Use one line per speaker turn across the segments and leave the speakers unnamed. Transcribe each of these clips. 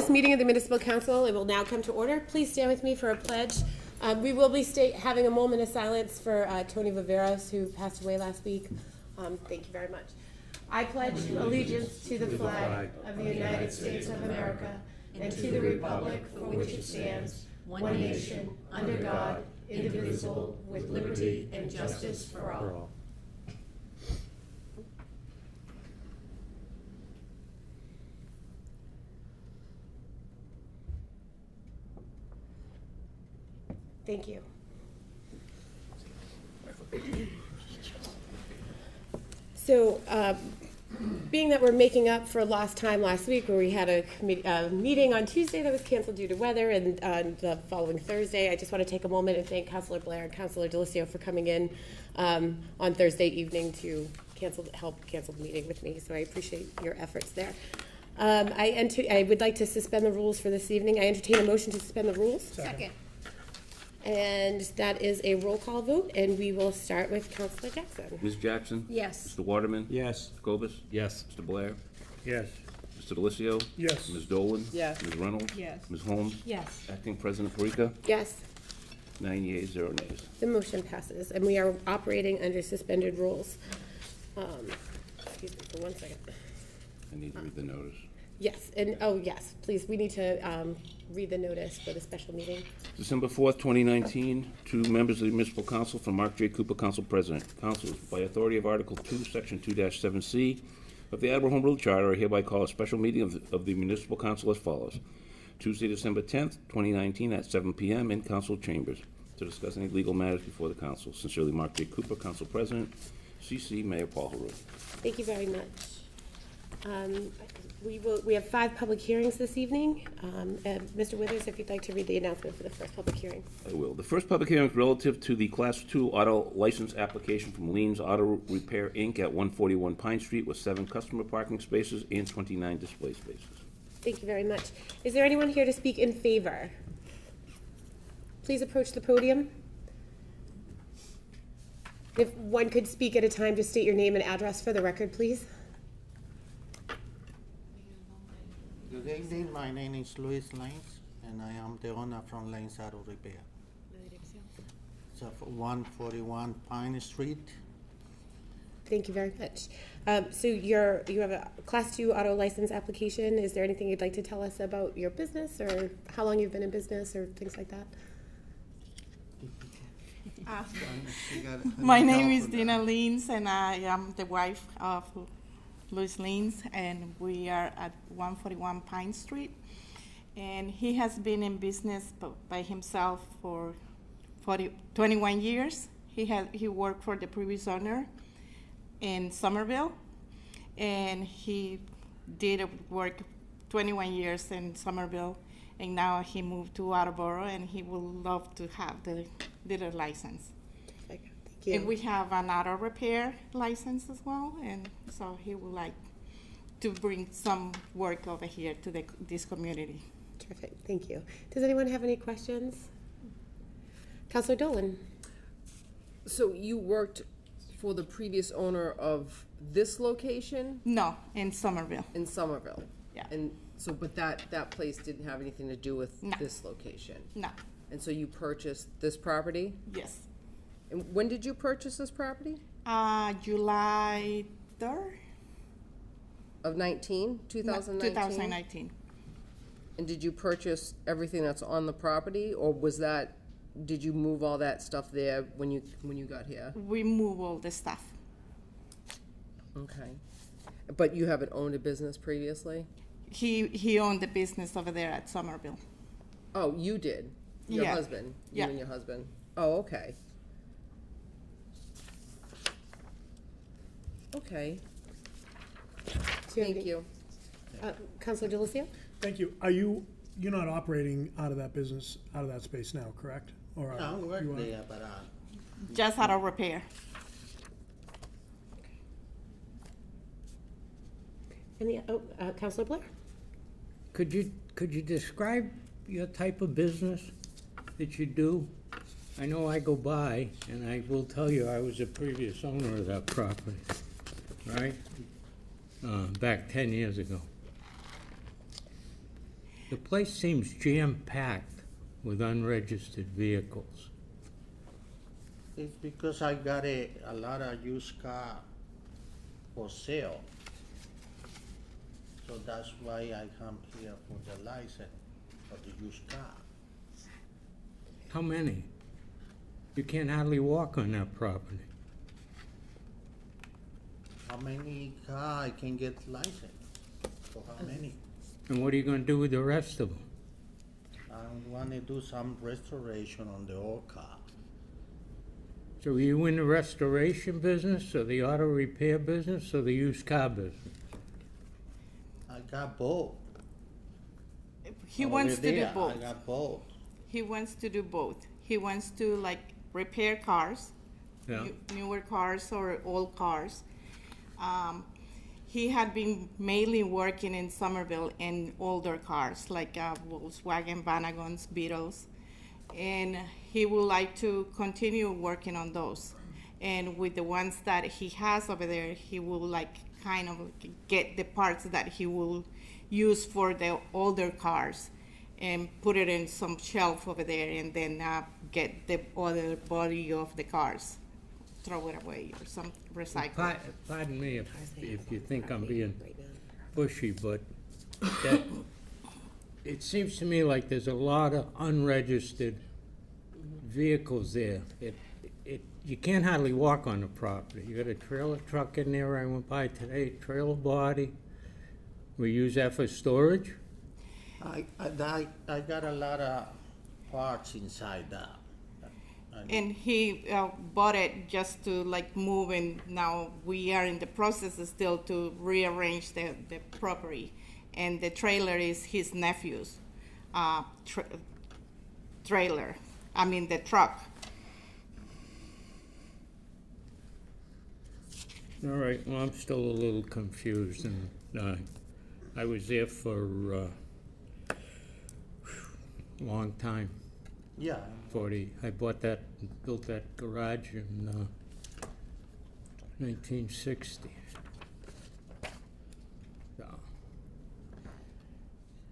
this meeting of the Municipal Council. It will now come to order. Please stand with me for a pledge. We will be having a moment of silence for Tony Viveros, who passed away last week. Thank you very much. I pledge allegiance to the flag of the United States of America and to the republic for which it stands, one nation, under God, indivisible, with liberty and justice for all. Thank you. So, being that we're making up for lost time last week, where we had a meeting on Tuesday that was canceled due to weather, and the following Thursday, I just want to take a moment and thank Councilor Blair and Councilor Delicio for coming in on Thursday evening to help cancel the meeting with me. So I appreciate your efforts there. I would like to suspend the rules for this evening. I entertain a motion to suspend the rules.
Second.
And that is a roll call vote, and we will start with Councilor Jackson.
Ms. Jackson?
Yes.
Mr. Waterman?
Yes.
Mr. Gobus?
Yes.
Mr. Blair?
Yes.
Mr. Delicio?
Yes.
Ms. Dolan?
Yes.
Ms. Reynolds?
Yes.
Ms. Holmes?
Yes.
Acting President Parika?
Yes,
9 yeas, 0 nays.
the motion passes, and we are operating under suspended rules. Excuse me for 1 second.
I need to read the notice.
Yes, and, yes, please, we need to read the notice for the special meeting.
December 4th, 2019, two members of the Municipal Council from Mark J. Cooper, Council President. Councilors, by authority of Article 2, Section 2-7C of the Attleboro Home Rule Charter, I hereby call a special meeting of the Municipal Council as follows. Tuesday, December 10th, 2019, at 7 p.m. in Council Chambers to discuss any legal matters before the Council. Sincerely, Mark J. Cooper, Council President. CC, Mayor Paul Heroux.
Thank you very much. We have 5 public hearings this evening. Mr. Withers, if you'd like to read the announcement for the first public hearing.
I will. The first public hearing is relative to the Class 2 auto license application from Lean's Auto Repair, Inc. at 141 Pine Street with 7 customer parking spaces and 29 display spaces.
Thank you very much. Is there anyone here to speak in favor? Please approach the podium. If one could speak at a time, just state your name and address for the record, please.
Good evening, my name is Luis Lanes, and I am the owner from Lanes Auto Repair. So for 141 Pine Street.
Thank you very much. So you have a Class 2 auto license application. Is there anything you'd like to tell us about your business, or how long you've been in business, or things like that?
My name is Dina Lins, and I am the wife of Luis Lins, and we are at 141 Pine Street. And he has been in business by himself for 21 years. He worked for the previous owner in Somerville, and he did work 21 years in Somerville, and now he moved to Attleboro, and he would love to have the dealer license.
Thank you.
And we have an auto repair license as well, and so he would like to bring some work over here to this community.
Terrific. Thank you. Does anyone have any questions? Councilor Dolan.
So you worked for the previous owner of this location
No, in Somerville.
in Somerville?
Yeah.
And so, but that place didn't have anything to do with
No.
this location?
No.
And so you purchased this property?
Yes.
And when did you purchase this property?
July 3rd?
Of 2019?
2019.
And did you purchase everything that's on the property, or did you move all that stuff there when you got here?
We move all the stuff.
Okay. But you haven't owned a business previously?
He owned the business over there at Somerville.
Oh, you did? Your
Yeah.
husband?
Yeah.
You and your husband? Oh, okay. Okay, thank you.
Councilor Delicio?
Thank you. You're not operating out of that business, out of that space now, correct? Or
I
you
work
are?
there, but
Just auto repair.
Councilor Blair?
Could you describe your type of business that you do? I know I go by, and I will tell you, I was a previous owner of that property, right? Back 10 years ago. The place seems jam-packed with unregistered vehicles.
It's because I got a lot of used car for sale. So that's why I come here for the license for the used car.
How many? You can't hardly walk on that property.
How many car I can get license? For how many?
And what are you gonna do with the rest of them?
I wanna do some restoration on the old car.
So are you in the restoration business, or the auto repair business, or the used car business?
I got both.
He wants to do
Over there,
both.
I got both.
He wants to do both. He wants to like repair cars,
Yeah.
newer cars or old cars. He had been mainly working in Somerville in older cars like Volkswagen, Vanagons, Beetles, and he would like to continue working on those. And with the ones that he has over there, he will like kind of get the parts that he will use for the older cars and put it in some shelf over there, and then get the other body of the cars, throw it away or some recycle.
Pardon me if you think I'm being bushy, but that, it seems to me like there's a lot of unregistered vehicles there. You can't hardly walk on the property. You got a trailer truck in there, I went by today, trailer body. We use that for storage?
I got a lot of parts inside that.
And he bought it just to like move, and now we are in the process still to rearrange the property. And the trailer is his nephew's trailer, I mean the truck.
All right, well, I'm still a little confused, and I was there for a long time.
Yeah.
I bought that, built that garage in 1960. So.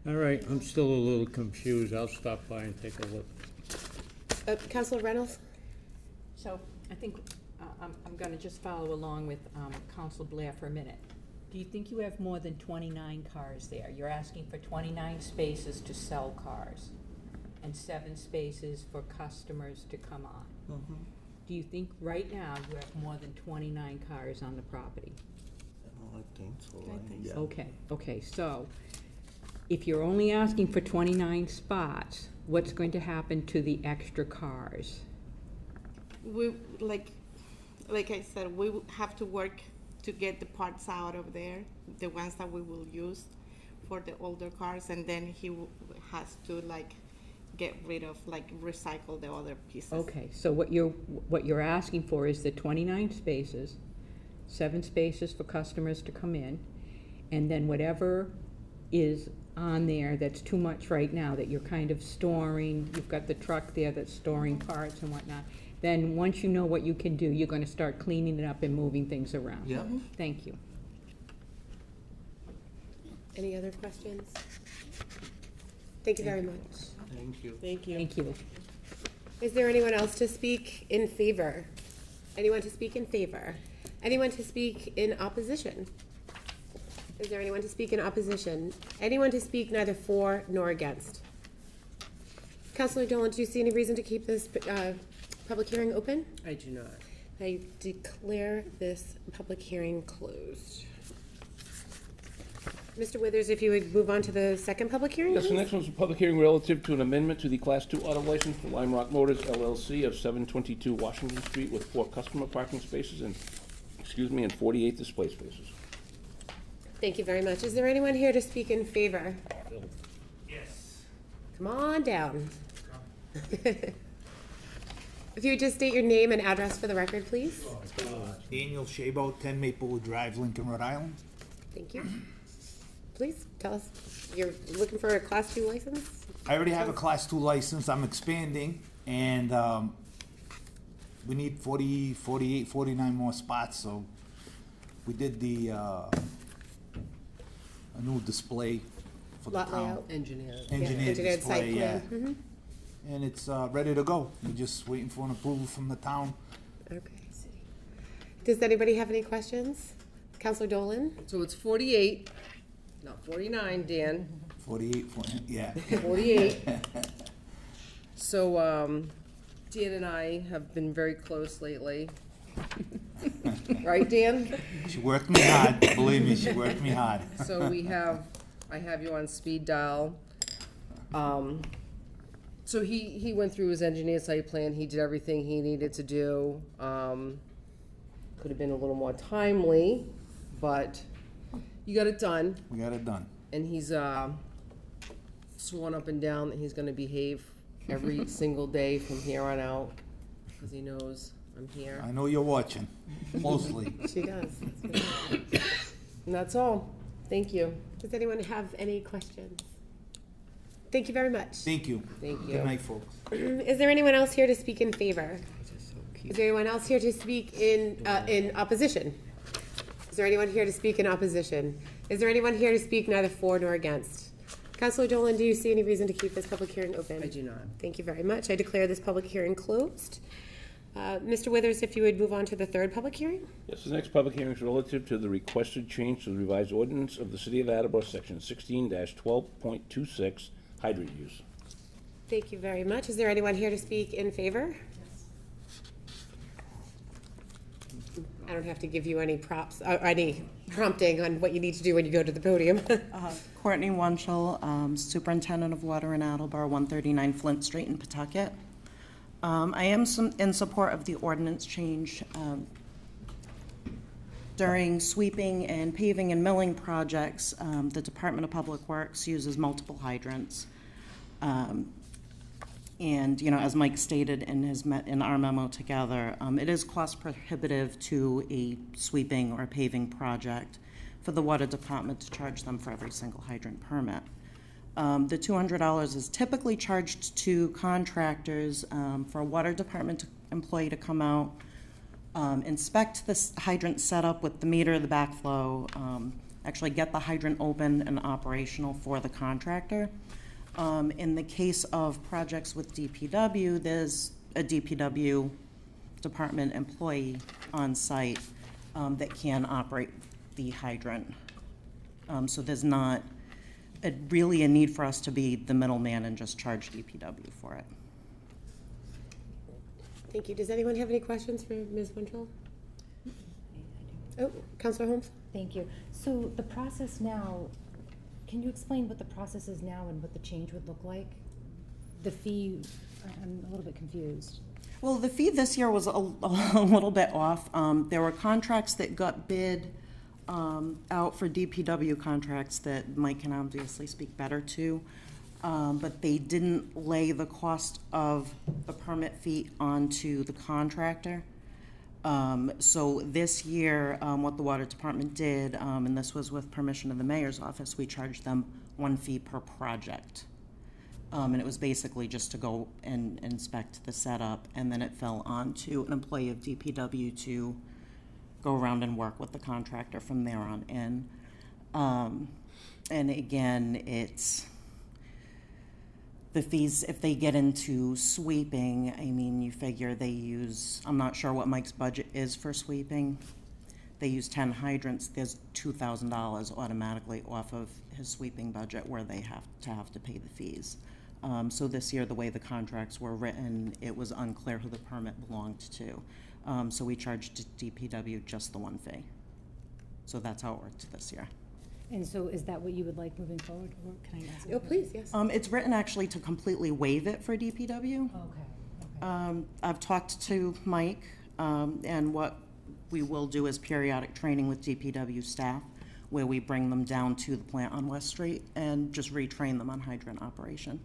All right, I'm still a little confused. I'll stop by and take a look.
Councilor Reynolds?
So I think I'm going to just follow along with Council Blair for a minute. Do you think you have more than 29 cars there? You're asking for 29 spaces to sell cars and 7 spaces for customers to come on.
Mm-hmm.
Do you think right now you have more than 29 cars on the property?
I think so. Yeah.
Okay, so if you're only asking for 29 spots, what's going to happen to the extra cars?
We like I said, we will have to work to get the parts out of there, the ones that we will use for the older cars, and then he has to like get rid of, like recycle the other pieces.
Okay, so what you're asking for is the 29 spaces, 7 spaces for customers to come in, and then whatever is on there that's too much right now, that you're kind of storing, you've got the truck there that's storing parts and whatnot, then once you know what you can do, you're gonna start cleaning it up and moving things around.
Yeah.
Thank you.
Any other questions? Thank you very much.
Thank you.
Thank you.
Thank you.
Is there anyone else to speak in favor? Anyone to speak in favor? Anyone to speak in opposition? Is there anyone to speak in opposition? Anyone to speak neither for nor against? Councilor Dolan, do you see any reason to keep this public hearing open?
I do not.
I declare this public hearing closed. Mr. Withers, if you would move on to the second public hearing,
Yes, the
please?
next one's a public hearing relative to an amendment to the Class 2 auto license for Lime Rock Motors LLC of 722 Washington Street with 4 customer parking spaces and, and 48 display spaces.
Thank you very much. Is there anyone here to speak in favor?
Yes.
Come on down. If you would just state your name and address for the record, please.
Daniel Shabo, 10 Maplewood Drive, Lincoln, Rhode Island.
Thank you. Please tell us, you're looking for a Class 2 license?
I already have a Class 2 license. I'm expanding, and we need 40, 48, 49 more spots, so we did a new display for the
Lot
town.
layout.
Engineer.
Engineered
engineered site
display, yeah.
plan.
And it's ready to go. We're just waiting for an approval from the town.
Okay. Does anybody have any questions? Counselor Dolan?
So it's 48, not 49, Dan,
48, yeah.
48. So, Dan and I have been very close lately. Right, Dan?
She worked me hard. Believe me, she worked me hard.
So I have you on speed dial. So he went through his engineered site plan, he did everything he needed to do. Could have been a little more timely, but you got it done.
We got it done.
And he's sworn up and down that he's gonna behave every single day from here on out, because he knows I'm here.
I know you're watching closely.
She does.
And that's all. Thank you.
Does anyone have any questions? Thank you very much.
Thank you.
Thank you.
Good night, folks.
Is there anyone else here to speak in favor? Is there anyone else here to speak in opposition? Is there anyone here to speak in opposition? Is there anyone here to speak neither for nor against? Councilor Dolan, do you see any reason to keep this public hearing open?
I do not.
Thank you very much. I declare this public hearing closed. Mr. Withers, if you would move on to the third public hearing?
Yes, the next public hearing is relative to the requested change to the revised ordinance of the City of Attleboro, Section 16-12.26, hydrant use.
Thank you very much. Is there anyone here to speak in favor? I don't have to give you any props, or any prompting on what you need to do when you go to the podium.
Courtney Wunschel, Superintendent of Water in Attleboro, 139 Flint Street in Pawtucket. I am in support of the ordinance change. During sweeping and paving and milling projects, the Department of Public Works uses multiple hydrants. And, as Mike stated in our memo together, it is cost prohibitive to a sweeping or paving project for the water department to charge them for every single hydrant permit. The $200 is typically charged to contractors for a water department employee to come out, inspect this hydrant setup with the meter, the backflow, actually get the hydrant open and operational for the contractor. In the case of projects with DPW, there's a DPW department employee on site that can operate the hydrant. So there's not really a need for us to be the middleman and just charge DPW for it.
Thank you. Does anyone have any questions for Ms. Wunschel? Oh, Councilor Holmes?
Thank you. So the process now, can you explain what the process is now and what the change would look like? The fee, I'm a little bit confused.
Well, the fee this year was a little bit off. There were contracts that got bid out for DPW contracts that Mike can obviously speak better to, but they didn't lay the cost of the permit fee onto the contractor. So this year, what the water department did, and this was with permission of the mayor's office, we charged them one fee per project. And it was basically just to go and inspect the setup, and then it fell on to an employee of DPW to go around and work with the contractor from there on in. And again, it's the fees, if they get into sweeping, I mean, you figure they use, I'm not sure what Mike's budget is for sweeping. They use 10 hydrants, there's $2,000 automatically off of his sweeping budget where they have to pay the fees. So this year, the way the contracts were written, it was unclear who the permit belonged to. So we charged DPW just the one fee. So that's how it worked this year.
And so is that what you would like moving forward, or can I ask?
Oh, please, yes.
It's written actually to completely waive it for DPW.
Okay.
I've talked to Mike, and what we will do is periodic training with DPW staff, where we bring them down to the plant on West Street and just retrain them on hydrant operation.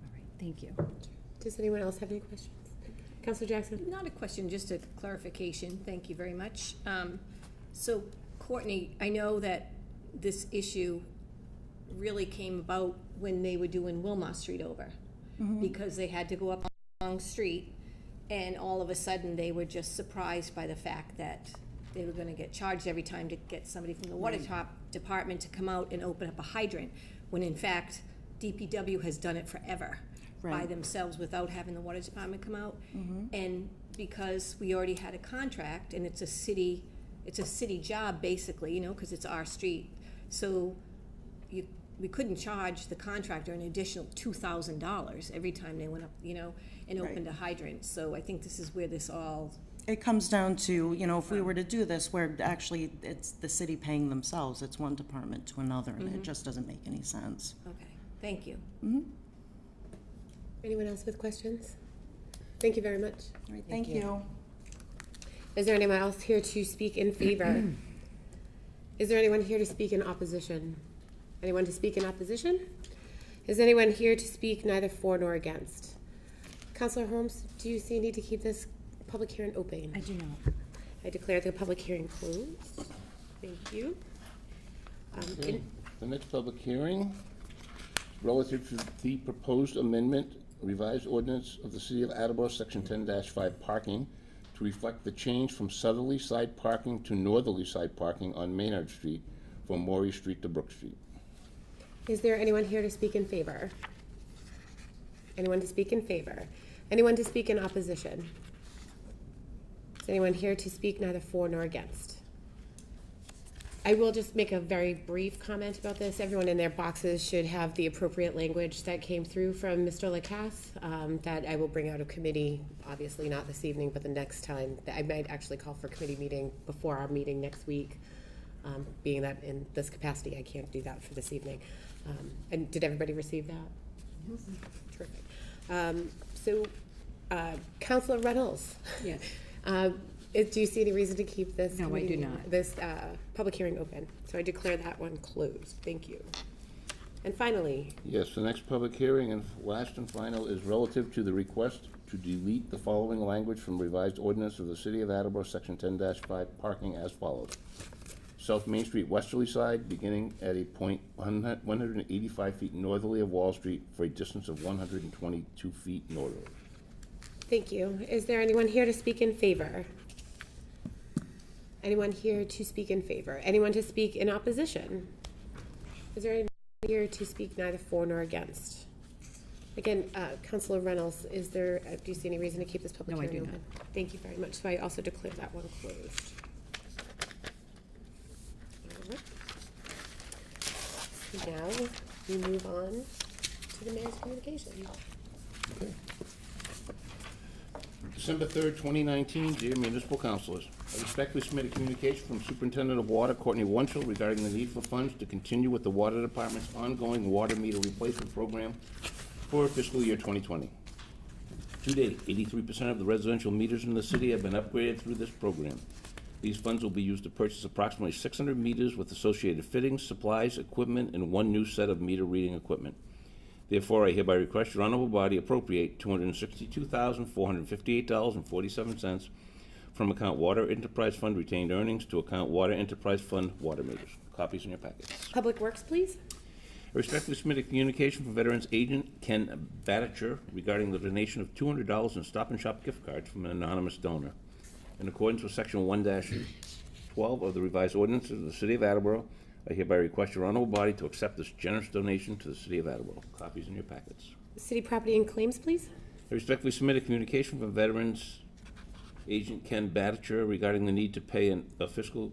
All right, thank you.
Does anyone else have any questions? Councilor Jackson?
Not a question, just a clarification. Thank you very much. So, Courtney, I know that this issue really came about when they were doing Wilmot Street over, because they had to go up a long street, and all of a sudden they were just surprised by the fact that
they were gonna get charged every time to get somebody from the water department to come out and open up a hydrant, when in fact, DPW has done it forever by
Right.
themselves without having the water department come out. And because we already had a contract, and it's a city job basically, you know, because it's our street, so we couldn't charge the contractor an additional $2,000 every time they went up, you know, and opened a hydrant. So I think this is where this all.
It comes down to, you know, if we were to do this, where actually it's the city paying themselves, it's one department to another, and it just doesn't make any sense.
Okay, thank you.
Anyone else with questions? Thank you very much.
All right, thank you.
Is there anyone else here to speak in favor? Is there anyone here to speak in opposition? Anyone to speak in opposition? Is anyone here to speak neither for nor against? Councilor Holmes, do you see a need to keep this public hearing open?
I do not.
I declare the public hearing closed. Thank you.
Okay. The next public hearing, relative to the proposed amendment, revised ordinance of the City of Attleboro, Section 10-5 parking, to reflect the change from southerly side parking to northerly side parking on Maynard Street from Maury Street to Brook Street.
Is there anyone here to speak in favor? Anyone to speak in favor? Anyone to speak in opposition? Is anyone here to speak neither for nor against? I will just make a very brief comment about this. Everyone in their boxes should have the appropriate language that came through from Mr. Lacasse, that I will bring out of committee, obviously not this evening, but the next time. I might actually call for a committee meeting before our meeting next week, being that in this capacity I can't do that for this evening. And did everybody receive that? Terrific. Councilor Reynolds.
Yes.
Do you see any reason to keep this?
No, I do not.
This public hearing open. So I declare that one closed. Thank you. And finally.
Yes, the next public hearing and last and final is relative to the request to delete the following language from revised ordinance of the City of Attleboro, Section 10-5 parking as follows. South Main Street westerly side, beginning at a point 185 feet northerly of Wall Street for a distance of 122 feet northerly.
Thank you. Is there anyone here to speak in favor? Anyone here to speak in favor? Anyone to speak in opposition? Is there anyone here to speak neither for nor against? Again, Councilor Reynolds, do you see any reason to keep this public
No, I
hearing
do
open? Thank you very much. So I also declare that one closed. So now we move on to the mayor's communication.
Okay. December 3rd, 2019, dear municipal councilors. I respectfully submit a communication from Superintendent of Water Courtney Wunschel regarding the need for funds to continue with the Water Department's ongoing water meter replacement program for fiscal year 2020. To date, 83% of the residential meters in the city have been upgraded through this program. These funds will be used to purchase approximately 600 meters with associated fittings, supplies, equipment, and one new set of meter reading equipment. Therefore, I hereby request your honorable body appropriate $262,458.47 from account Water Enterprise Fund retained earnings to account Water Enterprise Fund water meters. Copies in your packets.
Public Works, please.
I respectfully submit a communication from Veterans Agent Ken Batacher regarding the donation of $200 in Stop and Shop gift cards from an anonymous donor. In accordance with Section 1-12 of the revised ordinances of the City of Attleboro, I hereby request your honorable body to accept this generous donation to the City of Attleboro. Copies in your packets.
City Property and Claims, please.
I respectfully submit a communication from Veterans Agent Ken Batacher regarding the need to pay a fiscal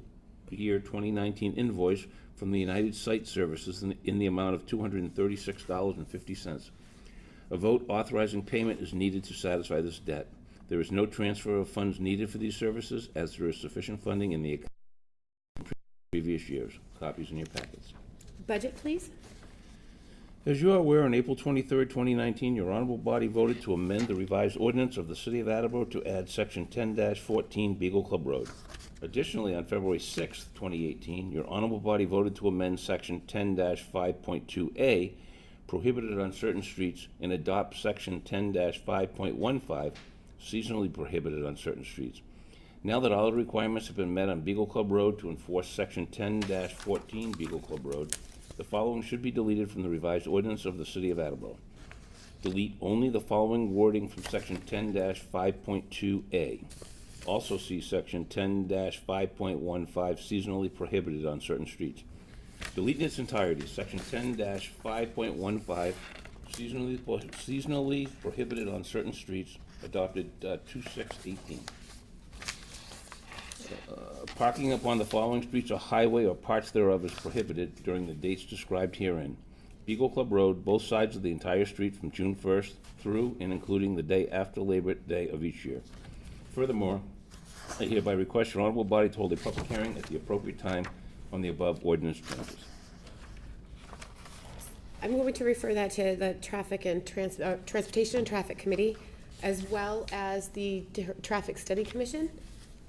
year 2019 invoice from the United Site Services in the amount of $236.50. A vote authorizing payment is needed to satisfy this debt. There is no transfer of funds needed for these services, as there is sufficient funding in the account in previous years. Copies in your packets.
Budget, please.
As you are aware, on April 23rd, 2019, your honorable body voted to amend the revised ordinance of the City of Attleboro to add Section 10-14 Beagle Club Road. Additionally, on February 6th, 2018, your honorable body voted to amend Section 10-5.2A, prohibited on certain streets, and adopt Section 10-5.15, seasonally prohibited on certain streets. Now that all the requirements have been met on Beagle Club Road to enforce Section 10-14 Beagle Club Road, the following should be deleted from the revised ordinance of the City of Attleboro. Delete only the following wording from Section 10-5.2A. Also see section 10-5.15, seasonally prohibited on certain streets. Delete in its entirety, section 10-5.15, seasonally prohibited on certain streets, adopted 2/6/18. Parking upon the following streets or highway or parts thereof is prohibited during the dates described herein. Beagle Club Road, both sides of the entire street from June 1st through and including the day after Labor Day of each year. Furthermore, I hereby request your honorable body to hold a public hearing at the appropriate time on the above ordinance changes.
I'm going to refer that to the Transportation and Traffic Committee, as well as the Traffic Study Commission.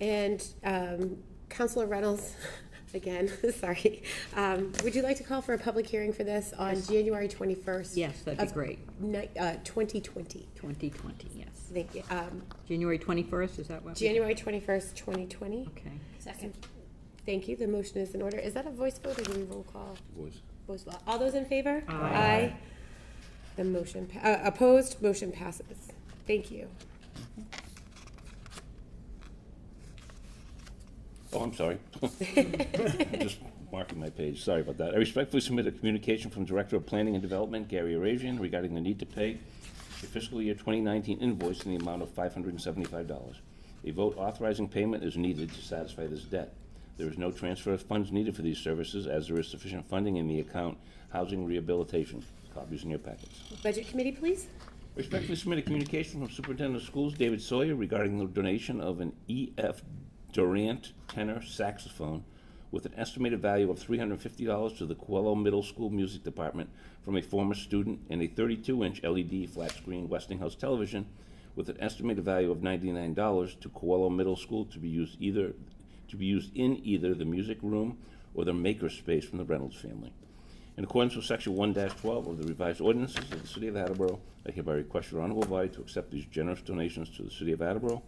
And Councilor Reynolds, again, sorry, would you like to call for a public hearing for this on January 21st?
Yes, that'd be great.
2020.
2020, yes.
Thank you.
January 21st, is that what?
January 21st, 2020.
Okay.
Second.
Thank you. The motion is in order. Is that a voice vote or do we roll call?
Voice.
Voice vote. All those in favor?
Aye.
The motion, opposed, motion passes. Thank you.
Oh, I'm sorry. Just marking my page. Sorry about that. I respectfully submit a communication from Director of Planning and Development, Gary Arazian, regarding the need to pay a fiscal year 2019 invoice in the amount of $575. A vote authorizing payment is needed to satisfy this debt. There is no transfer of funds needed for these services, as there is sufficient funding in the account Housing Rehabilitation. Copies in your packets.
Budget Committee, please.
Respectfully submit a communication from Superintendent of Schools David Sawyer regarding the donation of an E.F. Durant tenor saxophone with an estimated value of $350 to the Coelho Middle School Music Department from a former student, and a 32-inch LED flat-screen Westinghouse television with an estimated value of $99 to Coelho Middle School to be used in either the music room or the maker space from the Reynolds family. In accordance with Section 1-12 of the revised ordinances of the City of Attleboro, I hereby request your honorable body to accept these generous donations to the City of Attleboro.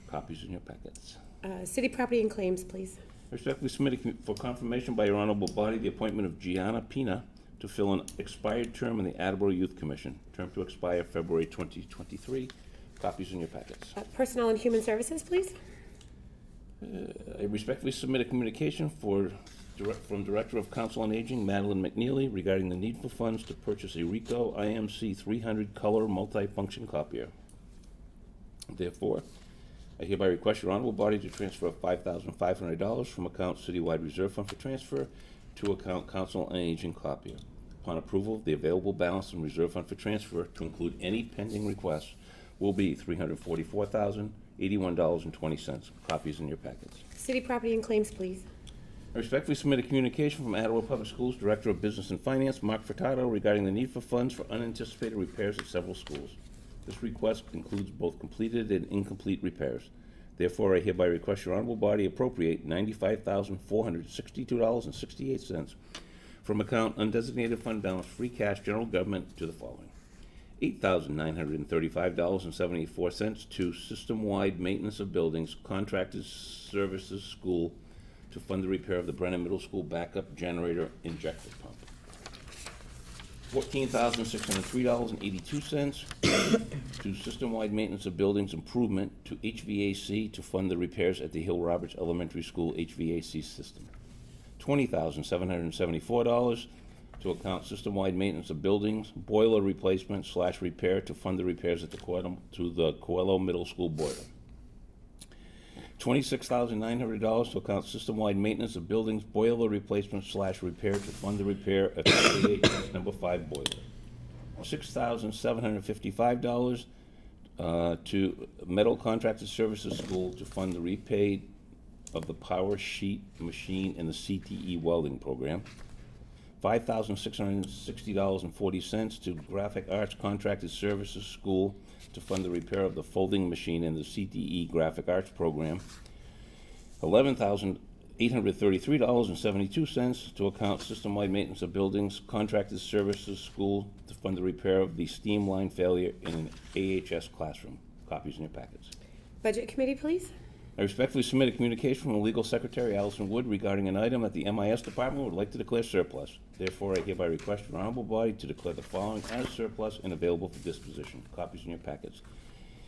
Copies in your packets.
City Property and Claims, please.
I respectfully submit for confirmation by your honorable body the appointment of Gianna Pina to fill an expired term in the Attleboro Youth Commission, term to expire February 2023. Copies in your packets.
Personnel and Human Services, please.
I respectfully submit a communication from Director of Council on Aging, Madeline McNeely, regarding the need for funds to purchase a Ricoh IMC 300 color multi-function copier. Therefore, I hereby request your honorable body to transfer $5,500 from account Citywide Reserve Fund for transfer to account Council on Aging copier. Upon approval, the available balance in Reserve Fund for transfer, to include any pending requests, will be $344,081.20. Copies in your packets.
City Property and Claims, please.
I respectfully submit a communication from Attleboro Public Schools Director of Business and Finance, Mark Furtado, regarding the need for funds for unanticipated repairs at several schools. This request includes both completed and incomplete repairs. Therefore, I hereby request your honorable body appropriate $95,462.68 from account undesignated fund balance free cash general government to the following: $8,935.74 to system-wide maintenance of buildings, contracted services school, to fund the repair of the Brennan Middle School backup generator injector pump. $14,603.82 to system-wide maintenance of buildings improvement to HVAC to fund the repairs at the Hill Roberts Elementary School HVAC system. $20,774 to account system-wide maintenance of buildings, boiler replacement / repair to fund the repairs at the Coelho Middle School boiler. $26,900 to account system-wide maintenance of buildings, boiler replacement / repair to fund the repair at the AHS number 5 boiler. $6,755 to Metal Contracted Services School to fund the repay of the power sheet machine in the CTE welding program. $5,660.40 to Graphic Arts Contracted Services School to fund the repair of the folding machine in the CTE Graphic Arts program. $11,833.72 to account system-wide maintenance of buildings, contracted services school to fund the repair of the steam line failure in an AHS classroom. Copies in your packets.
Budget Committee, please.
I respectfully submit a communication from the Legal Secretary, Allison Wood, regarding an item that the MIS Department would like to declare surplus. Therefore, I hereby request your honorable body to declare the following as surplus and available for disposition. Copies in your packets.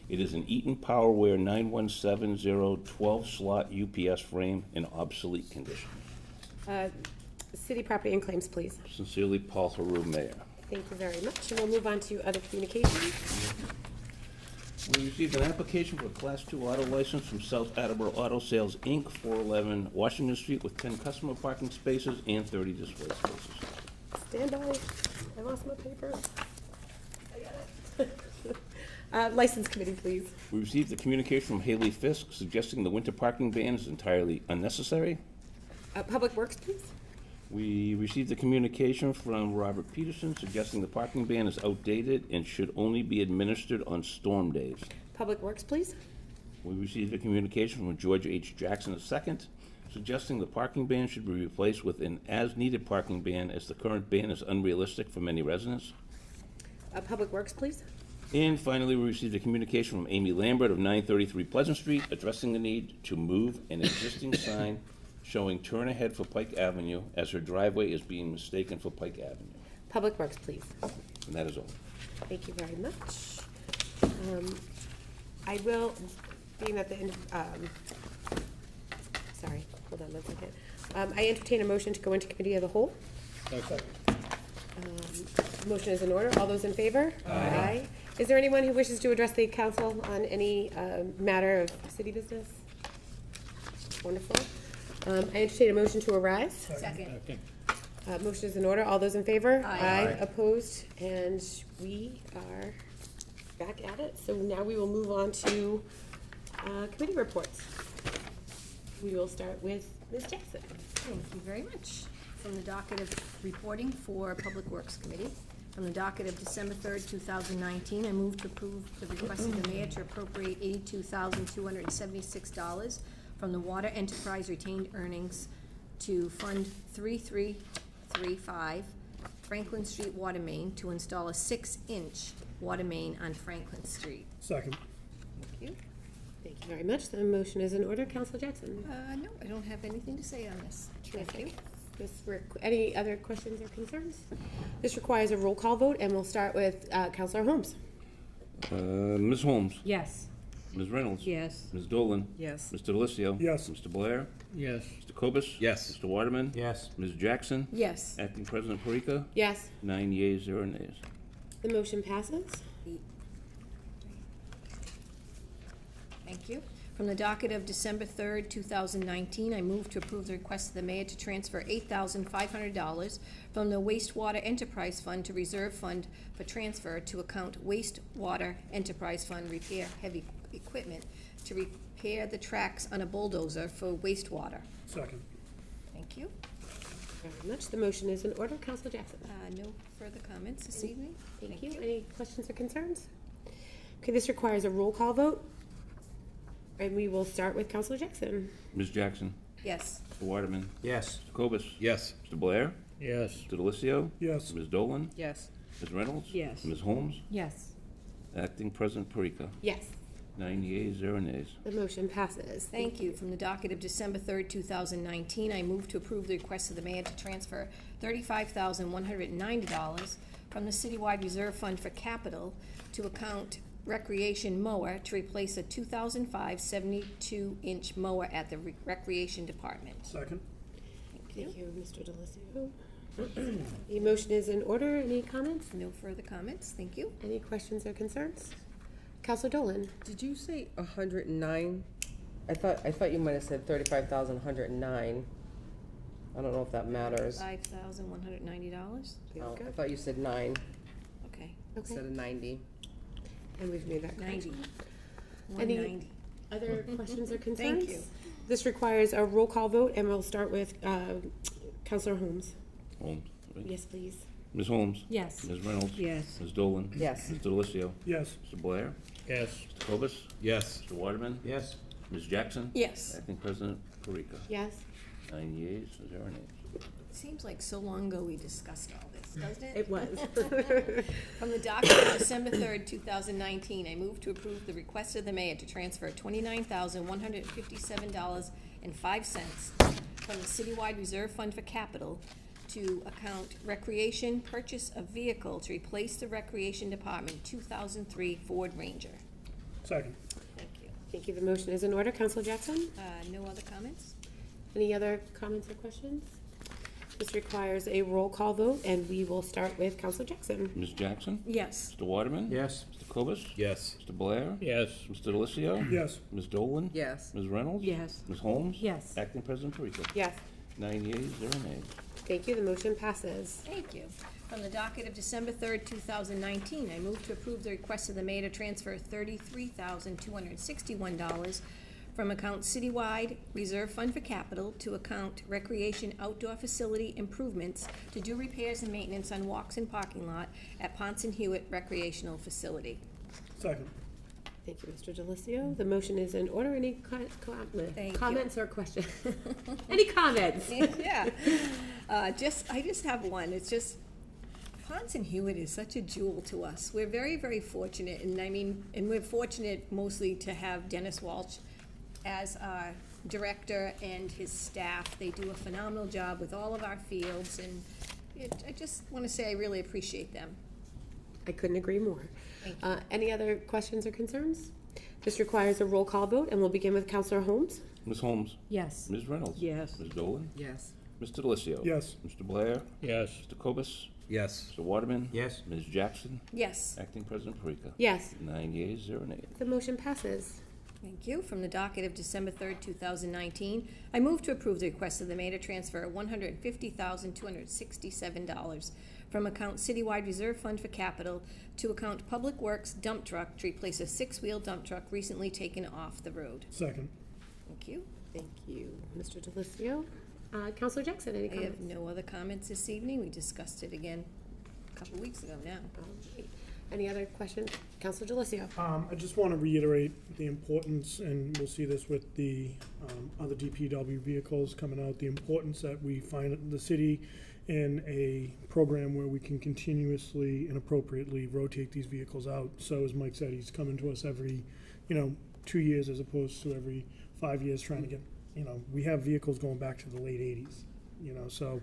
It is an Eaton PowerWare 9170 12-slot UPS frame in obsolete condition.
City property and claims, please.
Sincerely, Paul Haru, Mayor.
Thank you very much, and we'll move on to other communications.
We received an application for a Class II auto license from South Attleboro Auto Sales, Inc., 411 Washington Street, with 10 customer parking spaces and 30 display spaces.
Stand by. I lost my papers. I got it. License committee, please.
We received a communication from Haley Fisk suggesting the winter parking ban is entirely unnecessary.
Public Works, please.
We received a communication from Robert Peterson suggesting the parking ban is outdated and should only be administered on storm days.
Public Works, please.
We received a communication from George H. Jackson II suggesting the parking ban should be replaced with an as-needed parking ban, as the current ban is unrealistic for many residents.
Public Works, please.
And finally, we received a communication from Amy Lambert of 933 Pleasant Street addressing the need to move an existing sign showing turn ahead for Pike Avenue, as her driveway is being mistaken for Pike Avenue.
Public Works, please.
And that is all.
Thank you very much. I will, being at the end, sorry, hold on 1 second. I entertain a motion to go into committee of the whole. Motion is in order. All those in favor? Aye. Is there anyone who wishes to address the council on any matter of city business? Wonderful. I entertain a motion to arise.
Second.
Motion is in order. All those in favor?
Aye.
Opposed? And we are back at it. So now we will move on to committee reports. We will start with Ms. Jackson.
Thank you very much. From the docket of reporting for Public Works Committee, from the docket of December 3rd, 2019, I move to approve the request of the mayor to appropriate $82,276 from the Water Enterprise retained earnings to Fund 3335 Franklin Street Water Main to install a 6-inch water main on Franklin Street.
Second.
Thank you. Thank you very much. The motion is in order. Councilor Jackson.
No, I don't have anything to say on this. Thank you.
Any other questions or concerns? This requires a roll call vote, and we'll start with Councilor Holmes.
Ms. Holmes?
Yes.
Ms. Reynolds?
Yes.
Ms. Dolan?
Yes.
Mr. Delicio?
Yes.
Mr. Blair?
Yes.
Mr. Cobus?
Yes.
Mr. Waterman?
Yes.
Ms. Jackson?
Yes.
Acting President Parika?
Yes.
9 yeas, 0 nays.
The motion passes.
Thank you. From the docket of December 3rd, 2019, I move to approve the request of the mayor to transfer $8,500 from the Wastewater Enterprise Fund to Reserve Fund for transfer to account Wastewater Enterprise Fund repair heavy equipment to repair the tracks on a bulldozer for wastewater.
Second.
Thank you.
Very much. The motion is in order. Councilor Jackson.
No further comments this evening.
Thank you. Any questions or concerns? Okay, this requires a roll call vote. And we will start with Councilor Jackson.
Ms. Jackson?
Yes.
Mr. Waterman?
Yes.
Mr. Cobus?
Yes.
Mr. Blair?
Yes.
Mr. Delicio?
Yes.
Ms. Dolan?
Yes.
Ms. Reynolds?
Yes.
Ms. Holmes?
Yes.
Acting President Parika?
Yes.
9 yeas, 0 nays.
The motion passes.
Thank you. From the docket of December 3rd, 2019, I move to approve the request of the mayor to transfer $35,190 from the citywide reserve fund for capital to account recreation mower to replace a 2005 72-inch mower at the recreation department.
Second.
Thank you, Mr. Delicio. The motion is in order. Any comments?
No further comments. Thank you.
Any questions or concerns? Councilor Dolan.
Did you say 109? I thought you might have said 35,109. I don't know if that matters.
$5,190.
Oh, I thought you said 9
Okay.
instead of 90.
And we've made that
90.
correction.
190.
Other questions or concerns?
Thank you.
This requires a roll call vote, and we'll start with Councilor Holmes.
Holmes, right?
Yes, please.
Ms. Holmes?
Yes.
Ms. Reynolds?
Yes.
Ms. Dolan?
Yes.
Mr. Delicio?
Yes.
Mr. Blair?
Yes.
Mr. Cobus?
Yes.
Mr. Waterman?
Yes.
Ms. Jackson?
Yes.
Acting President Parika?
Yes.
9 yeas, 0 nays.
Seems like so long ago we discussed all this, doesn't it?
It was.
From the docket of December 3rd, 2019, I move to approve the request of the mayor to transfer $29,157.05 from the citywide reserve fund for capital to account recreation purchase of vehicle to replace the recreation department 2003 Ford Ranger.
Second.
Thank you.
Thank you. The motion is in order. Counselor Jackson?
No other comments?
Any other comments or questions? This requires a roll call vote, and we will start with Counselor Jackson.
Ms. Jackson?
Yes.
Mr. Waterman?
Yes.
Mr. Cobus?
Yes.
Mr. Blair?
Yes.
Mr. Delicio?
Yes.
Ms. Dolan?
Yes.
Ms. Reynolds?
Yes.
Ms. Holmes?
Yes.
Acting President Perica?
Yes.
9 yeas, 0 nays.
Thank you. The motion passes.
Thank you. From the docket of December 3rd, 2019, I move to approve the request of the mayor to transfer $33,261 from account Citywide Reserve Fund for Capital to account Recreation Outdoor Facility Improvements to do repairs and maintenance on walks and parking lot at Ponce and Hewitt Recreational Facility.
Second.
Thank you, Mr. Delicio. The motion is in order. Any comments or questions? Any comments?
Yeah. I just have one. It's just, Ponce and Hewitt is such a jewel to us. We're very, very fortunate, and we're fortunate mostly to have Dennis Walsh as our director and his staff. They do a phenomenal job with all of our fields, and I just want to say I really appreciate them.
I couldn't agree more.
Thank you.
Any other questions or concerns? This requires a roll call vote, and we'll begin with Counselor Holmes.
Ms. Holmes?
Yes.
Ms. Reynolds?
Yes.
Ms. Dolan?
Yes.
Mr. Delicio?
Yes.
Mr. Blair?
Yes.
Mr. Cobus?
Yes.
Mr. Waterman?
Yes.
Ms. Jackson?
Yes.
Acting President Perica?
Yes.
9 yeas, 0 nays.
The motion passes.
Thank you. From the docket of December 3rd, 2019, I move to approve the request of the mayor to transfer $150,267 from account Citywide Reserve Fund for Capital to account Public Works Dump Truck to replace a 6-wheel dump truck recently taken off the road.
Second.
Thank you.
Thank you, Mr. Delicio. Counselor Jackson, any
I have
comments?
no other comments this evening. We discussed it again a couple weeks ago now.
Right. Any other questions? Counselor Delicio.
I just want to reiterate the importance, and we'll see this with the other DPW vehicles coming out, the importance that we find the city in a program where we can continuously and appropriately rotate these vehicles out. So as Mike said, he's coming to us every, 2 years as opposed to every 5 years trying to get, we have vehicles going back to the late 80s, so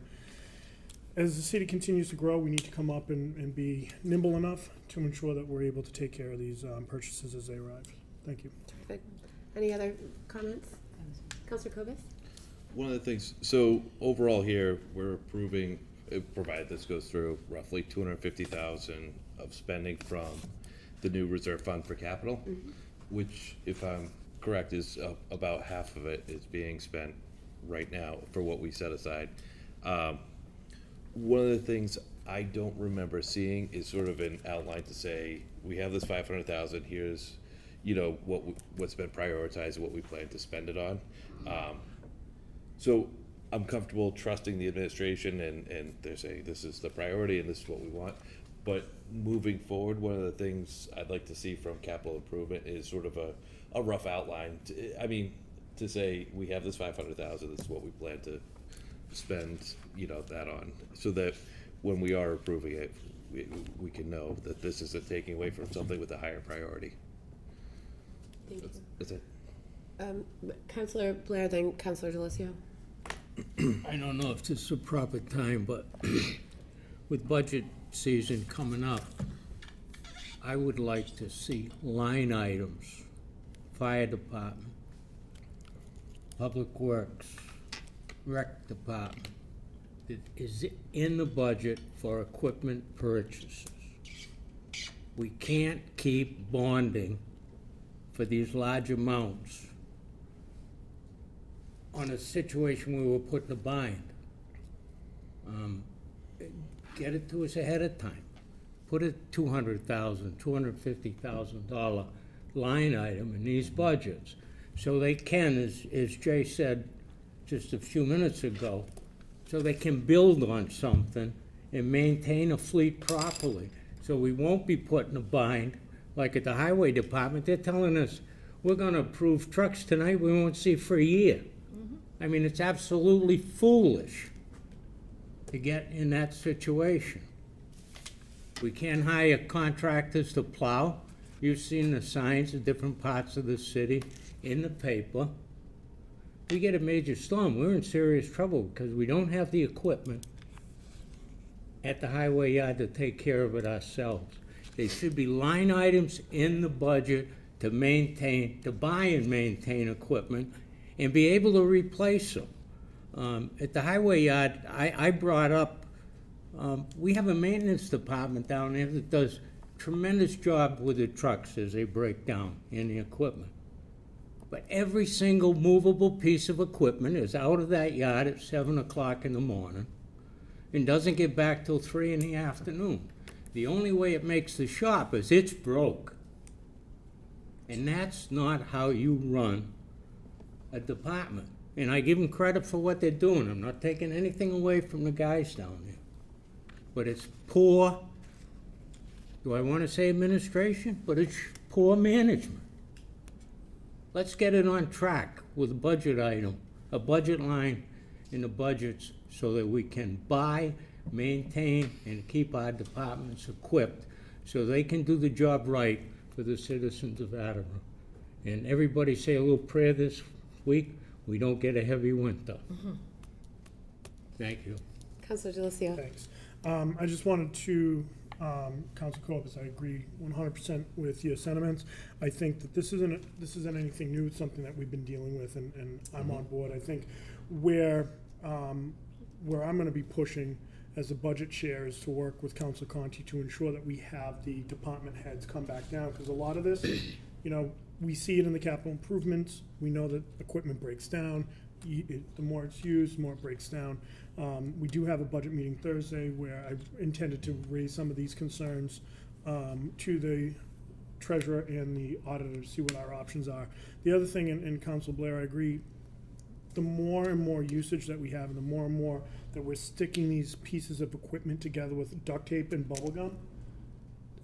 as the city continues to grow, we need to come up and be nimble enough to ensure that we're able to take care of these purchases as they arrive. Thank you.
Terrific. Any other comments? Counselor Cobus?
One of the things, so overall here, we're approving, provided this goes through, roughly $250,000 of spending from the new reserve fund for capital, which, if I'm correct, is about half of it is being spent right now for what we set aside. One of the things I don't remember seeing is sort of an outline to say, we have this 500,000, here's, what's been prioritized, what we plan to spend it on. So I'm comfortable trusting the administration and they're saying this is the priority and this is what we want. But moving forward, one of the things I'd like to see from capital improvement is sort of a rough outline. To say we have this 500,000, this is what we plan to spend, that on, so that when we are approving it, we can know that this isn't taking away from something with a higher priority.
Thank you.
That's it.
Counselor Blair, then Counselor Delicio.
I don't know if this is a proper time, but with budget season coming up, I would like to see line items, fire department, public works, rec department, that is in the budget for equipment purchases. We can't keep bonding for these large amounts on a situation where we're put in a bind. Get it to us ahead of time. Put a $200,000, $250,000 line item in these budgets so they can, as Jay said just a few minutes ago, so they can build on something and maintain a fleet properly. So we won't be put in a bind like at the highway department. They're telling us we're going to approve trucks tonight we won't see for a year. I mean, it's absolutely foolish to get in that situation. We can't hire contractors to plow. You've seen the signs of different parts of the city in the paper. We get a major storm, we're in serious trouble because we don't have the equipment at the highway yard to take care of it ourselves. There should be line items in the budget to buy and maintain equipment and be able to replace them. At the highway yard, I brought up, we have a maintenance department down there that does tremendous job with the trucks as they break down and the equipment. But every single movable piece of equipment is out of that yard at 7 o'clock in the morning and doesn't get back till 3 in the afternoon. The only way it makes the shop is it's broke. And that's not how you run a department. And I give them credit for what they're doing. I'm not taking anything away from the guys down there. But it's poor, do I want to say administration? But it's poor management. Let's get it on track with a budget item, a budget line in the budgets so that we can buy, maintain, and keep our departments equipped so they can do the job right for the citizens of Attleboro. And everybody say a little prayer this week, we don't get a heavy winter. Thank you.
Councilor DeLucia.
Thanks. I just wanted to, Council Corpus, I agree 100% with your sentiments. I think that this isn't anything new. It's something that we've been dealing with, and I'm on board. I think where I'm going to be pushing as the budget chair is to work with Council Conti to ensure that we have the department heads come back down, because a lot of this, we see it in the capital improvements. We know that equipment breaks down. The more it's used, the more it breaks down. We do have a budget meeting Thursday where I intended to raise some of these concerns to the treasurer and the auditor to see what our options are. The other thing, and Council Blair, I agree, the more and more usage that we have and the more that we're sticking these pieces of equipment together with duct tape and bubble gum,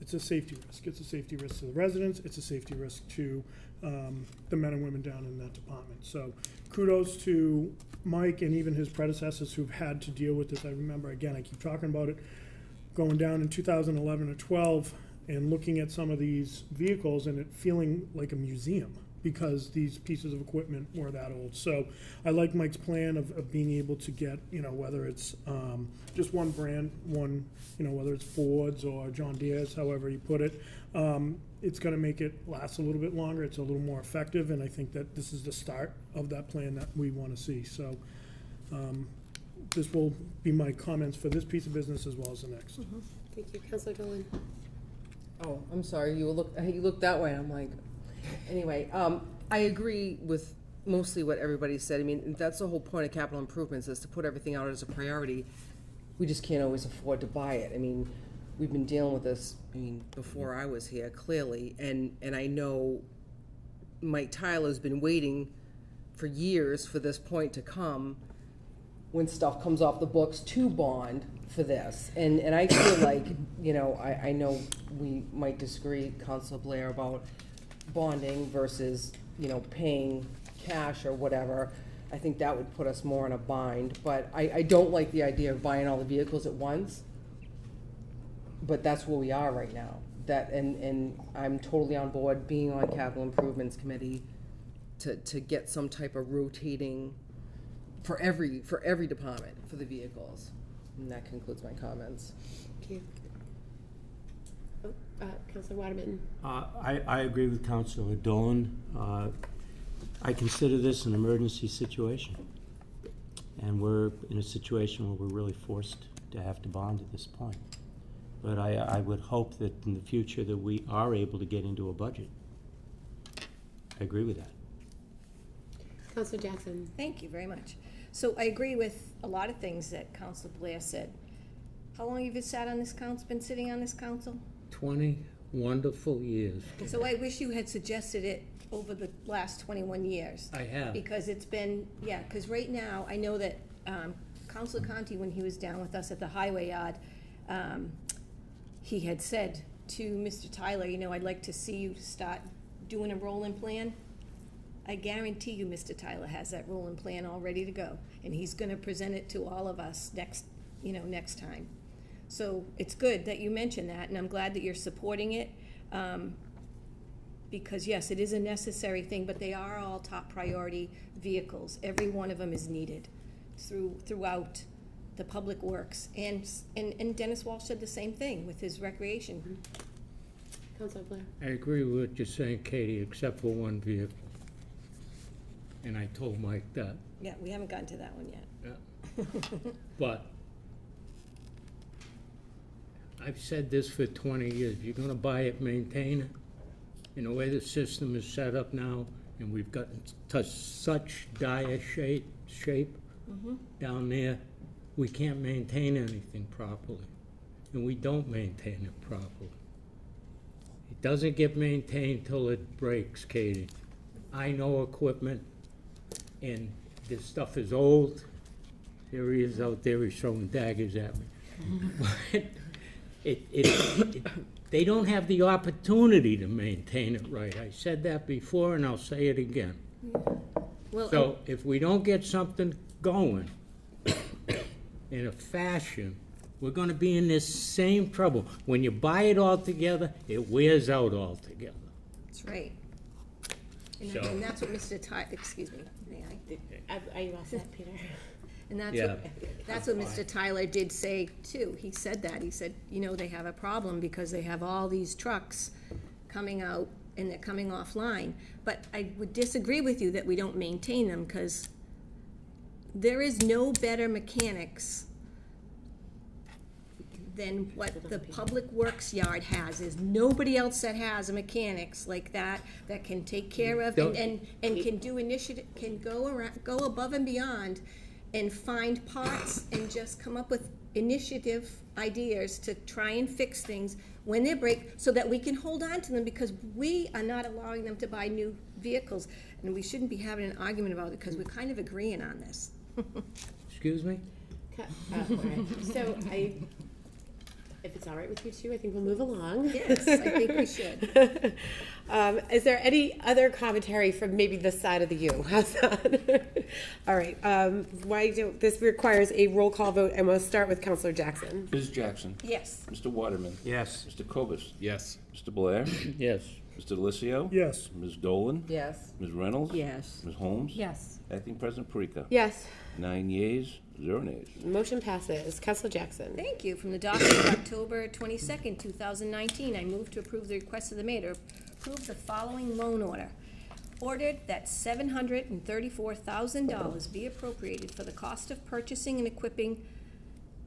it's a safety risk. It's a safety risk to the residents. It's a safety risk to the men and women down in that department. So kudos to Mike and even his predecessors who've had to deal with this. I remember, again, I keep talking about it, going down in 2011 or 12 and looking at some of these vehicles and it feeling like a museum because these pieces of equipment were that old. So I like Mike's plan of being able to get, whether it's just one brand, whether it's Ford's or John Deere's, however you put it, it's going to make it last a little bit longer. It's a little more effective, and I think that this is the start of that plan that we want to see. So this will be my comments for this piece of business as well as the next.
Thank you. Councilor Dolan.
Oh, I'm sorry, you looked that way, I'm like, anyway, I agree with mostly what everybody said. I mean, that's the whole point of capital improvements, is to put everything out as a priority. We just can't always afford to buy it. I mean, we've been dealing with this, before I was here, clearly, and I know Mike Tyler's been waiting for years for this point to come when stuff comes off the books to bond for this. And I feel like, I know we might disagree, Councilor Blair, about bonding versus, paying cash or whatever. I think that would put us more in a bind. But I don't like the idea of buying all the vehicles at once. But that's where we are right now. And I'm totally on board being on Capital Improvements Committee to get some type of rotating for every department for the vehicles. And that concludes my comments.
Thank you. Councilor Waterman.
I agree with Councilor Dolan. I consider this an emergency situation. And we're in a situation where we're really forced to have to bond at this point. But I would hope that in the future that we are able to get into a budget. I agree with that.
Councilor Jackson.
Thank you very much. So I agree with a lot of things that Councilor Blair said. How long have you sat on this council, been sitting on this council?
20 wonderful years.
So I wish you had suggested it over the last 21 years.
I have.
Because it's been, because right now, I know that Councilor Conti, when he was down with us at the highway yard, he had said to Mr. Tyler, I'd like to see you start doing a rolling plan. I guarantee you Mr. Tyler has that rolling plan all ready to go, and he's going to present it to all of us next time. So it's good that you mentioned that, and I'm glad that you're supporting it, because yes, it is a necessary thing, but they are all top priority vehicles. Every one of them is needed throughout the public works, and Dennis Walsh said the same thing with his recreation.
Councilor Blair?
I agree with what you're saying, Katie, except for one vehicle. And I told Mike that.
Yeah, we haven't gotten to that one yet.
Yeah. But I've said this for 20 years. You're gonna buy it, maintain it. And the way the system is set up now, and we've gotten to such dire shape down there, we can't maintain anything properly. And we don't maintain it properly. It doesn't get maintained till it breaks, Katie. I know equipment, and this stuff is old. There he is out there, he's throwing daggers at me. But they don't have the opportunity to maintain it right. I said that before, and I'll say it again.
Well,
So if we don't get something going in a fashion, we're gonna be in this same trouble. When you buy it all together, it wears out altogether.
that's right.
So-
And that's what Mr. excuse me, may I?
Are you all set, Peter?
And that's
Yeah.
that's what Mr. Tyler did say too. He said that. He said, you know, they have a problem because they have all these trucks coming out and they're coming offline. But I would disagree with you that we don't maintain them, because there is no better mechanics than what the Public Works yard has. There's nobody else that has a mechanics like that, that can take care of and can do initiative, can go around, go above and beyond and find parts and just come up with initiative ideas to try and fix things when they break, so that we can hold on to them, because we are not allowing them to buy new vehicles. And we shouldn't be having an argument about it, because we're kind of agreeing on this.
Excuse me?
All right. So if it's all right with you two, I think we'll move along.
Yes, I think we should.
Is there any other commentary from maybe this side of the U? How's that? All right. This requires a roll call vote, and we'll start with Councilor Jackson.
Ms. Jackson?
Yes.
Mr. Waterman?
Yes.
Mr. Cobus?
Yes.
Mr. Blair?
Yes.
Mr. Delicio?
Yes.
Ms. Dolan?
Yes.
Ms. Reynolds?
Yes.
Ms. Holmes?
Yes.
Acting President Parika?
Yes.
9 yeas, 0 nays.
Motion passes. Councilor Jackson.
Thank you. From the docket of October 22nd, 2019, I move to approve the request of the mayor to approve the following loan order. Ordered that $734,000 be appropriated for the cost of purchasing and equipping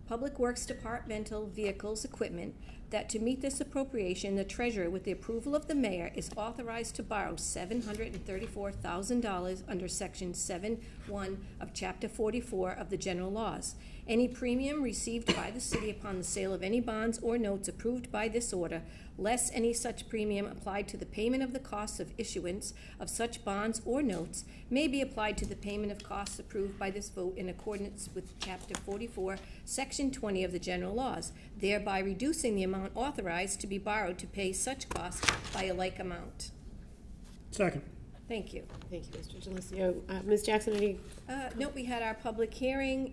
Public Works departmental vehicles equipment, that to meet this appropriation, the treasurer, with the approval of the mayor, is authorized to borrow $734,000 under section 7(1) of chapter 44 of the general laws. Any premium received by the city upon the sale of any bonds or notes approved by this order, less any such premium applied to the payment of the costs of issuance of such bonds or notes, may be applied to the payment of costs approved by this vote in accordance with chapter 44, section 20 of the general laws, thereby reducing the amount authorized to be borrowed to pay such costs by a like amount.
Second.
Thank you.
Thank you, Mr. Delicio. Ms. Jackson, any?
Nope, we had our public hearing.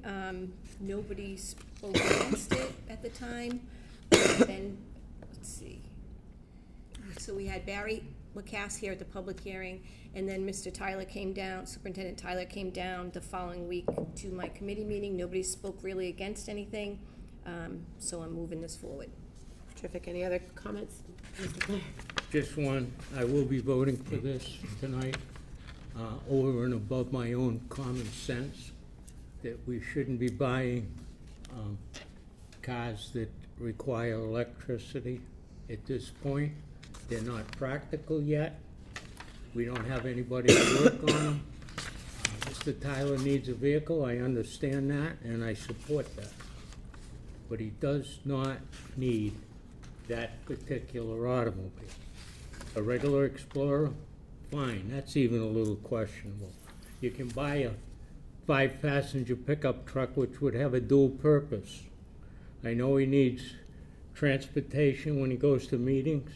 Nobody spoke against it at the time. Then, let's see. So we had Barry Lacasse here at the public hearing, and then Mr. Tyler came down, Superintendent Tyler came down the following week to my committee meeting. Nobody spoke really against anything, so I'm moving this forward.
Terrific. Any other comments? Mr. Blair?
Just one, I will be voting for this tonight, over and above my own common sense, that we shouldn't be buying cars that require electricity at this point. They're not practical yet. We don't have anybody to work on them. Mr. Tyler needs a vehicle, I understand that, and I support that. But he does not need that particular automobile. A regular Explorer, fine, that's even a little questionable. You can buy a 5-passenger pickup truck which would have a dual purpose. I know he needs transportation when he goes to meetings.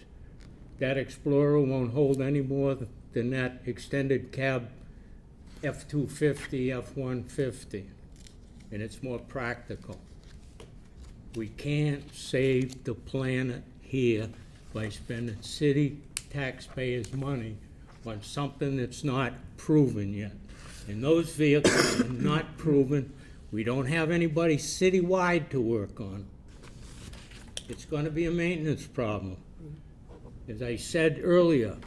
That Explorer won't hold any more than that extended cab F-250, F-150, and it's more practical. We can't save the planet here by spending city taxpayers' money on something that's not proven yet. And those vehicles are not proven. We don't have anybody citywide to work on. It's going to be a maintenance problem. As I said earlier,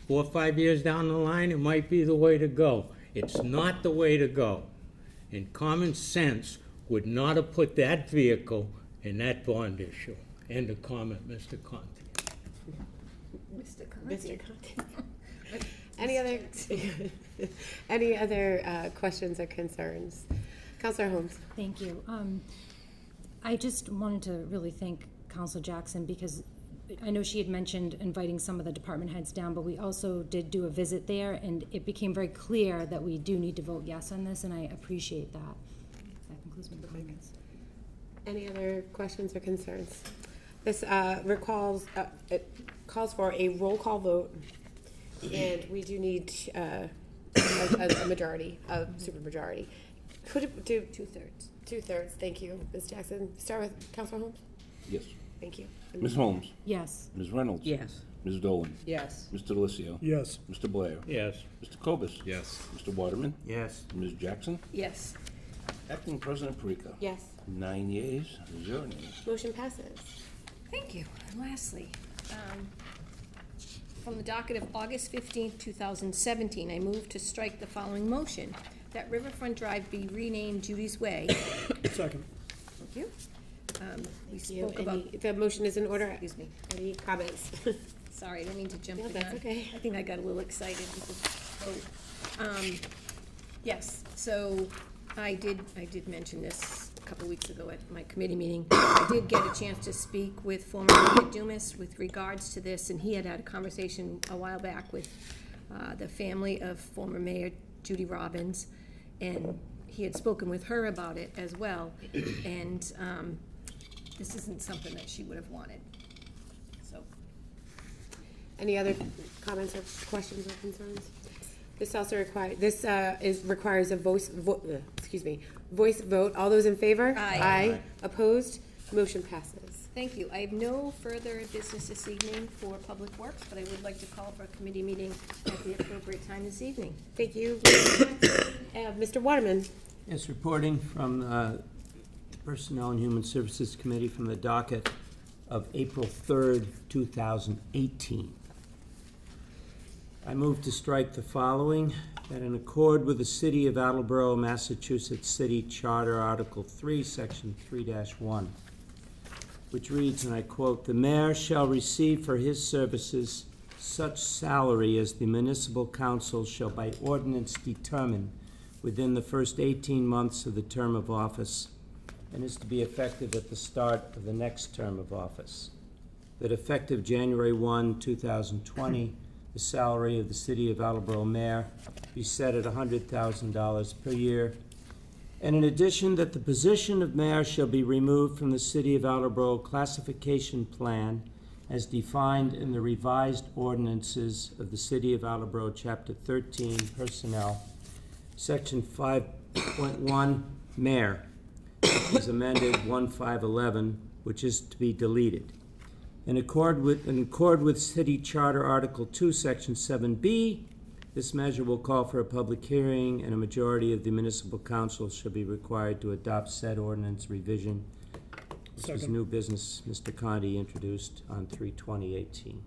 4 or 5 years down the line, it might be the way to go. It's not the way to go. And common sense would not have put that vehicle in that bond issue. End of comment, Mr. Conti.
Mr. Conti. Any other questions or concerns? Councilor Holmes.
Thank you. I just wanted to really thank Councilor Jackson because I know she had mentioned inviting some of the department heads down, but we also did do a visit there, and it became very clear that we do need to vote yes on this, and I appreciate that. That concludes my comments.
Any other questions or concerns? This it calls for a roll call vote, and we do need a majority, a supermajority. Could it do
2/3?
2/3. Thank you, Ms. Jackson. Start with Councilor Holmes.
Yes.
Thank you.
Ms. Holmes?
Yes.
Ms. Reynolds?
Yes.
Ms. Dolan?
Yes.
Mr. Delisio?
Yes.
Mr. Blair?
Yes.
Mr. Cobus?
Yes.
Mr. Waterman?
Yes.
Ms. Jackson?
Yes.
Acting President Perica?
Yes.
9 yeas, 0 nays.
Motion passes.
Thank you. And lastly, from the docket of August 15th, 2017, I move to strike the following motion, that Riverfront Drive be renamed Judy's Way.
Second.
Thank you. We
Thank you.
spoke about,
The motion is in order.
excuse me,
Any comments?
sorry, I didn't mean to jump
No,
the
that's
gun.
okay.
I think I got a little excited with the vote. Yes, so I did mention this a couple weeks ago at my committee meeting. I did get a chance to speak with former Mayor Dumas with regards to this, and he had a conversation a while back with the family of former Mayor Judy Robbins, and he had spoken with her about it as well, and this isn't something that she would have wanted, so.
Any other comments or questions or concerns? This also requires a voice vote. All those in favor?
Aye.
Aye. Opposed? Motion passes.
Thank you. I have no further business this evening for Public Works, but I would like to call for a committee meeting at the appropriate time this evening.
Thank you. Mr. Waterman.
Yes, reporting from the Personnel and Human Services Committee from the docket of April 3rd, 2018. I move to strike the following, that in accord with the City of Attleboro, Massachusetts City Charter, Article 3, Section 3-1, which reads, and I quote, "The mayor shall receive for his services such salary as the municipal council shall by ordinance determine within the first 18 months of the term of office, and is to be effective at the start of the next term of office. That effective January 1, 2020, the salary of the City of Attleboro mayor be set at $100,000 per year. And in addition, that the position of mayor shall be removed from the City of Attleboro classification plan as defined in the revised ordinances of the City of Attleboro, Chapter 13, Personnel, Section 5.1, Mayor, which is amended 1/5/11, which is to be deleted. In accord with City Charter Article 2, Section 7B, this measure will call for a public hearing, and a majority of the municipal council shall be required to adopt said ordinance revision. This was new business Mr. Conti introduced on 3/20/18.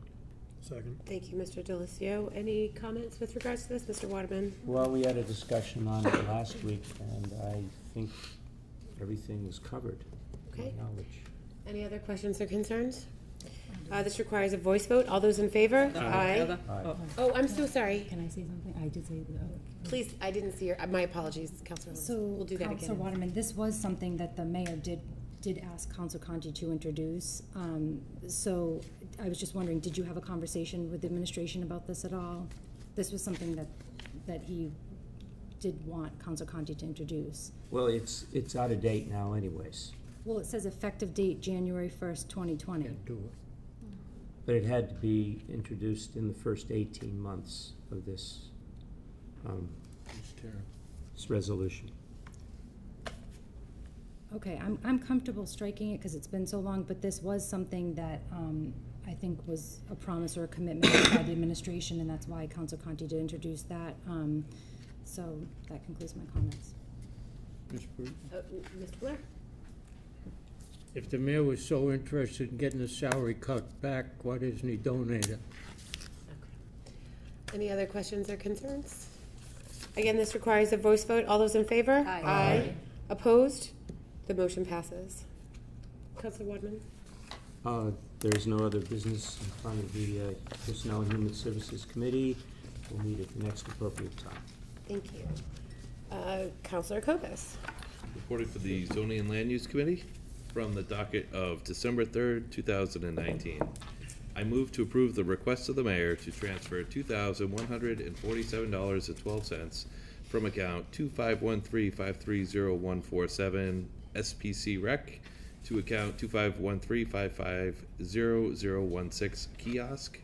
Second.
Thank you, Mr. Delisio. Any comments with regards to this, Mr. Waterman?
Well, we had a discussion on it last week, and I think everything was covered, to
Okay.
my knowledge.
Any other questions or concerns? This requires a voice vote. All those in favor? Aye.
Aye.
Oh, I'm so sorry.
Can I say something? I did say that.
Please, I didn't see your, my apologies, Councilor Holmes.
So,
We'll do that
Councilor
again.
Waterman, this was something that the mayor did ask Council Conti to introduce. So I was just wondering, did you have a conversation with the administration about this at all? This was something that he did want Council Conti to introduce.
Well, it's out of date now anyways,
Well, it says effective date January 1st, 2020.
Do it.
but it had to be introduced in the first 18 months of this, this resolution.
Okay, I'm comfortable striking it because it's been so long, but this was something that I think was a promise or a commitment by the administration, and that's why Council Conti did introduce that. So that concludes my comments.
Ms. Bruce?
Mr. Blair?
If the mayor was so interested in getting the salary cut back, why doesn't he donate it?
Any other questions or concerns? Again, this requires a voice vote. All those in favor?
Aye.
Aye. Opposed? The motion passes. Councilor Wadman?
There is no other business in front of the Personnel and Human Services Committee. We'll meet at the next appropriate time.
Thank you. Councilor Copus?
Reporting for the Zoning and Land Use Committee from the docket of December 3rd, 2019. I move to approve the request of the mayor to transfer $2,147.12 from account 2513530147 SPC Rec to account 2513550016 Kiosk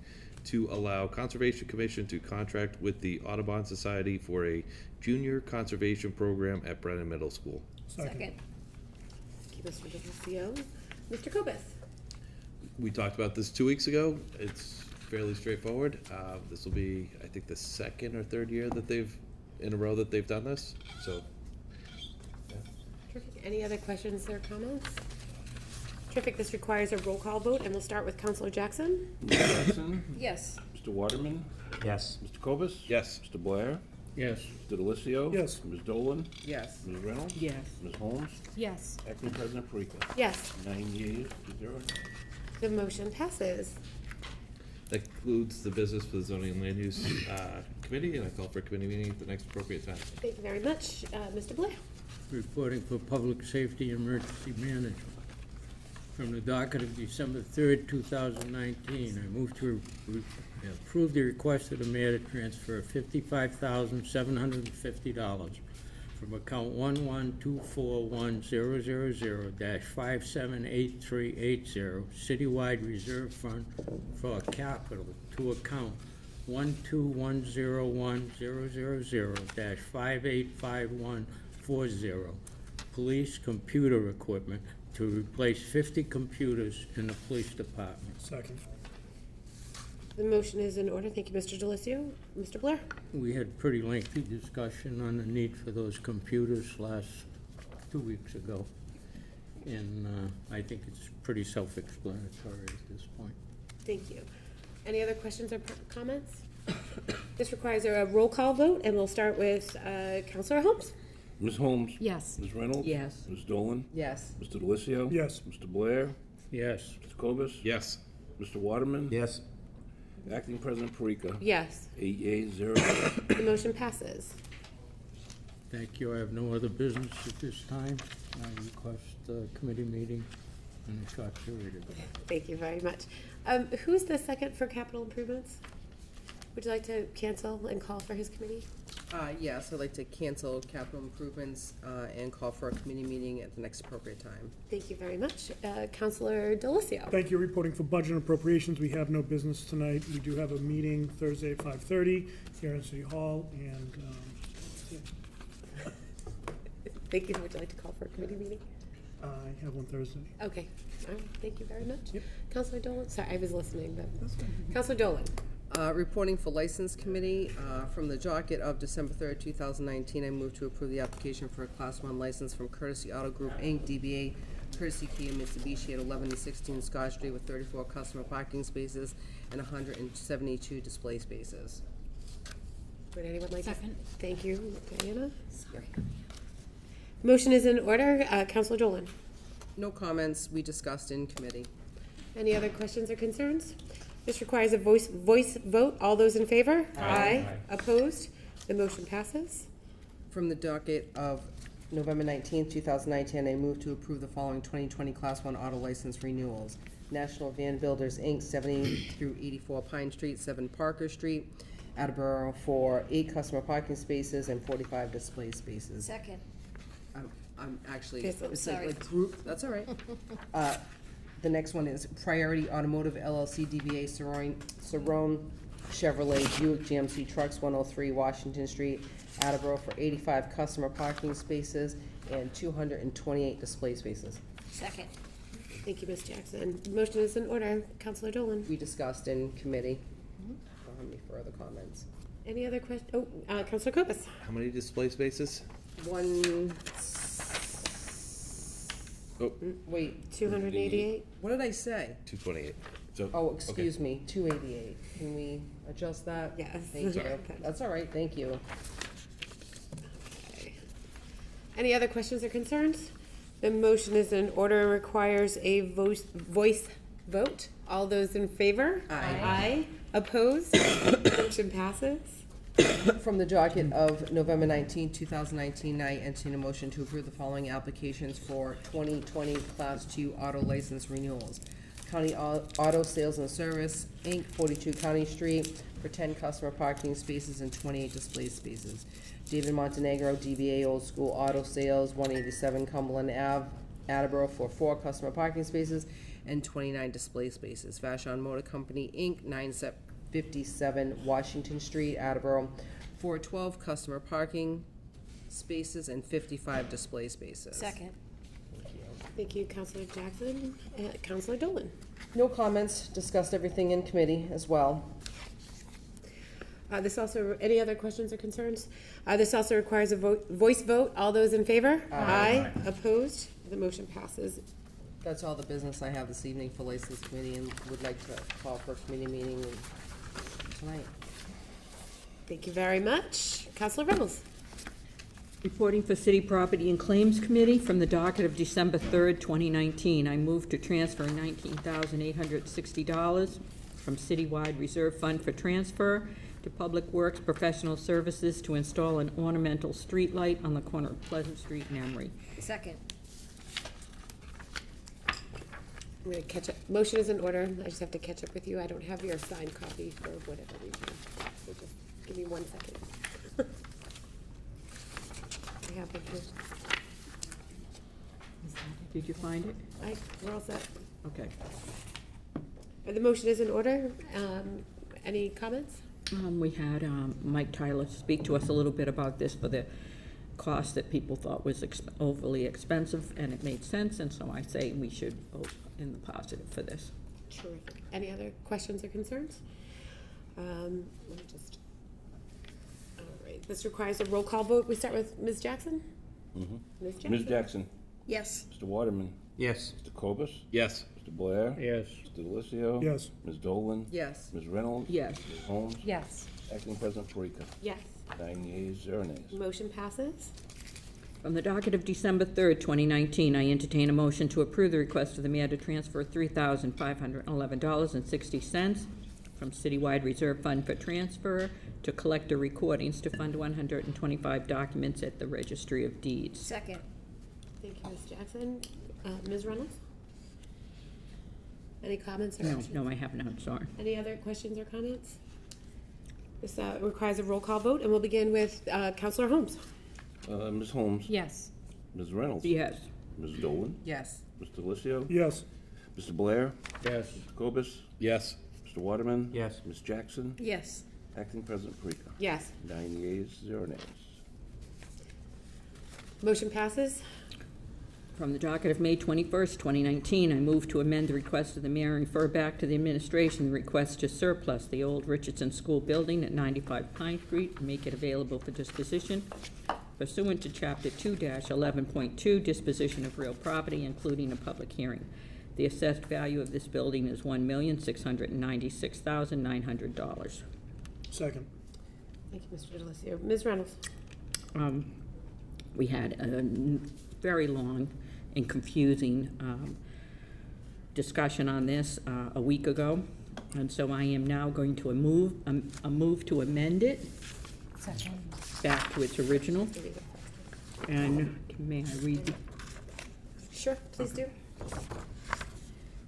to allow Conservation Commission to contract with the Audubon Society for a junior conservation program at Brennan Middle School.
Second.
Thank you, Mr. DeLucio. Mr. Copus?
We talked about this 2 weeks ago. It's fairly straightforward. This will be, I think, the second or third year that in a row that they've done this. So,
Terrific. Any other questions or comments? Terrific. This requires a roll call vote, and we'll start with Councilor Jackson.
Ms. Jackson?
Yes.
Mr. Waterman?
Yes.
Mr. Cobus?
yes.
Mr. Blair?
Yes.
Mr. DeLucio?
Yes.
Ms. Dolan?
Yes.
Ms. Reynolds?
Yes.
Ms. Holmes?
Yes.
Acting President Parika?
Yes,
9 yeas to 0.
the motion passes.
That concludes the business for the Zoning and Land Use Committee, and I call for a committee meeting at the next appropriate time.
Thank you very much. Mr. Blair?
Reporting for Public Safety and Emergency Management. From the docket of December 3rd, 2019, I move to approve the request of the mayor to transfer $55,750 from account 1124100-578380 Citywide Reserve Fund for capital to account 1210100-585140 Police Computer Equipment to replace 50 computers in the police department.
Second.
The motion is in order. Thank you, Mr. DeLucio. Mr. Blair?
We had pretty lengthy discussion on the need for those computers 2 weeks ago. And I think it's pretty self-explanatory at this point.
Thank you. Any other questions or comments? This requires a roll call vote, and we'll start with Councilor Holmes.
Ms. Holmes?
Yes.
Ms. Reynolds?
Yes.
Ms. Dolan?
Yes.
Mr. DeLucio?
Yes.
Mr. Blair?
Yes.
Mr. Cobus?
Yes.
Mr. Waterman?
Yes.
Acting President Parika?
Yes,
8 yeas, 0.
the motion passes.
Thank you. I have no other business at this time. I request a committee meeting in a short period of time.
Thank you very much. Who's the second for capital improvements? Would you like to cancel and call for his committee?
Yes, I'd like to cancel capital improvements and call for a committee meeting at the next appropriate time.
Thank you very much. Councilor DeLucio.
Thank you. Reporting for budget and appropriations. We have no business tonight. We do have a meeting Thursday at 5:30 here in City Hall, and
Thank you. Would you like to call for a committee meeting?
I have one Thursday.
Okay. All right. Thank you very much.
Yep.
Councilor Dolan. Sorry, I was listening, but Councilor Dolan.
Reporting for License Committee, from the docket of December 3rd, 2019, I move to approve the application for a Class 1 license from Courtesy Auto Group, Inc., DBA Courtesy Kia Mitsubishi at 11 and 16 Scott Street with 34 customer parking spaces and 172 display spaces.
Would anyone like
Second.
to? Thank you, Diana. Motion is in order. Councilor Dolan.
No comments, we discussed in committee.
Any other questions or concerns? This requires a voice vote. All those in favor? Aye. Opposed? The motion passes.
From the docket of November 19th, 2019, I move to approve the following 2020 Class 1 auto license renewals. National Van Builders, Inc., 70 through 84 Pine Street, 7 Parker Street, Attleboro for 8 customer parking spaces and 45 display spaces.
Second.
I'm actually,
Yes,
it's
sorry.
like group, that's all right. The next one is Priority Automotive LLC DBA Cerrone Chevrolet Buick GMC Trucks, 103 Washington Street, Attleboro for 85 customer parking spaces and 228 display spaces.
Second.
Thank you, Ms. Jackson. Motion is in order. Councilor Dolan.
We discussed in committee. Don't have any further comments.
Any other questions? Oh, Councilor Copus.
How many display spaces? Oh,
Wait,
288?
what did I say?
228. So,
Oh, excuse me, 288. Can we adjust that?
Yes.
Thank you.
Sorry.
That's all right, thank you.
Okay. Any other questions or concerns? The motion is in order and requires a voice vote. All those in favor?
Aye.
Opposed? Motion passes.
From the docket of November 19, 2019, I entertain a motion to approve the following applications for 2020 Class 2 auto license renewals. County Auto Sales and Service, Inc., 42 County Street, for 10 customer parking spaces and 28 display spaces. David Montenegro, DBA Old School Auto Sales, 187 Cumberland Ave, Attleboro, for 4 customer parking spaces and 29 display spaces. Vashon Motor Company, Inc., 957 Washington Street, Attleboro, for 12 customer parking spaces and 55 display spaces.
Second.
Thank you, Councilor Jackson. Councilor Dolan.
No comments, discussed everything in committee as well.
This also, any other questions or concerns? This also requires a voice vote. All those in favor? Aye. Opposed? The motion passes.
That's all the business I have this evening for License Committee, and would like to call for a committee meeting tonight.
Thank you very much. Councilor Reynolds.
Reporting for City Property and Claims Committee from the docket of December 3rd, 2019. I move to transfer $19,860 from Citywide Reserve Fund for transfer to Public Works Professional Services to install an ornamental street light on the corner of Pleasant Street and Emery.
Second.
I'm going to catch up. Motion is in order. I just have to catch up with you. I don't have your signed copy for whatever reason. So just give me 1 second. I have it here.
Did you find it?
We're all set.
Okay.
The motion is in order. Any comments?
We had Mike Tyler speak to us a little bit about this for the cost that people thought was overly expensive, and it made sense, and so I say we should vote in the positive for this.
Terrific. Any other questions or concerns? Let me just. All right. This requires a roll call vote. We start with Ms. Jackson. Ms. Jackson.
Ms. Jackson.
Yes.
Mr. Waterman.
Yes.
Mr. Cobus.
yes.
Mr. Blair.
Yes.
Mr. Delissio.
Yes.
Ms. Dolan.
Yes.
Ms. Reynolds.
Yes.
Ms. Holmes.
Yes.
Acting President Parika.
Yes.
9 yeas, 0 nays.
Motion passes.
From the docket of December 3rd, 2019, I entertain a motion to approve the request of the mayor to transfer $3,511.60 from Citywide Reserve Fund for transfer to collector recordings to fund 125 documents at the Registry of Deeds.
Second.
Thank you, Ms. Jackson. Ms. Reynolds? Any comments or
No,
questions?
no, I have none, sorry.
Any other questions or comments? This requires a roll call vote, and we'll begin with Councilor Holmes.
Ms. Holmes.
Yes.
Ms. Reynolds.
Yes.
Ms. Dolan.
Yes.
Mr. Delissio.
Yes.
Mr. Blair.
Yes.
Mr. Cobus.
Yes.
Mr. Waterman.
Yes.
Ms. Jackson.
Yes.
Acting President Parika.
Yes.
9 yeas, 0 nays.
Motion passes.
From the docket of May 21st, 2019, I move to amend the request of the mayor and refer back to the administration the request to surplus the old Richardson School building at 95 Pine Street and make it available for disposition pursuant to Chapter 2-11.2, disposition of real property, including a public hearing. The assessed value of this building is $1,696,900.
Second.
Thank you, Mr. Delissio. Ms. Reynolds?
We had a very long and confusing discussion on this a week ago, and so I am now going to move to amend it
Second.
back to its original. And may I read the
Sure, please do.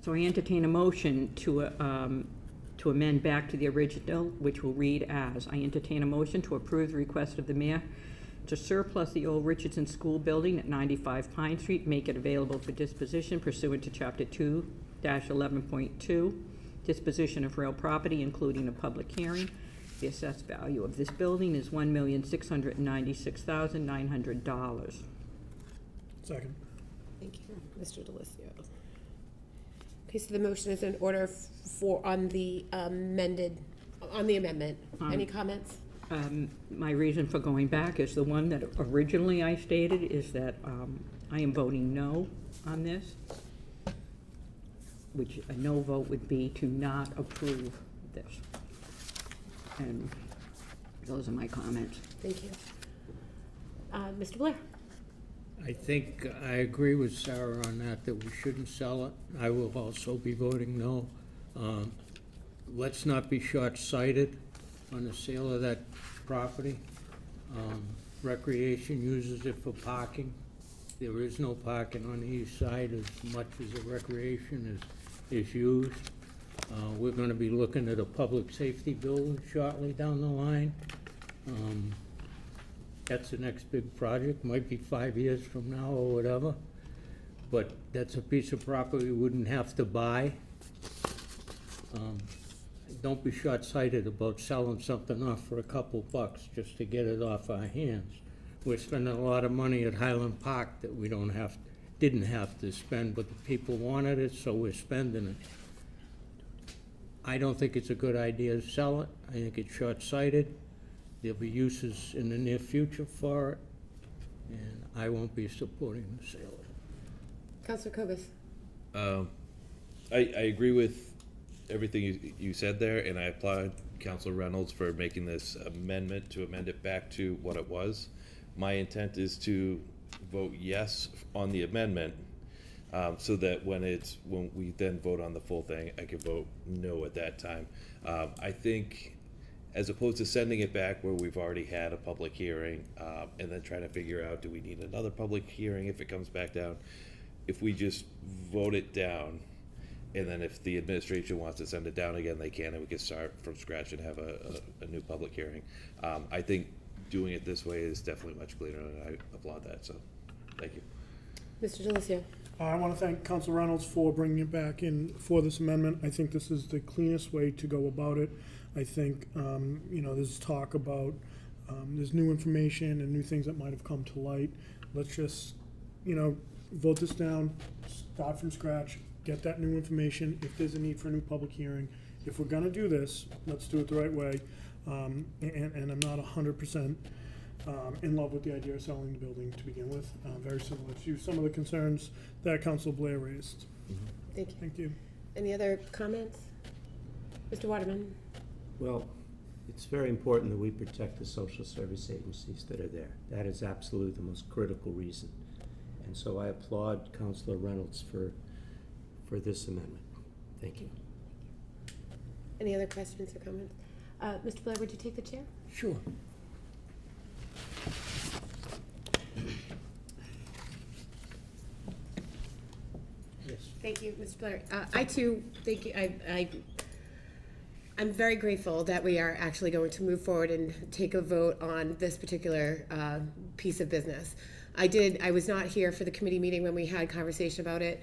So I entertain a motion to amend back to the original, which will read as, I entertain a motion to approve the request of the mayor to surplus the old Richardson School building at 95 Pine Street, make it available for disposition pursuant to Chapter 2-11.2, disposition of real property, including a public hearing. The assessed value of this building is $1,696,900.
Second.
Thank you, Mr. Delissio. Okay, so the motion is in order on the amendment. Any comments?
My reason for going back is the one that originally I stated is that I am voting no on this, which a no vote would be to not approve this. And those are my comments.
Thank you. Mr. Blair?
I think I agree with Sarah on that we shouldn't sell it. I will also be voting no. Let's not be short-sighted on the sale of that property. Recreation uses it for parking. There is no parking on the east side as much as the recreation is used. We're gonna be looking at a public safety building shortly down the line. That's the next big project, might be 5 years from now or whatever, but that's a piece of property we wouldn't have to buy. Don't be short-sighted about selling something off for a couple bucks just to get it off our hands. We're spending a lot of money at Highland Park that we didn't have to spend, but the people wanted it, so we're spending it. I don't think it's a good idea to sell it. I think it's short-sighted. There'll be uses in the near future for it, and I won't be supporting the sale of it.
Councilor Cobus?
I agree with everything you said there, and I applaud Councilor Reynolds for making this amendment to amend it back to what it was. My intent is to vote yes on the amendment, so that when we then vote on the full thing, I can vote no at that time. I think, as opposed to sending it back where we've already had a public hearing, and then trying to figure out, do we need another public hearing if it comes back down? If we just vote it down, and then if the administration wants to send it down again, they can, and we can start from scratch and have a new public hearing. I think doing it this way is definitely much cleaner, and I applaud that, so thank you.
Mr. DeLucio?
I want to thank Council Reynolds for bringing it back in for this amendment. I think this is the cleanest way to go about it. I think, there's talk about, there's new information and new things that might have come to light. Let's just, vote this down, start from scratch, get that new information. If there's a need for a new public hearing, if we're gonna do this, let's do it the right way. And I'm not 100% in love with the idea of selling the building to begin with. Very similar to some of the concerns that Council Blair raised.
Thank you.
Thank you.
Any other comments? Mr. Waterman?
Well, it's very important that we protect the social service agencies that are there. That is absolutely the most critical reason. And so I applaud Councilor Reynolds for this amendment. Thank you.
Any other questions or comments? Mr. Blair, would you take the chair?
Sure. Yes.
Thank you, Mr. Blair. I too think I'm very grateful that we are actually going to move forward and take a vote on this particular piece of business. I was not here for the committee meeting when we had conversation about it.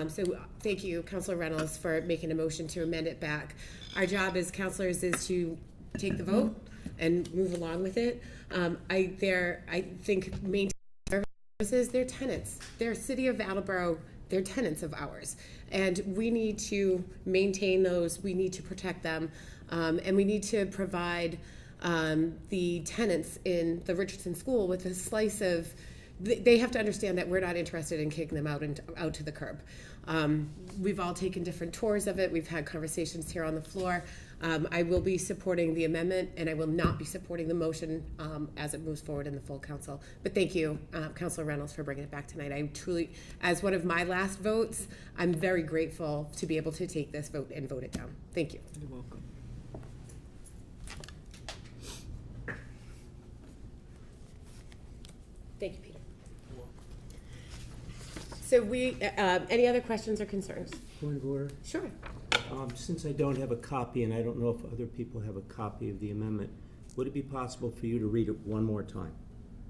So thank you, Councilor Reynolds, for making a motion to amend it back. Our job as councilors is to take the vote and move along with it. I think main services, they're tenants. They're City of Attleboro, they're tenants of ours. And we need to maintain those, we need to protect them, and we need to provide the tenants in the Richardson School with a slice of, they have to understand that we're not interested in kicking them out to the curb. We've all taken different tours of it. We've had conversations here on the floor. I will be supporting the amendment, and I will not be supporting the motion as it moves forward in the full council. But thank you, Councilor Reynolds, for bringing it back tonight. I truly, as one of my last votes, I'm very grateful to be able to take this vote and vote it down. Thank you.
You're welcome.
Thank you, Peter. So any other questions or concerns?
Point of order.
Sure.
Since I don't have a copy, and I don't know if other people have a copy of the amendment, would it be possible for you to read it one more time?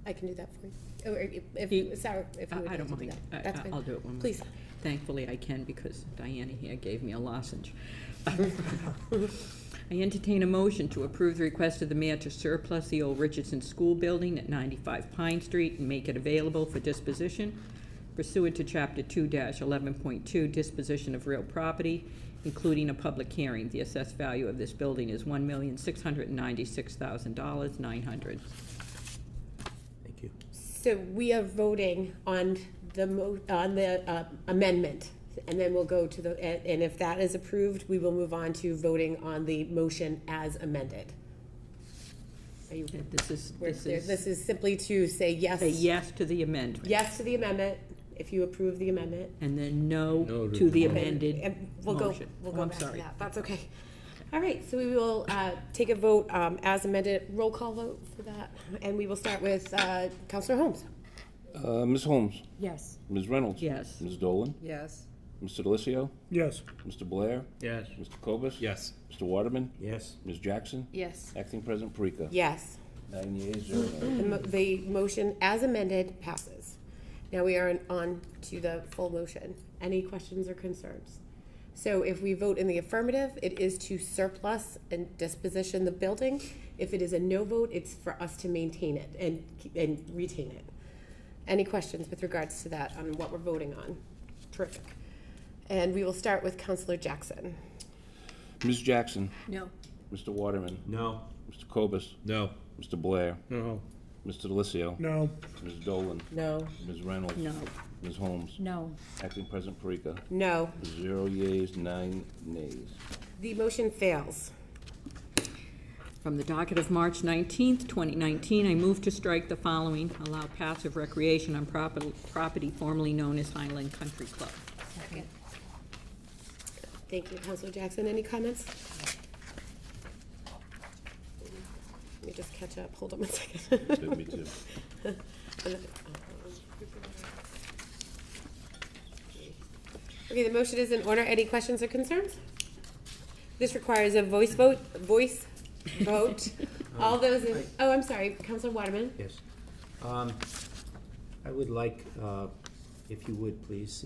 I can do that for you. Or Sarah, if you would
I
like
don't
to do
mind.
that. That's fine.
I'll do it one more.
Please.
Thankfully, I can because Diana here gave me a lozenge. I entertain a motion to approve the request of the mayor to surplus the old Richardson School building at 95 Pine Street and make it available for disposition pursuant to Chapter 2-11.2, Disposition of Real Property, including a public hearing. The assessed value of this building is $1,696,900.
Thank you.
So we are voting on the amendment, and then we'll go to and if that is approved, we will move on to voting on the motion as amended. Are you, this is simply to say yes.
Say yes to the amendment.
Yes to the amendment, if you approve the amendment.
And then no to the amended
And we'll
motion.
We'll go
I'm
back to
sorry.
that. That's okay. All right, so we will take a vote as amended, roll call vote for that. And we will start with Counselor Holmes.
Ms. Holmes?
Yes.
Ms. Reynolds?
Yes.
Ms. Dolan?
Yes.
Mr. Delicio?
Yes.
Mr. Blair?
Yes.
Mr. Cobus?
Yes.
Mr. Waterman?
Yes.
Ms. Jackson?
Yes.
Acting President Parika?
Yes.
9 yeas, 0 nays.
The motion as amended passes. Now we are on to the full motion. Any questions or concerns? So if we vote in the affirmative, it is to surplus and disposition the building. If it is a no vote, it's for us to maintain it and retain it. Any questions with regards to that on what we're voting on? Terrific. And we will start with Councilor Jackson.
Ms. Jackson?
No.
Mr. Waterman?
No.
Mr. Cobus?
No.
Mr. Blair?
No.
Mr. Delicio?
No.
Ms. Dolan?
No.
Ms. Reynolds?
No.
Ms. Holmes?
No.
Acting President Parika?
No.
0 yeas, 9 nays.
The motion fails.
From the docket of March 19th, 2019, I move to strike the following: allow passive recreation on property formerly known as Highland Country Club.
Second.
Thank you, Councilor Jackson. Any comments? Let me just catch up. Hold on 1 second.
Me too.
Okay, the motion is in order. Any questions or concerns? This requires a voice vote. All those in, oh, I'm sorry, Councilor Waterman.
Yes. I would like, if you would please,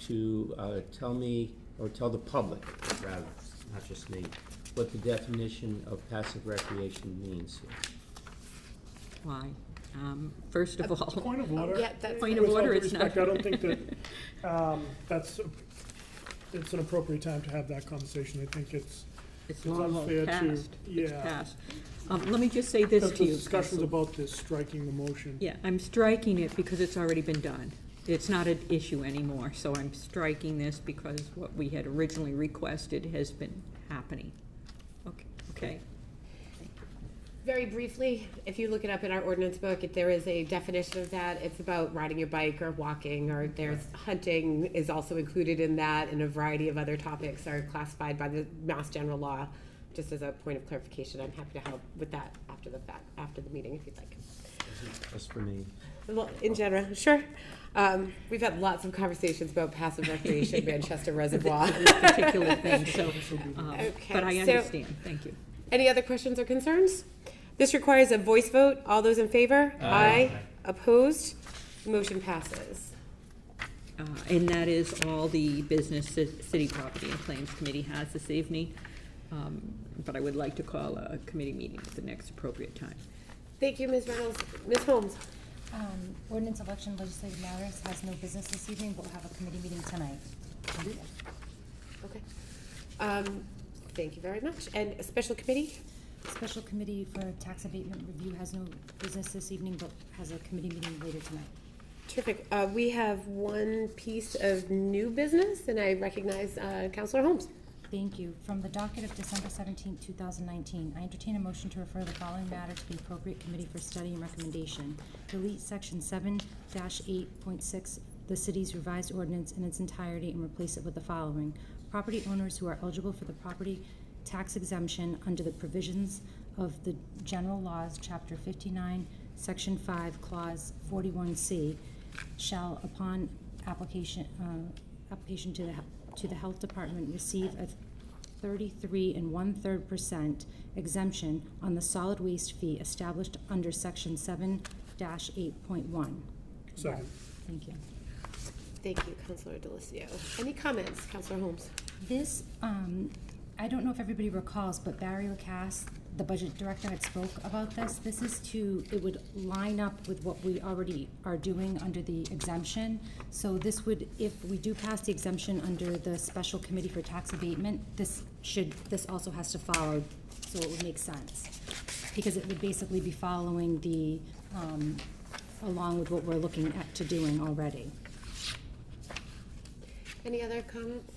to tell me, or tell the public, rather, not just me, what the definition of passive recreation means here.
Why? First of all,
Point of order.
Yeah, that's
Point of
With all
order,
due
it's
respect,
not.
I don't think that it's an appropriate time to have that conversation. I think it's
long
unfair to,
passed. It's
yeah.
passed. Let me just say this
Because
to
the
you.
discussions
Council.
about this, striking the motion.
Yeah, I'm striking it because it's already been done. It's not an issue anymore, so I'm striking this because what we had originally requested has been happening. Okay.
Very briefly, if you look it up in our ordinance book, there is a definition of that. It's about riding your bike or walking, or there's hunting is also included in that, and a variety of other topics are classified by the Mass General Law. Just as a point of clarification, I'm happy to help with that after the meeting, if you'd like.
Just for me.
Well, in general, sure. We've had lots of conversations about passive recreation, Manchester Reservoir.
This particular thing, so,
Okay,
but I
so-
understand, thank you.
Any other questions or concerns? This requires a voice vote. All those in favor? Aye. Opposed? Motion passes.
And that is all the business City Property and Claims Committee has this evening. But I would like to call a committee meeting at the next appropriate time.
Thank you, Ms. Reynolds. Ms. Holmes?
Ordinance Election Legislative Matters has no business this evening, but we'll have a committee meeting tonight.
Okay. Thank you very much. And a special committee?
Special Committee for Tax Abatement Review has no business this evening, but has a committee meeting later tonight.
Terrific. We have one piece of new business, and I recognize Councilor Holmes.
Thank you. From the docket of December 17, 2019, I entertain a motion to refer the following matter to the appropriate committee for study and recommendation. Delete section 7-8.6, the city's revised ordinance in its entirety, and replace it with the following. Property owners who are eligible for the property tax exemption under the provisions of the general laws, chapter 59, section 5, clause 41C, shall, upon application to the health department, receive a 33 1/3% exemption on the solid waste fee established under section 7-8.1.
Second.
Thank you.
Thank you, Councilor Delicio. Any comments, Councilor Holmes?
This, I don't know if everybody recalls, but Barry Lacasse, the budget director, had spoke about this. This is it would line up with what we already are doing under the exemption. So this would, if we do pass the exemption under the special committee for tax abatement, this also has to follow, so it would make sense. Because it would basically be following the along with what we're looking at to doing already.
Any other comments?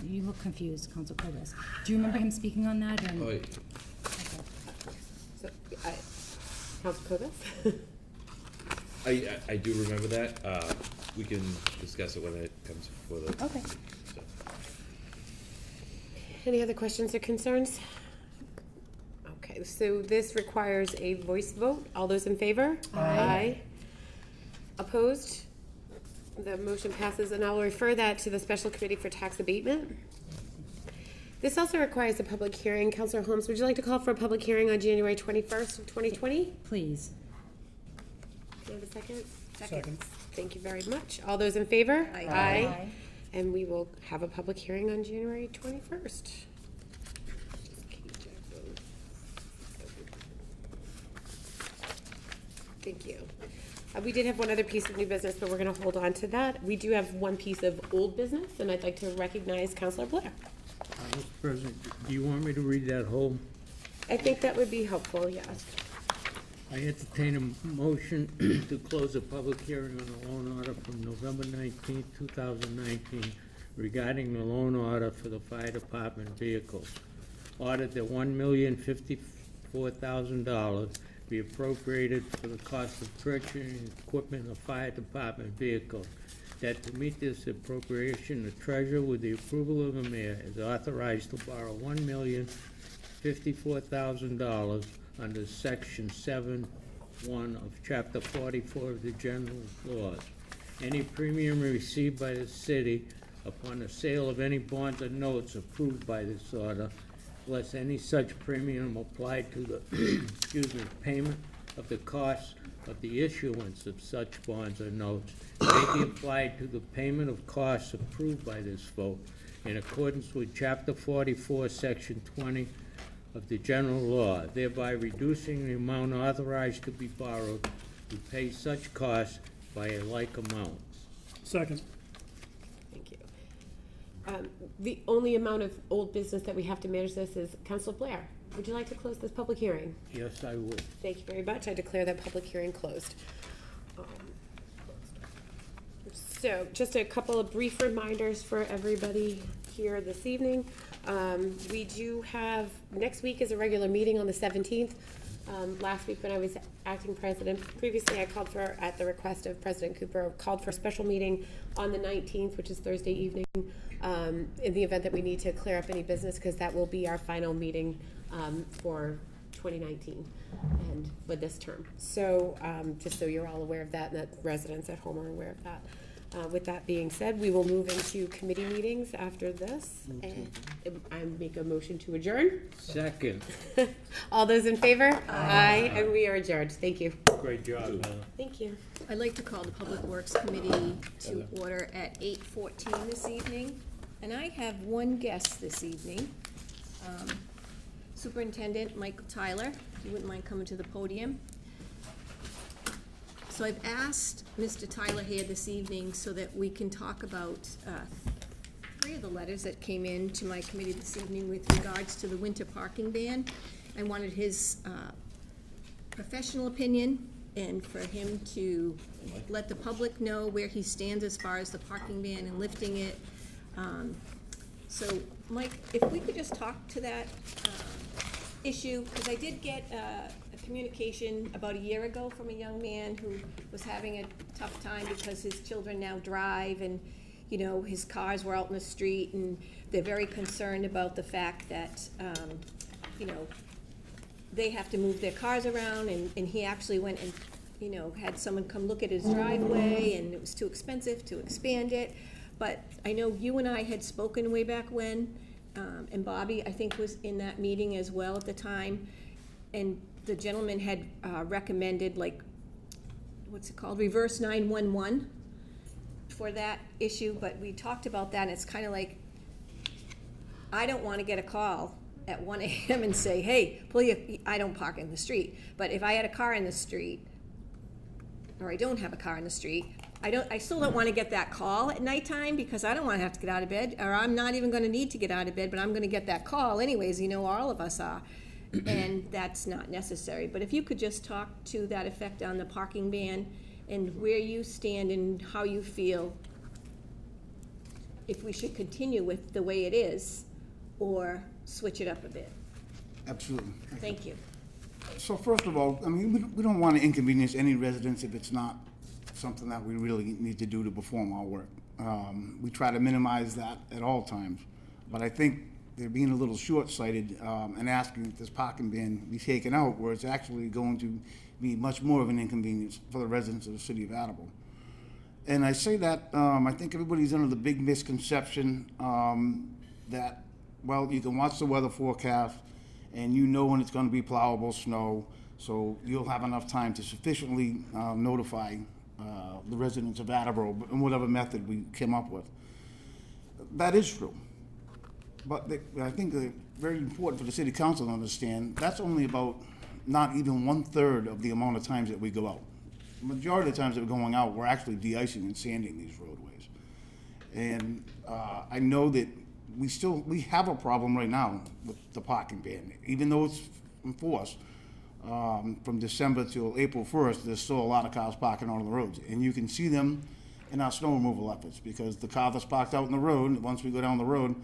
You look confused, Council Curbis. Do you remember him speaking on that? And-
Oh,
So, Council Cobus?
I do remember that. We can discuss it when it comes before the.
Okay.
So.
Any other questions or concerns? Okay, so this requires a voice vote. All those in favor? Aye. Opposed? The motion passes, and I will refer that to the Special Committee for Tax Abatement. This also requires a public hearing. Councilor Holmes, would you like to call for a public hearing on January 21st of 2020?
Please.
Do you have a second?
Second.
Thank you very much. All those in favor?
Aye.
Aye.
And we will have a public hearing on January 21st. Thank you. We did have one other piece of new business, but we're going to hold on to that. We do have one piece of old business, and I'd like to recognize Councilor Blair.
Mr. President, do you want me to read that whole?
I think that would be helpful, yes.
I entertain a motion to close a public hearing on the loan order from November 19th, 2019 regarding the loan order for the fire department vehicles. Ordered that $1,054,000 be appropriated for the cost of purchasing equipment of fire department vehicles. That to meet this appropriation, the treasurer, with the approval of the mayor, is authorized to borrow $1,054,000 under Section 7(1) of Chapter 44 of the General Laws. Any premium received by the city upon the sale of any bonds or notes approved by this order, less any such premium applied to the payment of the cost of the issuance of such bonds or notes, may be applied to the payment of costs approved by this vote in accordance with Chapter 44, Section 20 of the general law, thereby reducing the amount authorized to be borrowed to pay such costs by a like amount.
Second.
Thank you. The only amount of old business that we have to manage this is Councilor Blair. Would you like to close this public hearing?
Yes, I would.
Thank you very much. I declare that public hearing closed. So just a couple of brief reminders for everybody here this evening. We do have, next week is a regular meeting on the 17th. Last week when I was acting president, previously I called for, at the request of President Cooper, called for a special meeting on the 19th, which is Thursday evening, in the event that we need to clear up any business, because that will be our final meeting for 2019 and with this term. So just so you're all aware of that, and that residents at home are aware of that. With that being said, we will move into committee meetings after this. And I make a motion to adjourn.
Second.
All those in favor? Aye. And we are adjourned. Thank you.
Great job, Heather.
Thank you.
I'd like to call the Public Works Committee to order at 8:14 this evening. And I have one guest this evening. Superintendent Michael Tyler, if you wouldn't mind coming to the podium. So I've asked Mr. Tyler here this evening so that we can talk about three of the letters that came in to my committee this evening with regards to the winter parking ban. I wanted his professional opinion and for him to let the public know where he stands as far as the parking ban and lifting it. So, Mike, if we could just talk to that issue, because I did get a communication about a year ago from a young man who was having a tough time because his children now drive and, you know, his cars were out in the street, and they're very concerned about the fact that, you know, they have to move their cars around, and he actually went and, you know, had someone come look at his driveway, and it was too expensive to expand it. But I know you and I had spoken way back when, and Bobby, I think, was in that meeting as well at the time, and the gentleman had recommended, like, what's it called, reverse 911 for that issue, but we talked about that, and it's kind of like, I don't want to get a call at 1 a.m. and say, hey, please, I don't park in the street, but if I had a car in the street, or I don't have a car in the street, I still don't want to get that call at nighttime, because I don't want to have to get out of bed, or I'm not even going to need to get out of bed, but I'm going to get that call anyways, you know, all of us are. And that's not necessary. But if you could just talk to that effect on the parking ban and where you stand and how you feel, if we should continue with the way it is or switch it up a bit.
Absolutely.
Thank you.
So first of all, I mean, we don't want to inconvenience any residents if it's not something that we really need to do to perform our work. We try to minimize that at all times, but I think they're being a little short-sighted and asking that this parking ban be taken out, where it's actually going to be much more of an inconvenience for the residents of the city of Attleboro. And I say that, I think everybody's under the big misconception that, well, you can watch the weather forecast and you know when it's going to be plowable snow, so you'll have enough time to sufficiently notify the residents of Attleboro in whatever method we came up with. That is true. But I think it's very important for the city council to understand that's only about not even 1/3 of the amount of times that we go out. The majority of the times that we're going out, we're actually de-icing and sanding these roadways. And I know that we have a problem right now with the parking ban. Even though it's enforced from December till April 1st, there's still a lot of cars parking on the roads. And you can see them in our snow removal efforts, because the car that's parked out in the road, once we go down the road,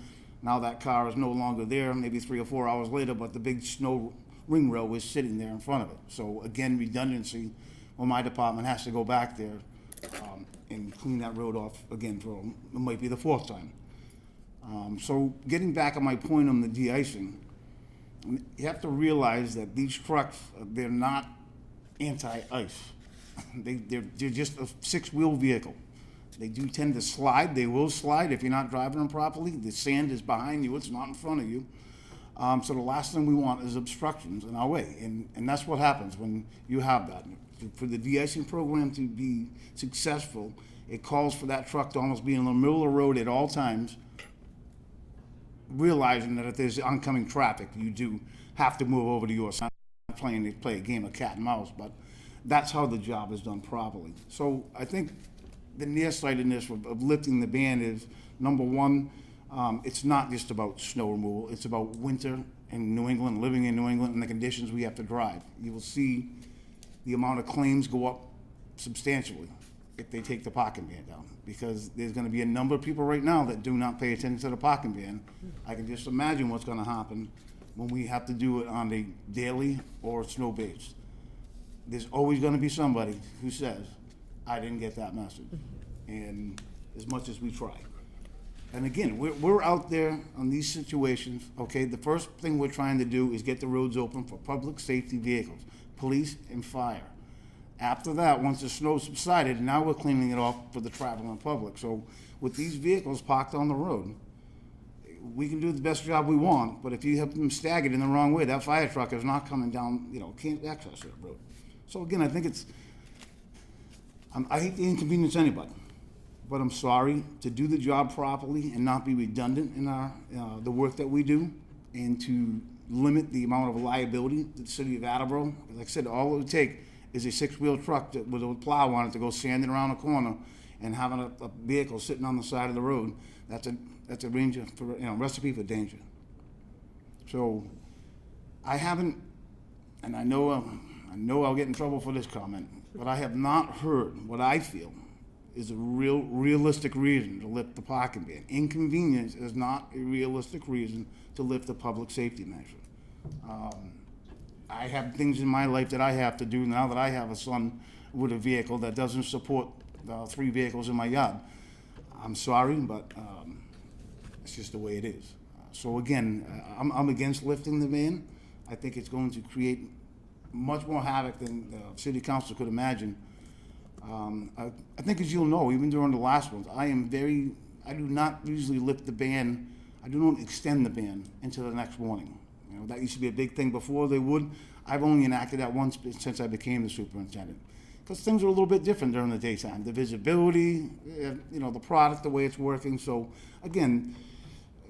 now that car is no longer there, maybe 3 or 4 hours later, but the big snow ring row is sitting there in front of it. So again, redundancy, well, my department has to go back there and clean that road off again for, it might be the 4th time. So getting back on my point on the de-icing, you have to realize that these trucks, they're not anti-ice. They're just a 6-wheel vehicle. They do tend to slide. They will slide if you're not driving them properly. The sand is behind you. It's not in front of you. So the last thing we want is obstructions in our way. And that's what happens when you have that. For the de-icing program to be successful, it calls for that truck to almost be in the middle of the road at all times, realizing that if there's oncoming traffic, you do have to move over to yours. I'm not playing to play a game of cat and mouse, but that's how the job is done properly. So I think the nearsightedness of lifting the ban is, number one, it's not just about snow removal. It's about winter in New England, living in New England, and the conditions we have to drive. You will see the amount of claims go up substantially if they take the parking ban down, because there's going to be a number of people right now that do not pay attention to the parking ban. I can just imagine what's going to happen when we have to do it on a daily or snow-based. There's always going to be somebody who says, I didn't get that message, and as much as we try. And again, we're out there on these situations, okay? The first thing we're trying to do is get the roads open for public safety vehicles, police and fire. After that, once the snow subsided, now we're cleaning it off for the traveling public. So with these vehicles parked on the road, we can do the best job we want, but if you have them staggered in the wrong way, that fire truck is not coming down, can't access that road. So again, I think I hate to inconvenience anybody, but I'm sorry to do the job properly and not be redundant in the work that we do, and to limit the amount of liability to the city of Attleboro. Like I said, all it would take is a 6-wheel truck with a plow on it to go sanding around a corner, and having a vehicle sitting on the side of the road. That's a danger for, recipe for danger. So I haven't, and I know I'll get in trouble for this comment, but I have not heard what I feel is a realistic reason to lift the parking ban. Inconvenience is not a realistic reason to lift the public safety measure. I have things in my life that I have to do now that I have a son with a vehicle that doesn't support 3 vehicles in my yard. I'm sorry, but it's just the way it is. So again, I'm against lifting the ban. I think it's going to create much more havoc than the city council could imagine. I think, as you'll know, even during the last ones, I do not usually lift the ban. I do not extend the ban into the next morning. That used to be a big thing before they would. I've only enacted that once since I became the superintendent, because things are a little bit different during the daytime. The visibility, the product, the way it's working. So again,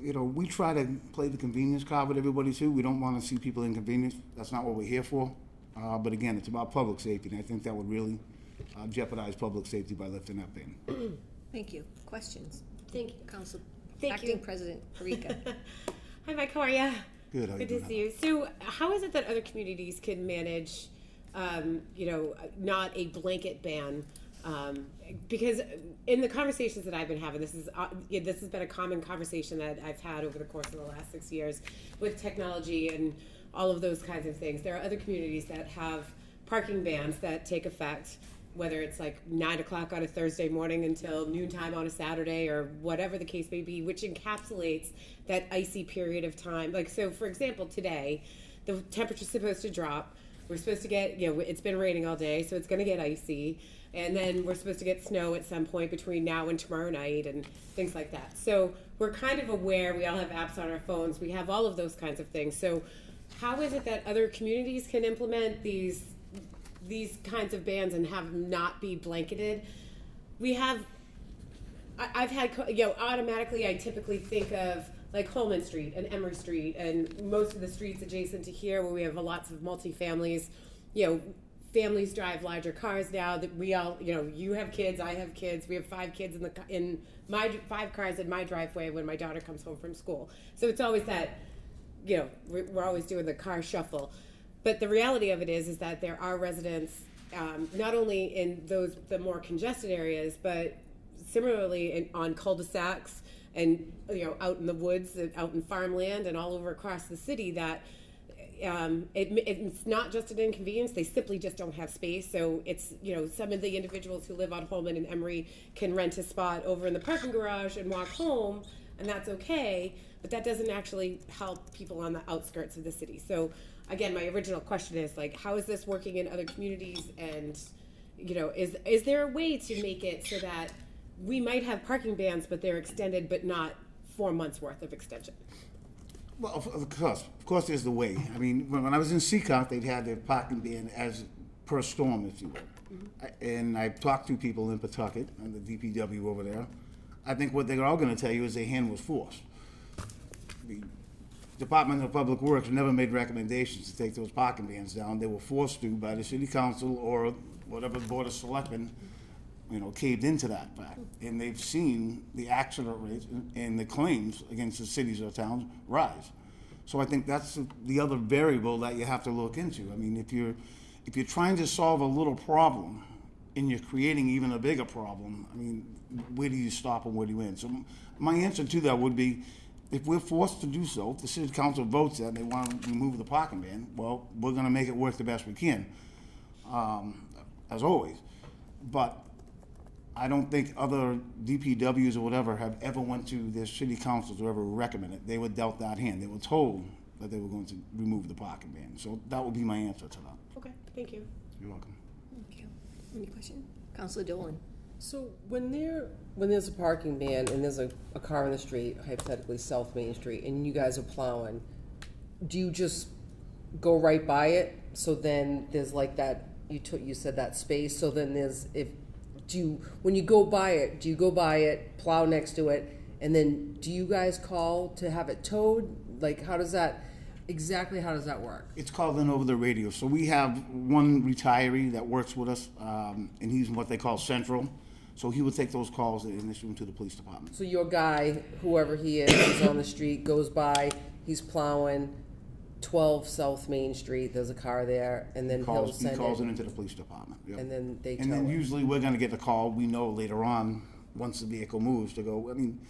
we try to play the convenience card with everybody too. We don't want to see people inconvenienced. That's not what we're here for. But again, it's about public safety, and I think that would really jeopardize public safety by lifting that ban.
Thank you. Questions?
Thank you.
Council
Thank
Acting
you.
President Parika.
Hi, Mike. How are you?
Good. How you
Good
doing?
to see you. So, how is it that other communities can manage, not a blanket ban, Because in the conversations that I've been having, this has been a common conversation that I've had over the course of the last 6 years with technology and all of those kinds of things. There are other communities that have parking bans that take effect, whether it's like 9 o'clock on a Thursday morning until noontime on a Saturday or whatever the case may be, which encapsulates that icy period of time. Like, so for example, today, the temperature's supposed to drop. We're supposed to get, it's been raining all day, so it's going to get icy. And then we're supposed to get snow at some point between now and tomorrow night and things like that. So we're kind of aware. We all have apps on our phones. We have all of those kinds of things. So how is it that other communities can implement these kinds of bans and have them not be blanketed? I've had, automatically I typically think of like Holman Street and Emery Street and most of the streets adjacent to here where we have lots of multi-families. Families drive larger cars now that we all, you have kids, I have kids. We have 5 kids in my 5 cars in my driveway when my daughter comes home from school. So it's always that, we're always doing the car shuffle. But the reality of it is that there are residents, not only in the more congested areas, but similarly on cul-de-sacs and out in the woods and out in farmland and all over across the city that it's not just an inconvenience. They simply just don't have space. So it's, some of the individuals who live on Holman and Emery can rent a spot over in the parking garage and walk home, and that's okay, but that doesn't actually help people on the outskirts of the city. So again, my original question is like, how is this working in other communities? And, is there a way to make it so that we might have parking bans, but they're extended, but not 4 months worth of extension?
Well, of course there's the way. I mean, when I was in Seacount, they'd had their parking ban as per storm, if you will. Mm-hmm. And I talked to people in Pawtucket and the DPW over there. I think what they're all going to tell you is their hand was forced. The Department of Public Works never made recommendations to take those parking bans down. They were forced to by the city council or whatever board of selectmen, caved into that fact. And they've seen the accident rates and the claims against the cities or towns rise. So I think that's the other variable that you have to look into. I mean, if you're trying to solve a little problem and you're creating even a bigger problem, I mean, where do you stop and where do you end? So my answer to that would be, if we're forced to do so, if the city council votes that they want to remove the parking ban, well, we're going to make it work the best we can, as always. But I don't think other DPWs or whatever have ever went to their city councils or ever recommended. They were dealt that hand. They were told that they were going to remove the parking ban. So that would be my answer to that.
Okay, thank you.
You're welcome.
Thank you. Any question? Councilor Dolan.
So when there's a parking ban and there's a car in the street, hypothetically South Main Street, and you guys are plowing, do you just go right by it? So then there's like that, you said that space, so then there's, when you go by it, do you go by it, plow next to it, and then do you guys call to have it towed? Like, how does that work?
It's called in over the radio. So we have one retiree that works with us, and he's what they call central. So he would take those calls and issue them to the police department.
So your guy, whoever he is on the street, goes by, he's plowing 12 South Main Street, there's a car there, and then he calls
it into the police department. Yep.
And then they
and
tell
then
it.
Usually we're going to get the call, we know later on, once the vehicle moves, to go, I mean,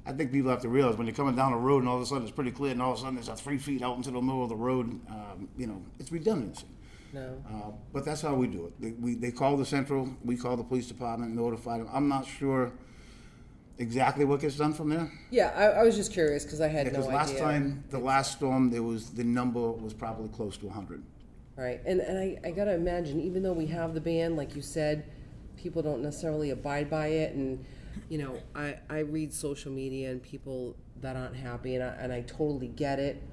I think people have to realize when you're coming down a road and all of a sudden it's pretty clear and all of a sudden there's 3 feet out into the middle of the road, it's redundancy.
No.
But that's how we do it. They call the central, we call the police department, notify them. I'm not sure exactly what gets done from there.
Yeah, I was just curious because I had no idea.
Last time, the last storm, the number was probably close to 100.
Right, and I gotta imagine, even though we have the ban, like you said, people don't necessarily abide by it, and I read social media and people that aren't happy, and I totally get it,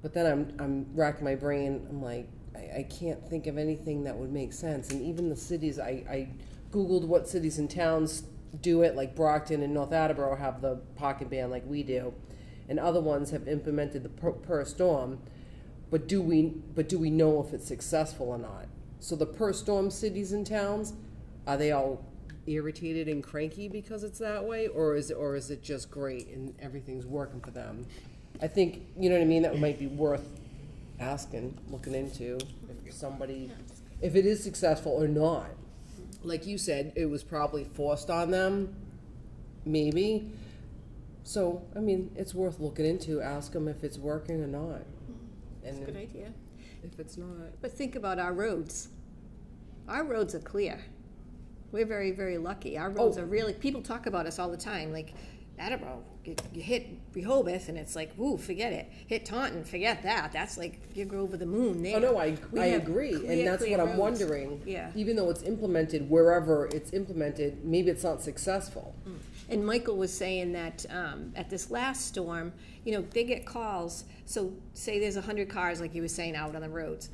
but then I'm racking my brain. I'm like, I can't think of anything that would make sense. And even the cities, I Googled what cities and towns do it, like Brockton and North Attleboro have the parking ban like we do, and other ones have implemented the per storm. But do we know if it's successful or not? So the per storm cities and towns, are they all irritated and cranky because it's that way, or is it just great and everything's working for them? I think, you know what I mean, that might be worth asking, looking into, if somebody if it is successful or not. Like you said, it was probably forced on them, maybe. So, I mean, it's worth looking into. Ask them if it's working or not.
That's a good idea.
If it's not.
But think about our roads. Our roads are clear. We're very, very lucky. Our roads are really, people talk about us all the time, like, Attleboro, you hit Rehoboth and it's like, woo, forget it. Hit Taunton, forget that. That's like, you go over the moon there.
Oh, no, I agree. And that's what I'm wondering. Yeah. Even though it's implemented wherever it's implemented, maybe it's not successful.
And Michael was saying that at this last storm, you know, they get calls. So say there's 100 cars, like you were saying, out on the roads.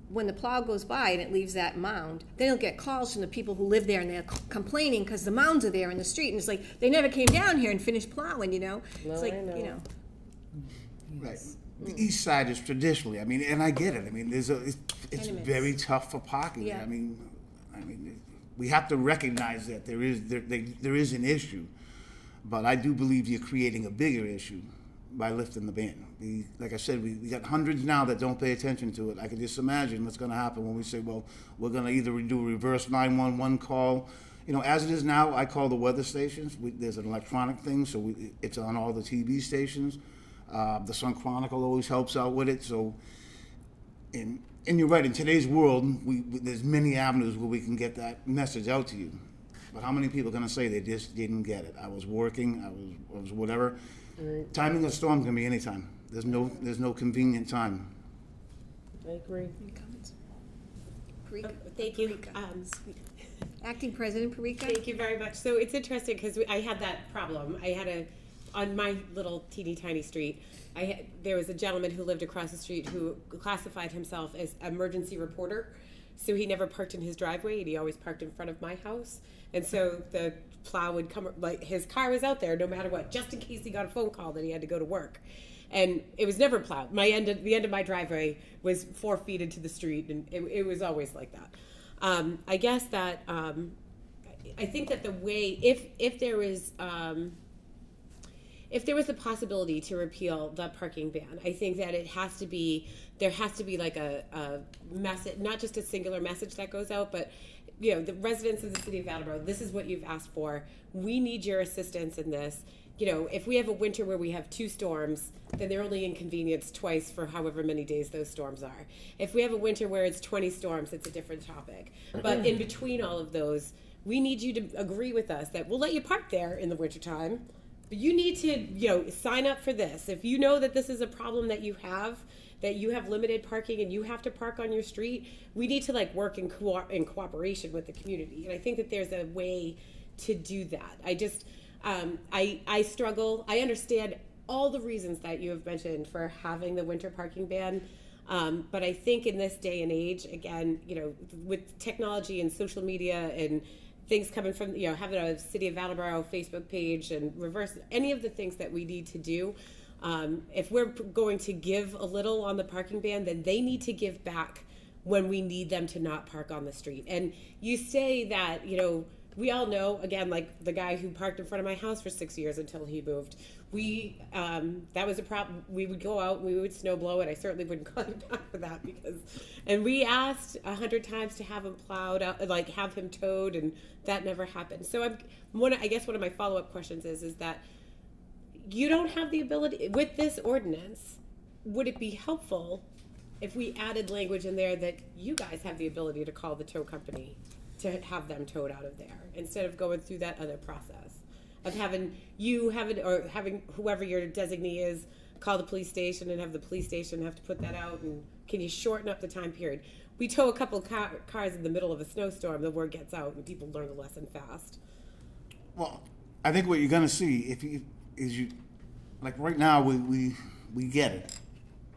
When the plow goes by and it leaves that mound, then they'll get calls from the people who live there and they're complaining because the mounds are there in the street. And it's like, they never came down here and finished plowing, you know?
No,
it's like,
I know.
you know.
Right. The east side is traditionally, I mean, and I get it. I mean, it's very tough for parking.
Yeah.
I mean, we have to recognize that there is an issue, but I do believe you're creating a bigger issue by lifting the ban. Like I said, we got hundreds now that don't pay attention to it. I can just imagine what's going to happen when we say, well, we're going to either do a reverse 911 call. You know, as it is now, I call the weather stations. There's an electronic thing, so it's on all the TV stations. The Sun Chronicle always helps out with it. So, and you're right, in today's world, there's many avenues where we can get that message out to you. But how many people are going to say they just didn't get it? I was working, I was whatever. Timing of a storm can be any time. There's no convenient time.
I agree.
Any comments?
Thank you.
Acting President Parika.
Thank you very much. So it's interesting because I had that problem. I had on my little teeny tiny street, there was a gentleman who lived across the street who classified himself as emergency reporter. So he never parked in his driveway, and he always parked in front of my house. And so the plow would come, like his car was out there no matter what, just in case he got a phone call that he had to go to work. And it was never plowed. The end of my driveway was 4 feet into the street, and it was always like that. I guess that I think that the way, if there was a possibility to repeal the parking ban, I think that there has to be like a message, not just a singular message that goes out, but you know, the residents of the city of Attleboro, this is what you've asked for. We need your assistance in this. You know, if we have a winter where we have 2 storms, then they're only inconvenienced twice for however many days those storms are. If we have a winter where it's 20 storms, it's a different topic. But in between all of those, we need you to agree with us that we'll let you park there in the wintertime, but you need to, you know, sign up for this. If you know that this is a problem that you have limited parking and you have to park on your street, we need to like work in cooperation with the community. And I think that there's a way to do that. I just, I struggle. I understand all the reasons that you have mentioned for having the winter parking ban. But I think in this day and age, again, you know, with technology and social media and things coming from, you know, having a City of Attleboro Facebook page and reverse any of the things that we need to do, if we're going to give a little on the parking ban, then they need to give back when we need them to not park on the street. And you say that, you know, we all know, again, like the guy who parked in front of my house for 6 years until he moved. That was a problem. We would go out and we would snow blow it. I certainly wouldn't call him back for that and we asked 100 times to have him plowed out, like have him towed, and that never happened. So I guess one of my follow-up questions is that you don't have the ability, with this ordinance, would it be helpful if we added language in there that you guys have the ability to call the tow company to have them towed out of there, instead of going through that other process of having whoever your designee is call the police station and have the police station have to put that out? And can you shorten up the time period? We tow a couple cars in the middle of a snowstorm, the word gets out and people learn the lesson fast.
Well, I think what you're going to see like right now we get it,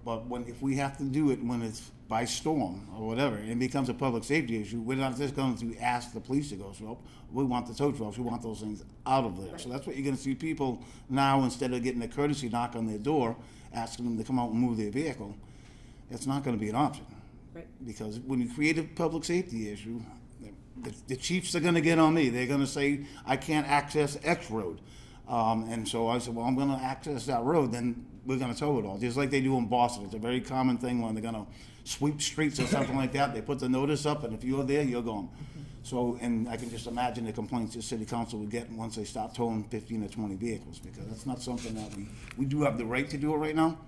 but if we have to do it when it's by storm or whatever, it becomes a public safety issue. We're not just going to ask the police to go, so we want the tow trucks, we want those things out of there. Right. So that's what you're going to see people now, instead of getting a courtesy knock on their door, asking them to come out and move their vehicle. It's not going to be an option.
Right.
Because when you create a public safety issue, the chiefs are going to get on me. They're going to say, I can't access X road. And so I said, well, I'm going to access that road. Then we're gonna tow it all, just like they do in Boston. It's a very common thing when they're gonna sweep streets or something like that. They put the notice up, and if you're there, you're gone. So, and I can just imagine the complaints the city council would get once they start towing 15 or 20 vehicles, because that's not something that we do have the right to do it right now,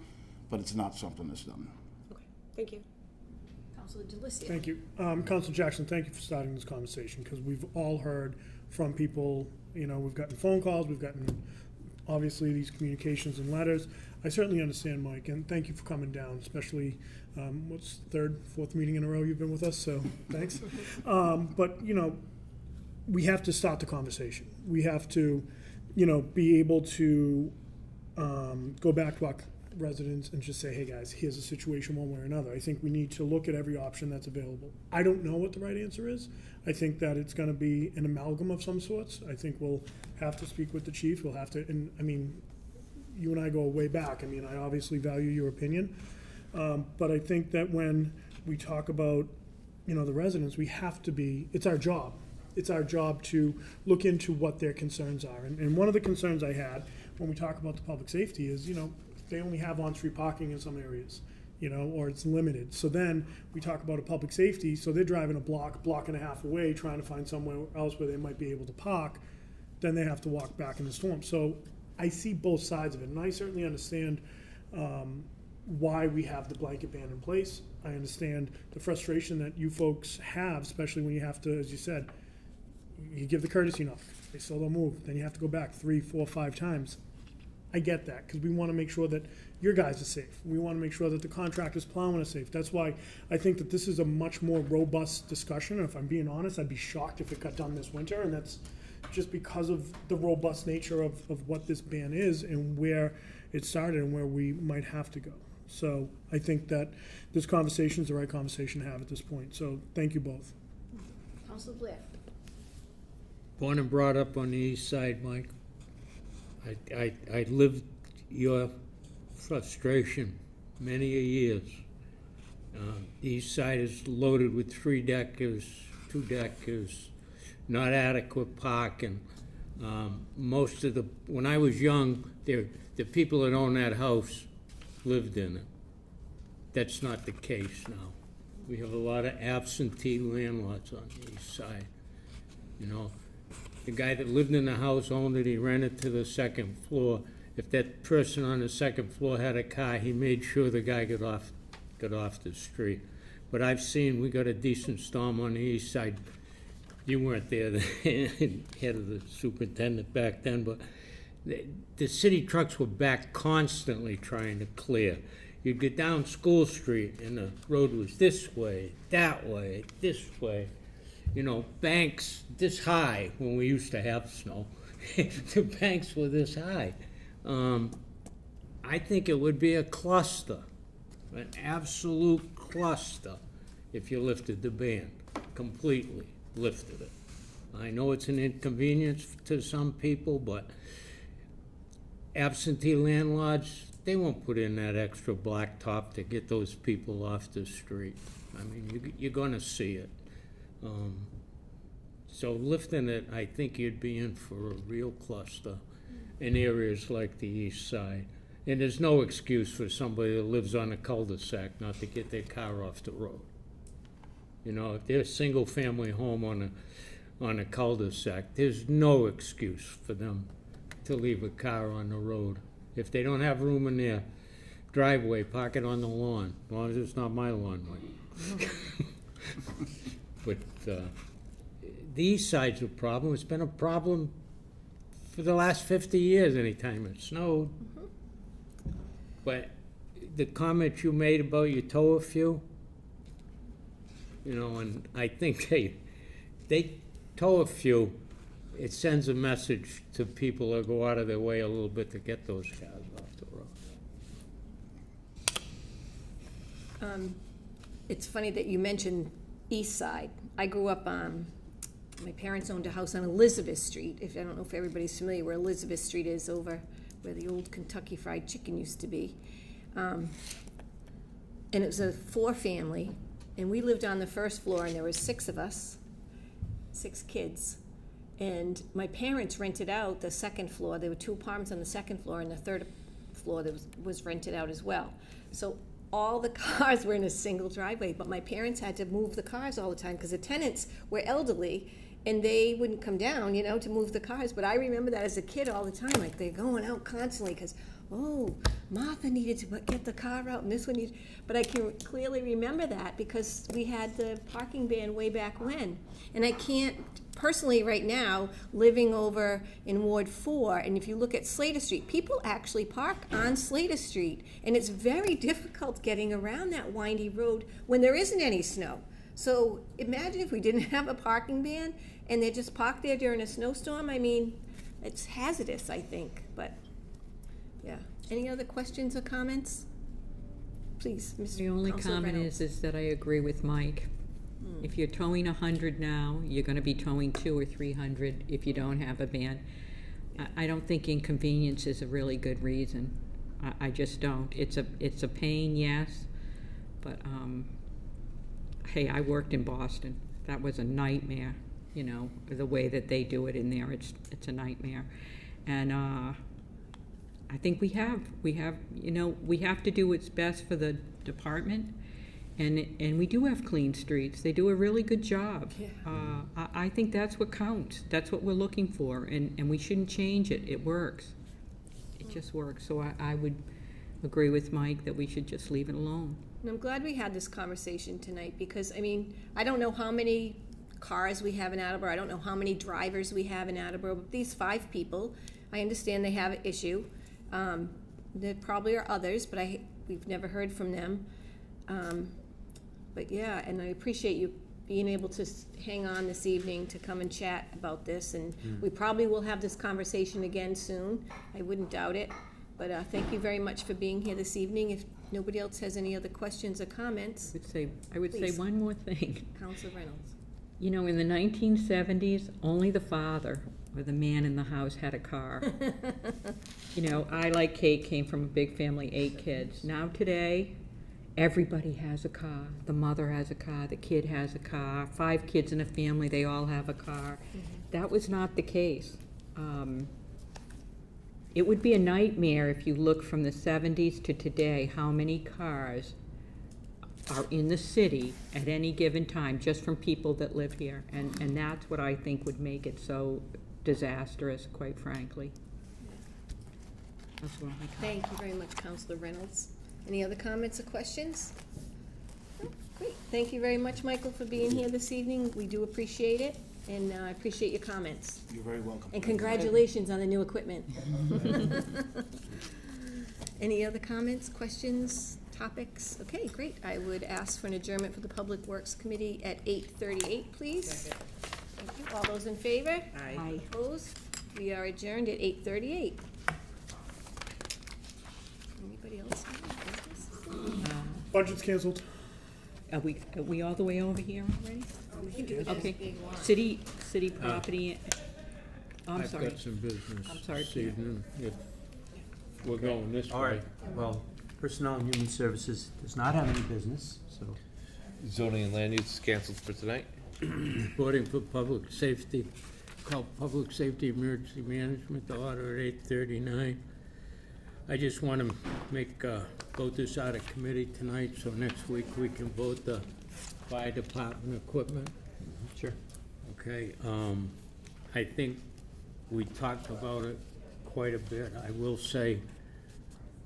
but it's not something that's done.
Okay, thank you.
Councilor DeLucia.
Thank you. Council Jackson, thank you for starting this conversation, because we've all heard from people, you know, we've gotten phone calls, we've gotten, obviously, these communications and letters. I certainly understand, Mike, and thank you for coming down, especially, what's third, fourth meeting in a row you've been with us, so thanks. But, you know, we have to start the conversation. We have to, you know, be able to go back to our residents and just say, hey, guys, here's a situation one way or another. I think we need to look at every option that's available. I don't know what the right answer is. I think that it's going to be an amalgam of some sorts. I think we'll have to speak with the chief. We'll have to, and I mean, you and I go way back. I mean, I obviously value your opinion. But I think that when we talk about, you know, the residents, we have to be, it's our job. It's our job to look into what their concerns are. And one of the concerns I had when we talk about the public safety is, you know, they only have on-street parking in some areas, you know, or it's limited. So then we talk about a public safety, so they're driving a block and a half away, trying to find somewhere else where they might be able to park, then they have to walk back in the storm. So I see both sides of it, and I certainly understand why we have the blanket ban in place. I understand the frustration that you folks have, especially when you have to, as you said, you give the courtesy knock, they still don't move, then you have to go back 3, 4, 5 times. I get that, because we want to make sure that your guys are safe. We want to make sure that the contractors plowing are safe. That's why I think that this is a much more robust discussion. And if I'm being honest, I'd be shocked if it got done this winter, and that's just because of the robust nature of what this ban is and where it started and where we might have to go. So I think that this conversation is the right conversation to have at this point. So thank you both.
Councilor Blair.
Born and brought up on the east side, Mike. I lived your frustration many a years. The east side is loaded with 3 deckers, 2 deckers, not adequate parking. Most of when I was young, the people that owned that house lived in it. That's not the case now. We have a lot of absentee landlords on the east side. You know, the guy that lived in the house owned it, he rented to the 2nd floor. If that person on the 2nd floor had a car, he made sure the guy got off the street. But I've seen, we got a decent storm on the east side. You weren't there, the head of the superintendent back then, but the city trucks were back constantly trying to clear. You'd get down School Street and the road was this way, this way. You know, banks this high when we used to have snow. The banks were this high. I think it would be a cluster, an absolute cluster, if you lifted the ban, completely lifted it. I know it's an inconvenience to some people, but absentee landlords, they won't put in that extra blacktop to get those people off the street. I mean, you're going to see it. So lifting it, I think you'd be in for a real cluster in areas like the east side. And there's no excuse for somebody that lives on a cul-de-sac not to get their car off the road. You know, if they're a single-family home on a cul-de-sac, there's no excuse for them to leave a car on the road. If they don't have room in their driveway, park it on the lawn, as long as it's not my lawn, Mike. But the east side's a problem. It's been a problem for the last 50 years anytime it snowed. But the comment you made about you tow a few, you know, and I think they tow a few, it sends a message to people that go out of their way a little bit to get those cars off the road.
It's funny that you mentioned east side. I grew up on, my parents owned a house on Elizabeth Street. I don't know if everybody's familiar where Elizabeth Street is, over where the old Kentucky Fried Chicken used to be. And it was a 4-family, and we lived on the 1st floor, and there were 6 of us, 6 kids. And my parents rented out the 2nd floor. There were 2 apartments on the 2nd floor, and the 3rd floor that was rented out as well. So all the cars were in a single driveway, but my parents had to move the cars all the time because the tenants were elderly and they wouldn't come down, you know, to move the cars. But I remember that as a kid all the time, like they're going out constantly because, oh, Martha needed to get the car out and this one needed, but I can clearly remember that because we had the parking ban way back when. And I can't, personally right now, living over in Ward 4, and if you look at Slater Street, people actually park on Slater Street, and it's very difficult getting around that windy road when there isn't any snow. So imagine if we didn't have a parking ban and they just parked there during a snowstorm. I mean, it's hazardous, I think, but yeah. Any other questions or comments? Please, Ms.
The only
Counselor
comment
Reynolds.
is that I agree with Mike. If you're towing 100 now, you're gonna be towing 200 or 300 if you don't have a ban. I don't think inconvenience is a really good reason. I just don't. It's a pain, yes, but, hey, I worked in Boston. That was a nightmare, you know, the way that they do it in there, it's a nightmare. And, I think we have, you know, we have to do what's best for the department. And we do have clean streets. They do a really good job.
Yeah.
I think that's what counts. That's what we're looking for, and we shouldn't change it. It works. It just works. So I would agree with Mike that we should just leave it alone.
And I'm glad we had this conversation tonight because, I mean, I don't know how many cars we have in Attleboro. I don't know how many drivers we have in Attleboro, but these 5 people, I understand they have an issue. There probably are others, but we've never heard from them. But yeah, and I appreciate you being able to hang on this evening to come and chat about this, and we probably will have this conversation again soon. I wouldn't doubt it. But thank you very much for being here this evening. If nobody else has any other questions or comments.
I would say
Please.
one more thing.
Counselor Reynolds.
You know, in the 1970s, only the father or the man in the house had a car. You know, I, like Kate, came from a big family, 8 kids. Now today, everybody has a car. The mother has a car, the kid has a car, 5 kids in a family, they all have a car. That was not the case. It would be a nightmare if you look from the 70s to today, how many cars are in the city at any given time, just from people that live here. And that's what I think would make it so disastrous, quite frankly. That's what I think.
Thank you very much, Counselor Reynolds. Any other comments or questions? No? Great. Thank you very much, Michael, for being here this evening. We do appreciate it, and I appreciate your comments.
You're very welcome.
And congratulations on the new equipment. Any other comments, questions, topics? Okay, great. I would ask for an adjournment for the Public Works Committee at 8:38, please. Thank you. All those in favor?
Aye.
Opposed? We are adjourned at 8:38. Anybody else have any business?
Budget's canceled.
Are we all the way over here already?
We can do it as
Okay.
big one.
City property, I'm sorry.
I've got some business
I'm sorry,
this
Peter.
evening, if we're going this way.
All right, well, Personnel and Human Services does not have any business, so.
Zoning and land use is canceled for tonight.
Reporting for public safety, called Public Safety Emergency Management, the order at 8:39. I just want to vote this out of committee tonight, so next week we can vote the fire department equipment.
Sure.
Okay, I think we talked about it quite a bit. I will say,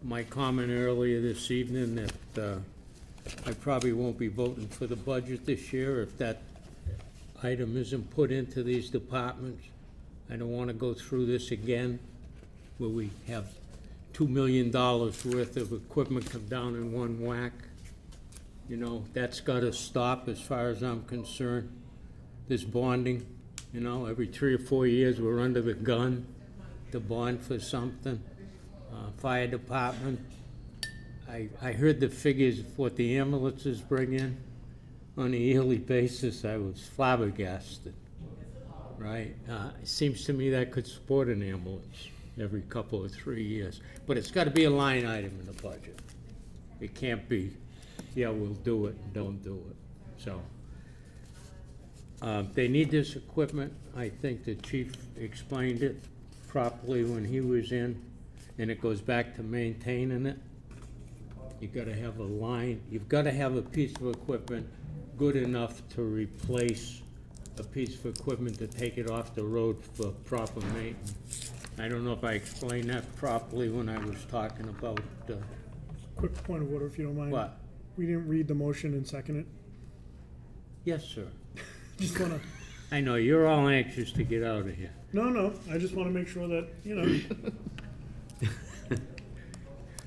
my comment earlier this evening that I probably won't be voting for the budget this year if that item isn't put into these departments. I don't want to go through this again where we have $2 million worth of equipment come down in one whack. You know, that's got to stop as far as I'm concerned. This bonding, you know, every 3 or 4 years we're under the gun to bond for something. Fire department, I heard the figures of what the ambulances bring in on a yearly basis. I was flabbergasted, right? It seems to me that could support an ambulance every couple of 3 years. But it's got to be a line item in the budget. It can't be, yeah, we'll do it and don't do it. So they need this equipment. I think the chief explained it properly when he was in. and it goes back to maintaining it, you gotta have a line, you've gotta have a piece of equipment good enough to replace a piece of equipment to take it off the road for proper maintenance. I don't know if I explained that properly when I was talking about,
Quick point of order, if you don't mind.
what?
We didn't read the motion and second it.
Yes, sir.
Just wanna,
I know, you're all anxious to get out of here.
no, I just wanna make sure that, you know,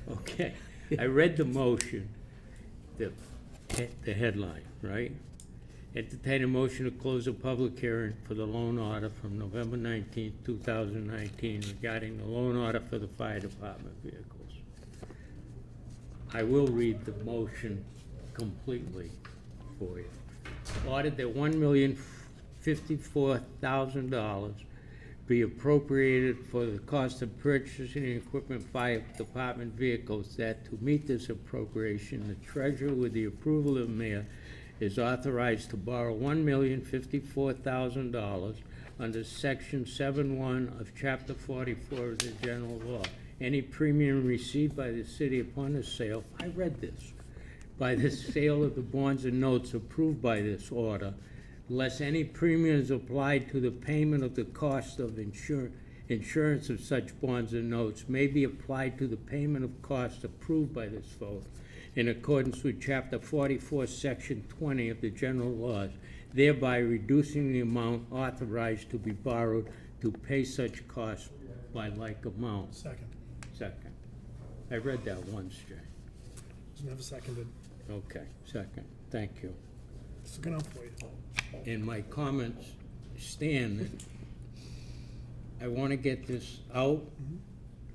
Okay, I read the motion, the headline, right? Entertain a motion to close a public hearing for the loan order from November 19th, 2019 regarding the loan order for the fire department vehicles. I will read the motion completely for you. Ordered that $1,054,000 be appropriated for the cost of purchasing and equipment fire department vehicles, that to meet this appropriation, the treasurer, with the approval of the mayor, is authorized to borrow $1,054,000 under section 7.1 of chapter 44 of the general law. Any premium received by the city upon the sale, I read this, by the sale of the bonds and notes approved by this order, less any premiums applied to the payment of the cost of insurance of such bonds and notes may be applied to the payment of costs approved by this vote in accordance with chapter 44, section 20 of the general laws, thereby reducing the amount authorized to be borrowed to pay such costs by like amount.
second.
Second. I read that once, Jay.
It's never seconded.
Okay, second. Thank you.
Just looking out for you.
And my comments stand that I want to get this out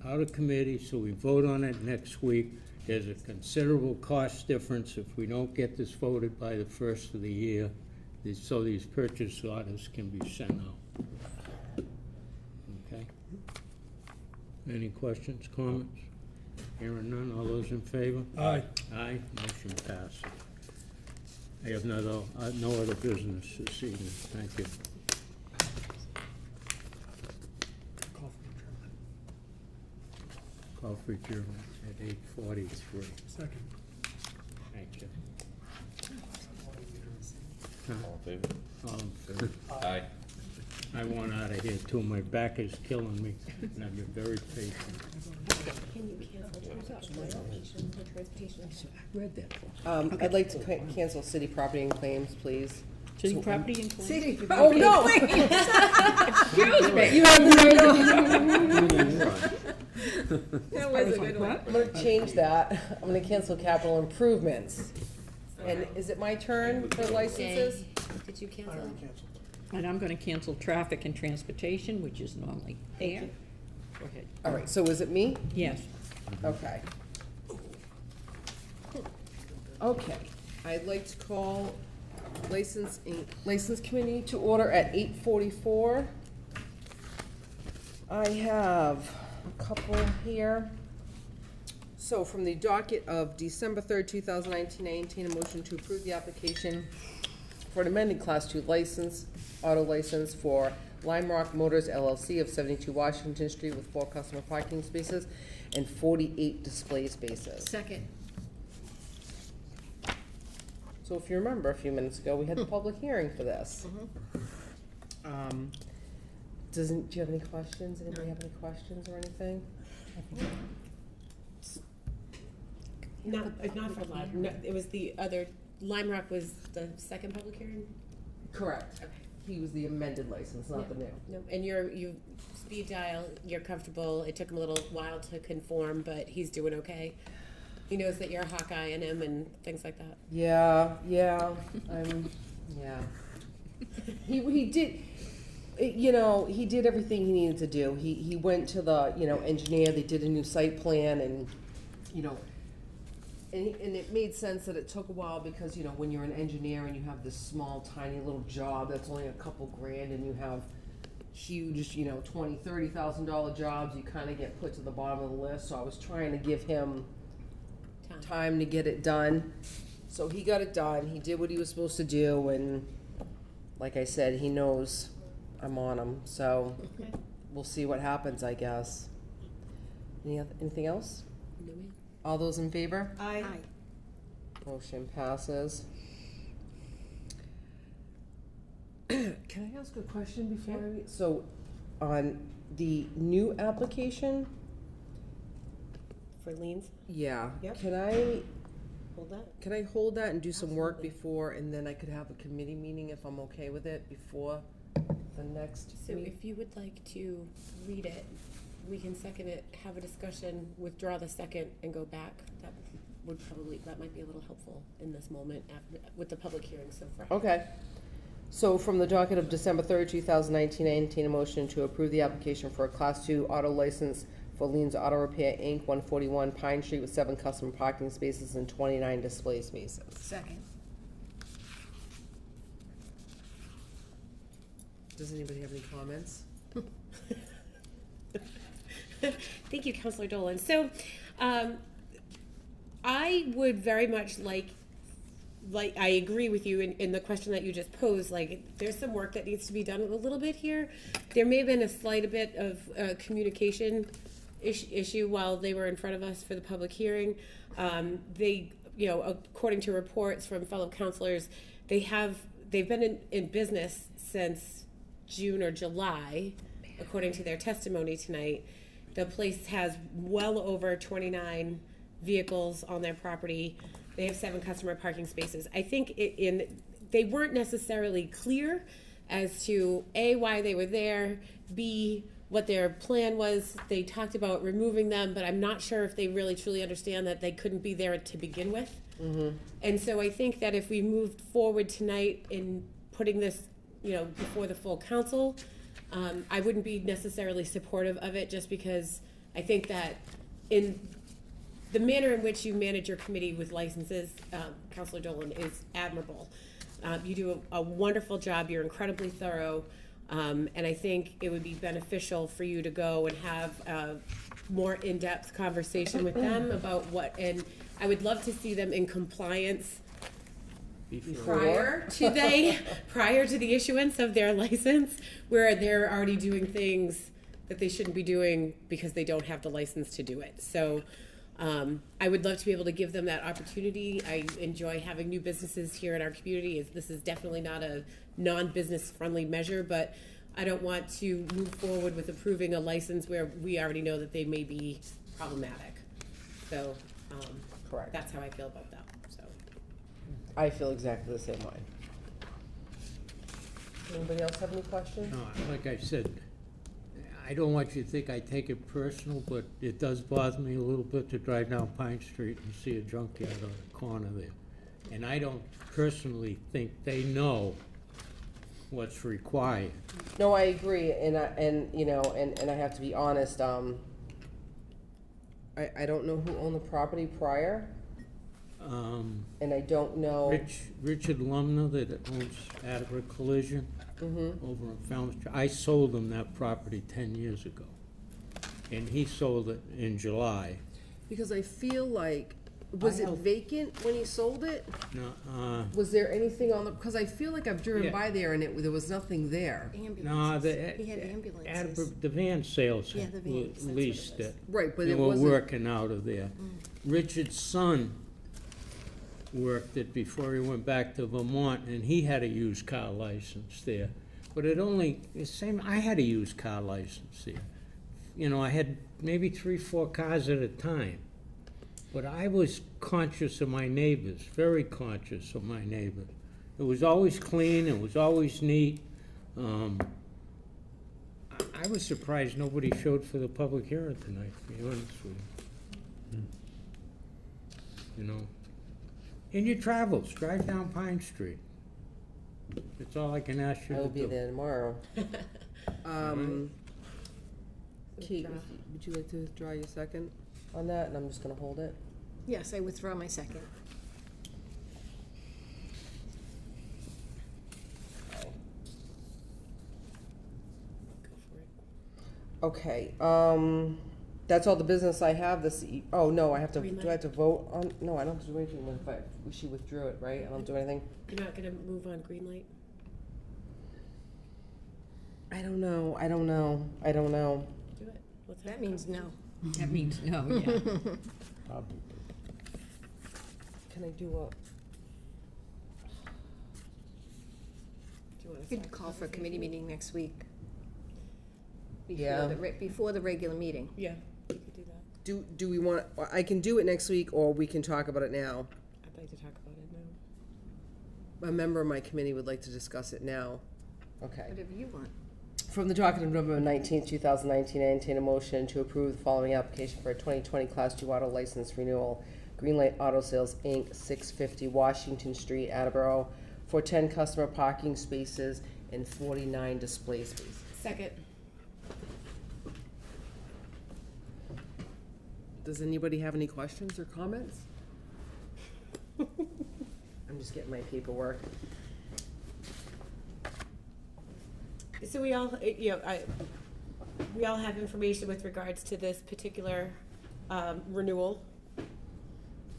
of committee, so we vote on it next week. There's a considerable cost difference if we don't get this voted by the first of the year, so these purchase orders can be sent out. Okay? Any questions, comments? Hearing none, all those in favor?
Aye.
Aye, motion passes. I have no other business this evening, thank you.
Call for adjournment.
Call for adjournment at 8:43.
Second.
Thank you.
All in favor?
All in favor?
Aye.
I want out of here too, my back is killing me, and I've been very patient.
Can you cancel transportation?
I read that.
I'd like to cancel city property and claims, please.
City property and claims?
City property. Oh, no!
Excuse me.
You have the
That was a good one.
I'm gonna change that. I'm gonna cancel capital improvements. And is it my turn for licenses?
Did you cancel?
And I'm gonna cancel traffic and transportation, which is normally there. Go ahead.
All right, so is it me?
Yes.
Okay. Okay, I'd like to call License Committee to order at 8:44. I have a couple here. So from the docket of December 3rd, 2019, I entertain a motion to approve the application for an amended Class 2 license, auto license for Lime Rock Motors LLC of 72 Washington Street with 4 customer parking spaces and 48 display spaces.
Second.
So if you remember, a few minutes ago, we had the public hearing for this. Do you have any questions? Anybody have any questions or anything?
Not for Lime, no, it was the other, Lime Rock was the second public hearing?
Correct.
Okay.
He was the amended license, not the new.
No, and you speed dial, you're comfortable, it took him a little while to conform, but he's doing okay. He knows that you're a Hawkeye in him and things like that.
Yeah. He did, he did everything he needed to do. He went to the, engineer, they did a new site plan and, and it made sense that it took a while because, when you're an engineer and you have this small, tiny little job that's only a couple grand and you have huge, $20,000, $30,000 jobs, you kind of get put to the bottom of the list. So I was trying to give him time to get it done. So he got it done. He did what he was supposed to do, and like I said, he knows I'm on him. So we'll see what happens, I guess. Anything else?
No, ma'am.
All those in favor?
Aye.
Motion passes. Can I ask a question before so, on the new application,
For liens,
yeah,
Yep.
can I
hold that.
and do some work
Absolutely.
before, and then I could have a committee meeting if I'm okay with it before the next
So
meeting?
if you would like to read it, we can second it, have a discussion, withdraw the second, and go back. That might be a little helpful in this moment with the public hearing so far.
Okay. So from the docket of December 3rd, 2019, I entertain a motion to approve the application for a Class 2 auto license for Lean's Auto Repair, Inc., 141 Pine Street with 7 customer parking spaces and 29 display spaces.
Second.
Does anybody have any comments?
Thank you, Councilor Dolan. So, I would very much like, I agree with you in the question that you just posed, like, there's some work that needs to be done a little bit here. There may have been a slight bit of communication issue while they were in front of us for the public hearing. They, according to reports from fellow councilors, they've been in business since June or July, according to their testimony tonight. The place has well over 29 vehicles on their property. They have 7 customer parking spaces. I think they weren't necessarily clear as to A, why they were there, B, what their plan was. They talked about removing them, but I'm not sure if they really truly understand that they couldn't be there to begin with.
Mm-hmm.
And so I think that if we moved forward tonight in putting this, before the full council, I wouldn't be necessarily supportive of it, just because I think that in the manner in which you manage your committee with licenses, Councilor Dolan, is admirable. You do a wonderful job. You're incredibly thorough. And I think it would be beneficial for you to go and have a more in-depth conversation with them about and I would love to see them in compliance prior to the issuance of their license, where they're already doing things that they shouldn't be doing because they don't have the license to do it. So I would love to be able to give them that opportunity. I enjoy having new businesses here in our community. This is definitely not a non-business friendly measure, but I don't want to move forward with approving a license where we already know that they may be problematic. So
Correct.
That's how I feel about that. So
I feel exactly the same way. Anybody else have any questions?
No, like I said, I don't want you to think I take it personal, but it does bother me a little bit to drive down Pine Street and see a junkyard on the corner there. And I don't personally think they know what's required.
No, I agree, and I have to be honest. I don't know who owned the property prior, and I don't know.
Richard Lumner that owns Attleboro Collision over in Falmouth. I sold him that property 10 years ago, and he sold it in July.
Because I feel like, was it vacant when he sold it?
No,
Was there anything on the? Because I feel like I've driven
Yeah.
by there and there was nothing there.
no,
He had ambulances.
the van sales
Yeah, the vans, that's what it
leased
was.
it.
Right, but
They
it
were
wasn't.
working out of there. Richard's son worked it before he went back to Vermont, and he had a used car license there. But I had a used car license there. I had maybe 3-4 cars at a time. But I was conscious of my neighbors, very conscious of my neighbors. It was always clean, it was always neat. I was surprised nobody showed for the public hearing tonight, to be honest with you. In your travels, drive down Pine Street. That's all I can ask you
I
to
will be
do.
there tomorrow. Kate, would you like to withdraw your second on that, and I'm just gonna hold it?
Yes, I withdraw my second.
Okay, that's all the business I have oh, no, I have to,
Green
do I have to vote on, no, I don't have to do anything if she withdrew it, right? I don't do anything?
you're not gonna move on green light?
I don't know.
Do it. What's
That means no.
That means no, yeah.
Probably.
Can I do a?
You could call for a committee meeting next week.
Yeah.
Before the regular meeting.
Yeah, we could do that.
Do we want, I can do it next week, or we can talk about it now.
I'd like to talk about it now.
A member of my committee would like to discuss it now. Okay.
Whatever you want.
From the docket of November 19th, 2019, I entertain a motion to approve the following application for a 2020 Class 2 auto license renewal. Greenlight Auto Sales, Inc., 650 Washington Street, Attleboro, for 10 customer parking spaces and 49 display spaces.
Second.
Does anybody have any questions or comments? I'm just getting my paperwork.
So we all, we all have information with regards to this particular renewal,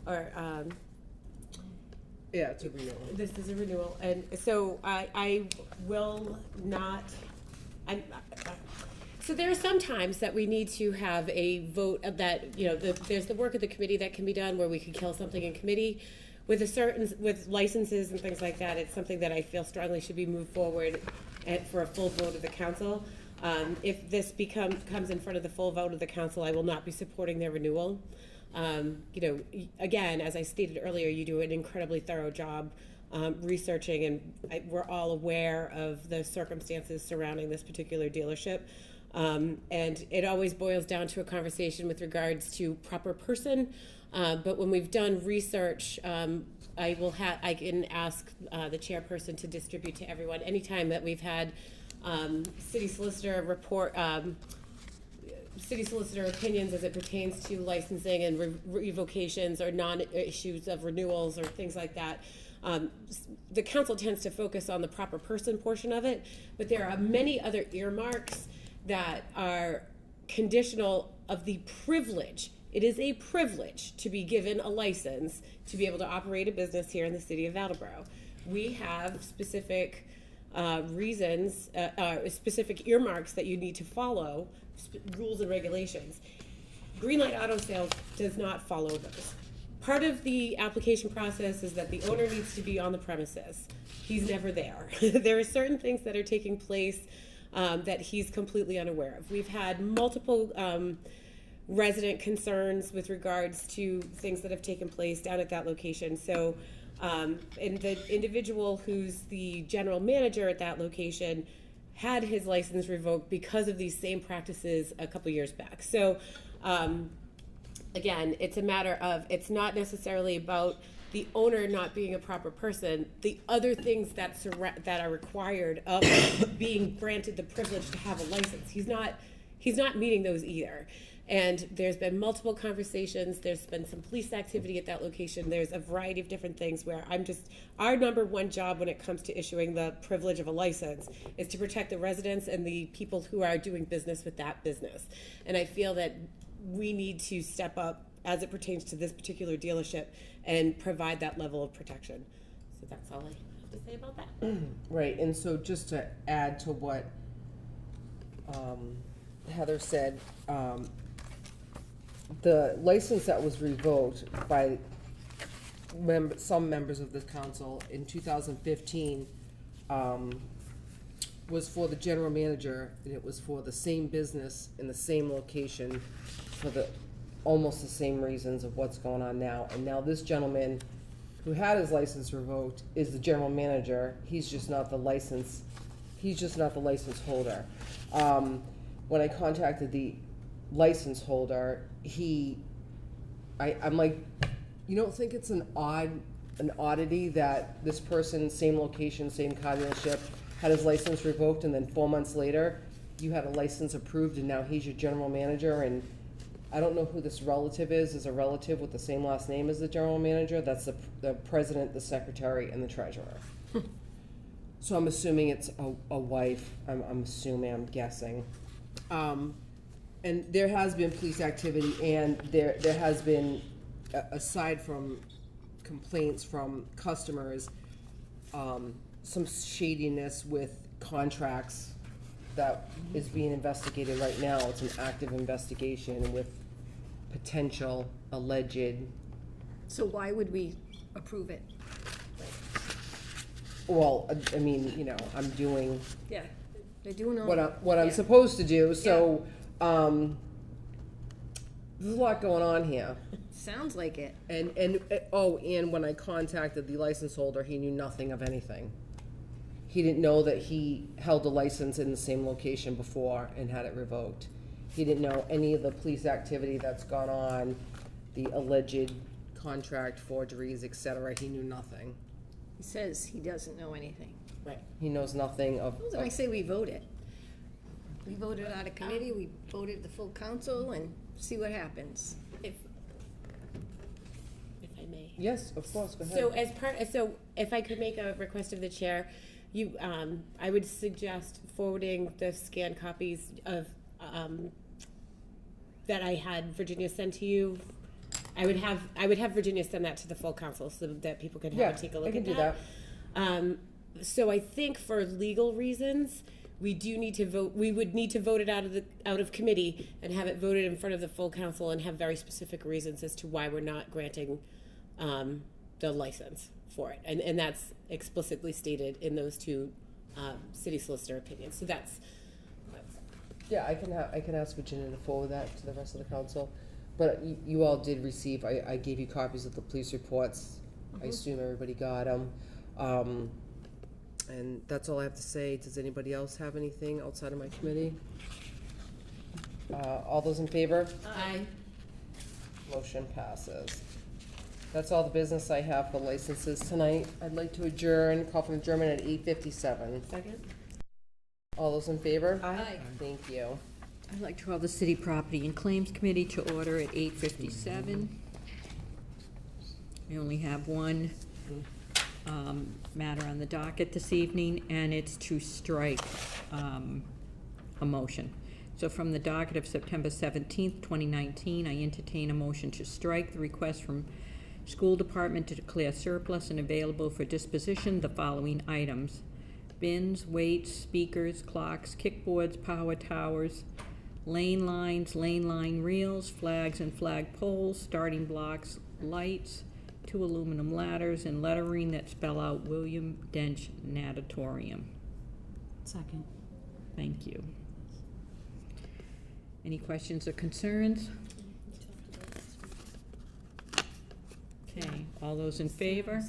or
Yeah, it's a renewal.
this is a renewal, and so I will not. So there are some times that we need to have a vote of that. There's the work of the committee that can be done where we can kill something in committee. With licenses and things like that, it's something that I feel strongly should be moved forward for a full vote of the council. If this comes in front of the full vote of the council, I will not be supporting their renewal. Again, as I stated earlier, you do an incredibly thorough job researching, and we're all aware of the circumstances surrounding this particular dealership. And it always boils down to a conversation with regards to proper person. But when we've done research, I can ask the chairperson to distribute to everyone. Anytime that we've had city solicitor report, city solicitor opinions as it pertains to licensing and revocations or non-issues of renewals or things like that, the council tends to focus on the proper person portion of it, but there are many other earmarks that are conditional of the privilege. It is a privilege to be given a license to be able to operate a business here in the city of Attleboro. We have specific reasons, specific earmarks that you need to follow, rules and regulations. Greenlight Auto Sales does not follow those. Part of the application process is that the owner needs to be on the premises. He's never there. There are certain things that are taking place that he's completely unaware of. We've had multiple resident concerns with regards to things that have taken place down at that location. So, and the individual who's the general manager at that location had his license revoked because of these same practices a couple years back. So, again, it's a matter of, it's not necessarily about the owner not being a proper person, the other things that are required of being granted the privilege to have a license. He's not meeting those either. And there's been multiple conversations. There's been some police activity at that location. There's a variety of different things where our number one job when it comes to issuing the privilege of a license is to protect the residents and the people who are doing business with that business. And I feel that we need to step up as it pertains to this particular dealership and provide that level of protection. So that's all I have to say about that.
Right, and so just to add to what Heather said, the license that was revoked by some members of the council in 2015 was for the general manager, and it was for the same business in the same location for almost the same reasons of what's going on now. And now this gentleman who had his license revoked is the general manager. He's just not the license holder. When I contacted the license holder, I'm like, you don't think it's an oddity that this person, same location, same car dealership, had his license revoked, and then 4 months later you had a license approved and now he's your general manager? And I don't know who this relative is a relative with the same last name as the general manager. That's the president, the secretary, and the treasurer. So I'm assuming it's a wife. I'm guessing. And there has been police activity, and there has been, aside from complaints from customers, some shadiness with contracts that is being investigated right now. It's an active investigation with potential alleged,
So why would we approve it?
well, I mean, you know, I'm doing
Yeah, they're doing all.
what I'm
yeah.
supposed to do, so, there's a lot going on here.
Sounds like it.
And when I contacted the license holder, he knew nothing of anything. He didn't know that he held a license in the same location before and had it revoked. He didn't know any of the police activity that's gone on, the alleged contract forgeries, et cetera. He knew nothing.
He says he doesn't know anything.
Right. He knows nothing of.
Well, then I say we vote it. We voted out of committee, we voted the full council, and see what happens.
If I may.
Yes, of course, go ahead.
So if I could make a request of the chair, I would suggest forwarding the scanned copies of, that I had Virginia send to you. I would have Virginia send that to the full council so that people could have take a look at that.
I can do that.
So I think for legal reasons, we do need to vote. We would need to vote it out of committee and have it voted in front of the full council and have very specific reasons as to why we're not granting the license for it, and that's explicitly stated in those two city solicitor opinions. So that's
yeah, I can ask Virginia to forward that to the rest of the council. But you all did receive. I gave you copies of the police reports. I assume everybody got them. And that's all I have to say. Does anybody else have anything outside of my committee? All those in favor?
Aye.
Motion passes. That's all the business I have for licenses tonight. I'd like to adjourn, call for adjournment at 8:57.
Second.
All those in favor?
Aye.
Thank you.
I'd like to call the City Property and Claims Committee to order at 8:57. We only have one matter on the docket this evening, and it's to strike a motion. So from the docket of September 17th, 2019, I entertain a motion to strike the request from School Department to declare surplus and available for disposition the following items: bins, weights, speakers, clocks, kickboards, power towers, lane lines, lane line reels, flags and flag poles, starting blocks, lights, 2 aluminum ladders, and lettering that spell out William Dench Natatorium.
Second.
Thank you. Any questions or concerns? Okay, all those in favor?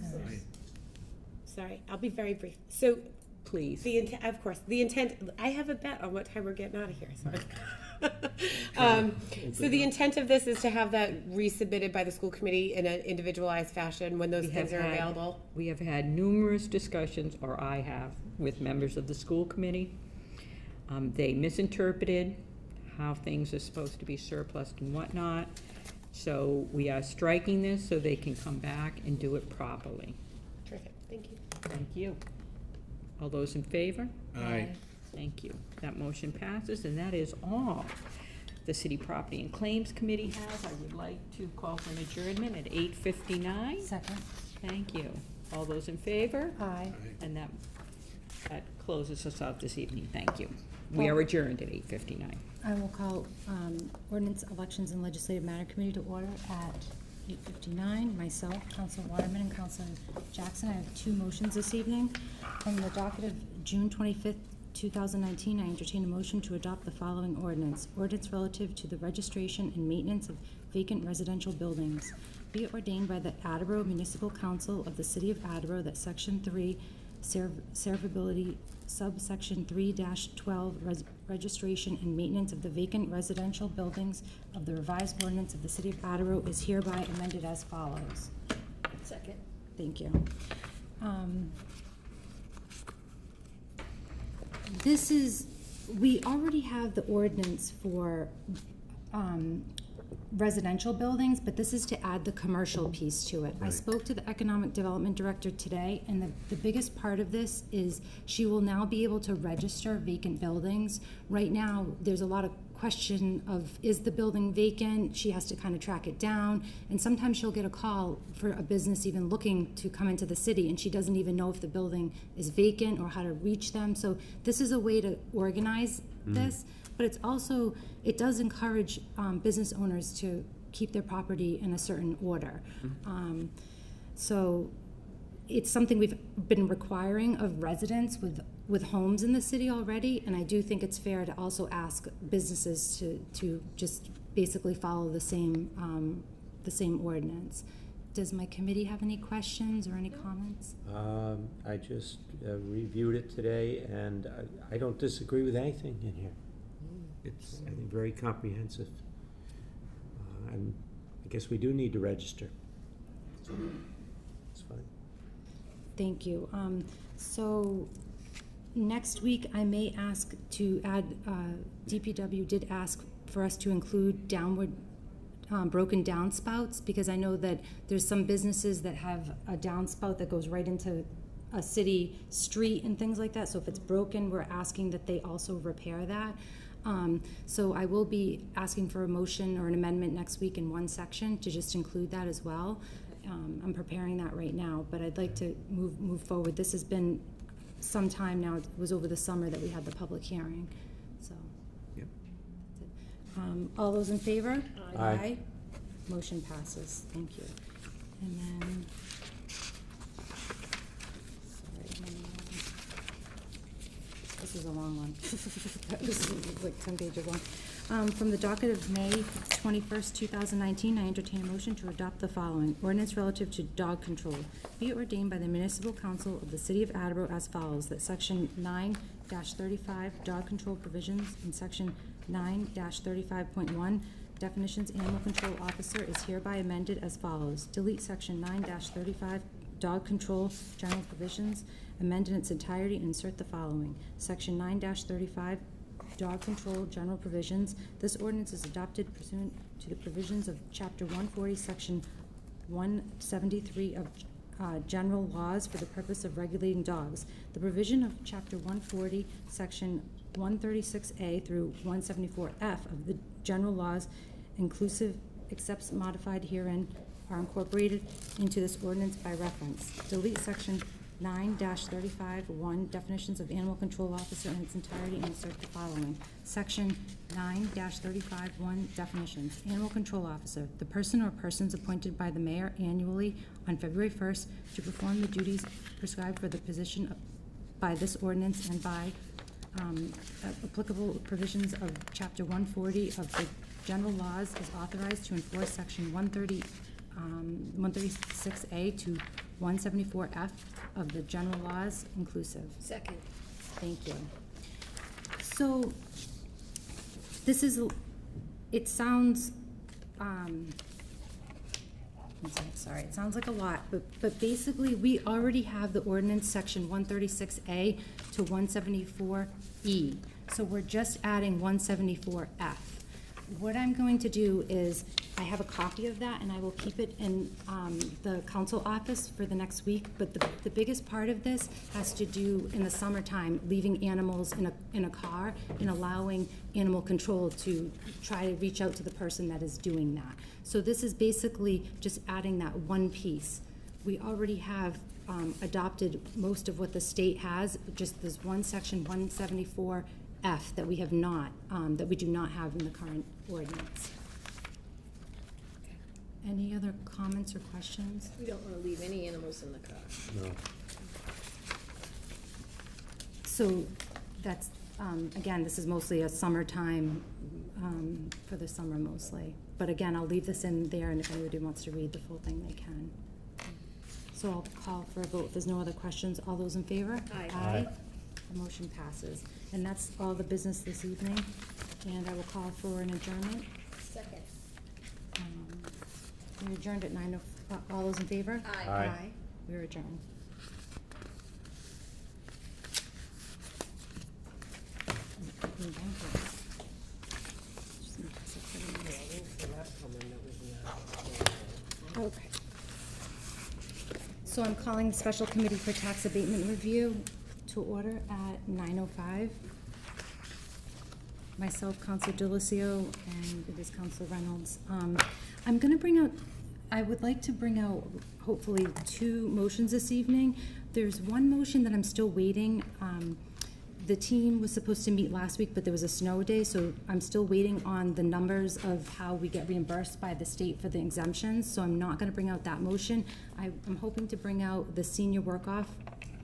Sorry, I'll be very brief. So
Please.
the intent, of course, the intent. I have a bet on what time we're getting out of here. Sorry. So the intent of this is to have that resubmitted by the school committee in an individualized fashion when those things are available.
We have had numerous discussions, or I have, with members of the school committee. They misinterpreted how things are supposed to be surplused and whatnot. So we are striking this so they can come back and do it properly.
Terrific. Thank you.
Thank you. All those in favor?
Aye.
Thank you. That motion passes, and that is all the City Property and Claims Committee has. I would like to call for an adjournment at 8:59.
Second.
Thank you. All those in favor?
Aye.
And that closes us out this evening. Thank you. We are adjourned at 8:59.
I will call Ordinance, Elections, and Legislative Matter Committee to order at 8:59. Myself, Council Waterman, and Council Jackson. I have 2 motions this evening. From the docket of June 25th, 2019, I entertain a motion to adopt the following ordinance. Ordinance relative to the registration and maintenance of vacant residential buildings. Be it ordained by the Attleboro Municipal Council of the City of Attleboro that Section 3, Servability, subsection 3-12, registration and maintenance of the vacant residential buildings of the revised ordinance of the City of Attleboro is hereby amended as follows.
Second.
Thank you. This is, we already have the ordinance for residential buildings, but this is to add the commercial piece to it. I spoke to the Economic Development Director today, and the biggest part of this is she will now be able to register vacant buildings. Right now, there's a lot of question of, is the building vacant? She has to kind of track it down, and sometimes she'll get a call for a business even looking to come into the city, and she doesn't even know if the building is vacant or how to reach them. So this is a way to organize this, but it's also, it does encourage business owners to keep their property in a certain order. So it's something we've been requiring of residents with homes in the city already, and I do think it's fair to also ask businesses to just basically follow the same ordinance. Does my committee have any questions or any comments?
I just reviewed it today, and I don't disagree with anything in here. It's, I think, very comprehensive. And I guess we do need to register. It's fine.
Thank you. So next week, I may ask to add, DPW did ask for us to include broken downspouts, because I know that there's some businesses that have a downspout that goes right into a city street and things like that. So if it's broken, we're asking that they also repair that. So I will be asking for a motion or an amendment next week in one section to just include that as well. I'm preparing that right now, but I'd like to move forward. This has been some time now. It was over the summer that we had the public hearing. So.
Yep.
All those in favor?
Aye.
Motion passes. Thank you. And then, this is a long one. This is like 10 pages long. From the docket of May 21st, 2019, I entertain a motion to adopt the following. Ordinance relative to dog control. Be it ordained by the Municipal Council of the City of Attleboro as follows, that Section 9-35 dog control provisions and Section 9-35.1 definitions animal control officer is hereby amended as follows. Delete Section 9-35 dog control general provisions, amend in its entirety, and insert the following. Section 9-35 dog control general provisions. This ordinance is adopted pursuant to the provisions of Chapter 140, Section 173 of general laws for the purpose of regulating dogs. The provision of Chapter 140, Section 136A through 174F of the general laws, inclusive, except modified herein, are incorporated into this ordinance by reference. Delete Section 9-35.1 definitions of animal control officer in its entirety and insert the following. Section 9-35.1 definitions. Animal control officer, the person or persons appointed by the mayor annually on February 1st to perform the duties prescribed for the position by this ordinance and by applicable provisions of Chapter 140 of the general laws, is authorized to enforce Section 136A to 174F of the general laws inclusive.
Second.
Thank you. So this is, it sounds, sorry, it sounds like a lot, but basically we already have the ordinance Section 136A to 174E. So we're just adding 174F. What I'm going to do is, I have a copy of that and I will keep it in the council office for the next week, but the biggest part of this has to do in the summertime, leaving animals in a car and allowing animal control to try to reach out to the person that is doing that. So this is basically just adding that one piece. We already have adopted most of what the state has, just this one section, 174F, that we have not, that we do not have in the current ordinance. Any other comments or questions?
We don't want to leave any animals in the car.
No.
So that's, again, this is mostly a summertime, for the summer mostly. But again, I'll leave this in there, and if anybody wants to read the full thing, they can. So I'll call for a vote. If there's no other questions, all those in favor?
Aye.
Aye. The motion passes. And that's all the business this evening. And I will call for an adjournment.
Second.
We adjourned at 9:00. All those in favor?
Aye.
Aye.
We're adjourned. Thank you. Just need to set that in. Okay. So I'm calling the Special Committee for Tax Abatement Review to order at 9:05. Myself, Councilor Delacio, and it is Councilor Reynolds. I'm going to bring out, I would like to bring out hopefully two motions this evening. There's one motion that I'm still waiting. The team was supposed to meet last week, but there was a snow day, so I'm still waiting on the numbers of how we get reimbursed by the state for the exemptions, so I'm not gonna bring out that motion. I'm hoping to bring out the senior work-off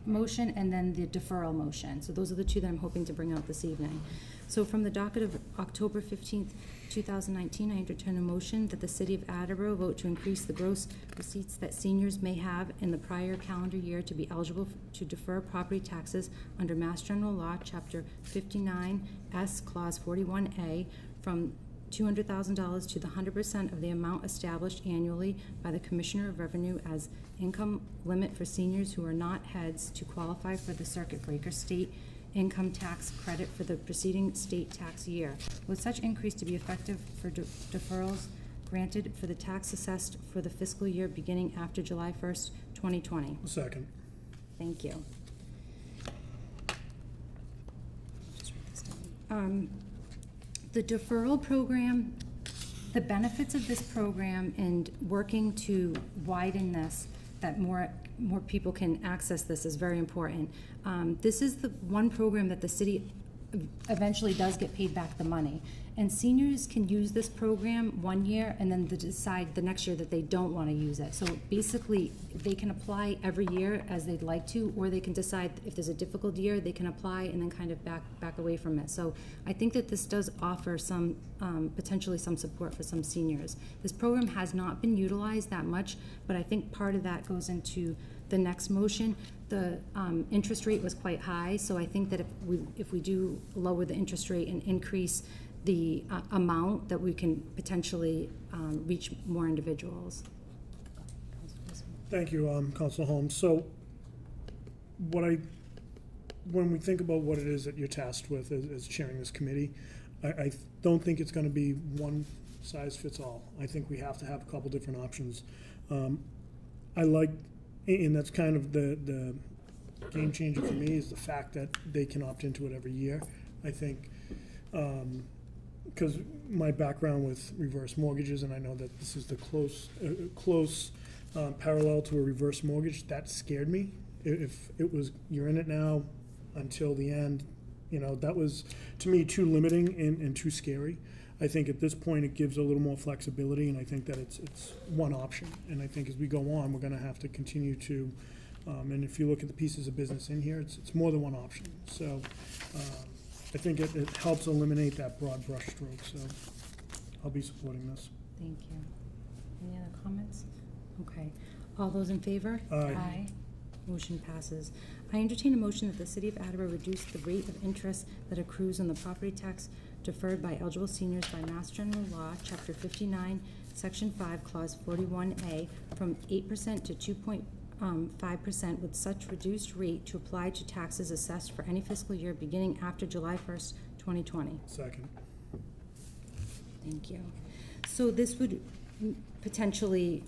motion and then the deferral motion. So those are the two that I'm hoping to bring out this evening. So from the docket of October 15th, 2019, I entertain a motion that the City of Attleboro vote to increase the gross receipts that seniors may have in the prior calendar year to be eligible to defer property taxes under Mass General Law, Chapter 59S, Clause 41A, from $200,000 to the 100% of the amount established annually by the Commissioner of Revenue as income limit for seniors who are not heads to qualify for the circuit breaker state income tax credit for the preceding state tax year, with such increase to be effective for deferrals granted for the tax assessed for the fiscal year beginning after July 1st, 2020.
Second.
Thank you. Just write this down. The deferral program, the benefits of this program and working to widen this, that more people can access this is very important. This is the one program that the city eventually does get paid back the money. And seniors can use this program 1 year and then decide the next year that they don't want to use it. So basically, they can apply every year as they'd like to, or they can decide if there's a difficult year, they can apply and then kind of back away from it. So I think that this does offer some, potentially some support for some seniors. This program has not been utilized that much, but I think part of that goes into the next motion. The interest rate was quite high, so I think that if we do lower the interest rate and increase the amount, that we can potentially reach more individuals.
Thank you, Councilor Holmes. So when we think about what it is that you're tasked with as chairing this committee, I don't think it's gonna be one size fits all. I think we have to have a couple different options. I like, and that's kind of the game changer for me, is the fact that they can opt into it every year. I think, because my background with reverse mortgages, and I know that this is the close parallel to a reverse mortgage, that scared me. If it was, you're in it now until the end, that was, to me, too limiting and too scary. I think at this point it gives a little more flexibility, and I think that it's one option. And I think as we go on, we're going to have to continue to, and if you look at the pieces of business in here, it's more than one option. So I think it helps eliminate that broad brush stroke. So I'll be supporting this.
Thank you. Any other comments? Okay. All those in favor?
Aye.
Motion passes. I entertain a motion that the City of Attleboro reduce the rate of interest that accrues on the property tax deferred by eligible seniors by Mass General Law, Chapter 59, Section 5, Clause 41A, from 8% to 2.5% with such reduced rate to apply to taxes assessed for any fiscal year beginning after July 1st, 2020.
Second.
Thank you. So this would potentially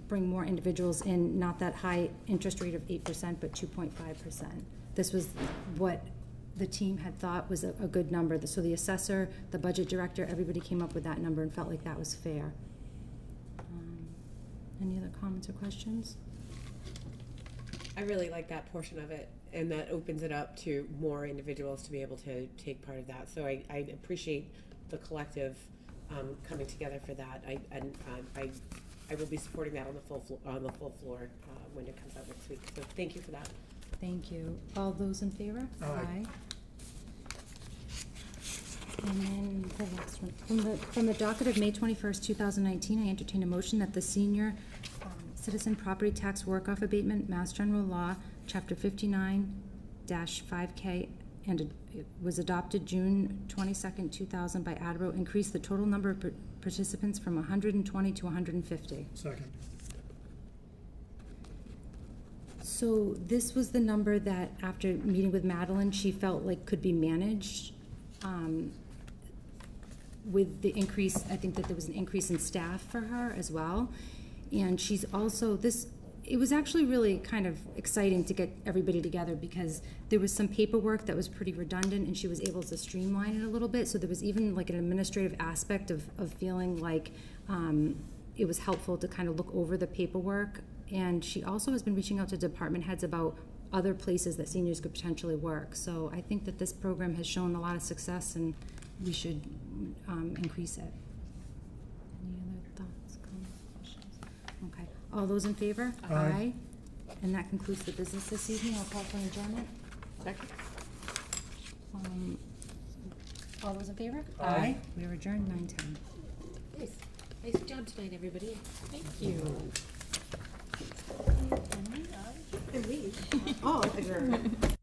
bring more individuals in, not that high interest rate of 8%, but 2.5%. This was what the team had thought was a good number. So the assessor, the budget director, everybody came up with that number and felt like that was fair. Any other comments or questions?
I really like that portion of it, and that opens it up to more individuals to be able to take part of that. So I appreciate the collective coming together for that. I will be supporting that on the full floor when it comes out next week. So thank you for that.
Thank you. All those in favor?
Aye.
And then the next one. From the docket of May 21st, 2019, I entertain a motion that the senior citizen property tax work-off abatement, Mass General Law, Chapter 59-5K, and it was adopted June 22nd, 2000 by Attleboro, increase the total number of participants from 120 to 150.
Second.
So this was the number that, after meeting with Madeline, she felt like could be managed. With the increase, I think that there was an increase in staff for her as well. And she's also, it was actually really kind of exciting to get everybody together because there was some paperwork that was pretty redundant and she was able to streamline it a little bit. So there was even like an administrative aspect of feeling like it was helpful to kind of look over the paperwork and she also has been reaching out to department heads about other places that seniors could potentially work. So I think that this program has shown a lot of success, and we should increase it. Any other thoughts, comments, questions? Okay, all those in favor?
Aye.
And that concludes the business this evening. I'll call for an adjournment.
Second.
All those in favor?
Aye.
We are adjourned 9:10.
Nice job tonight, everybody.
Thank you.
And we.
All adjourned.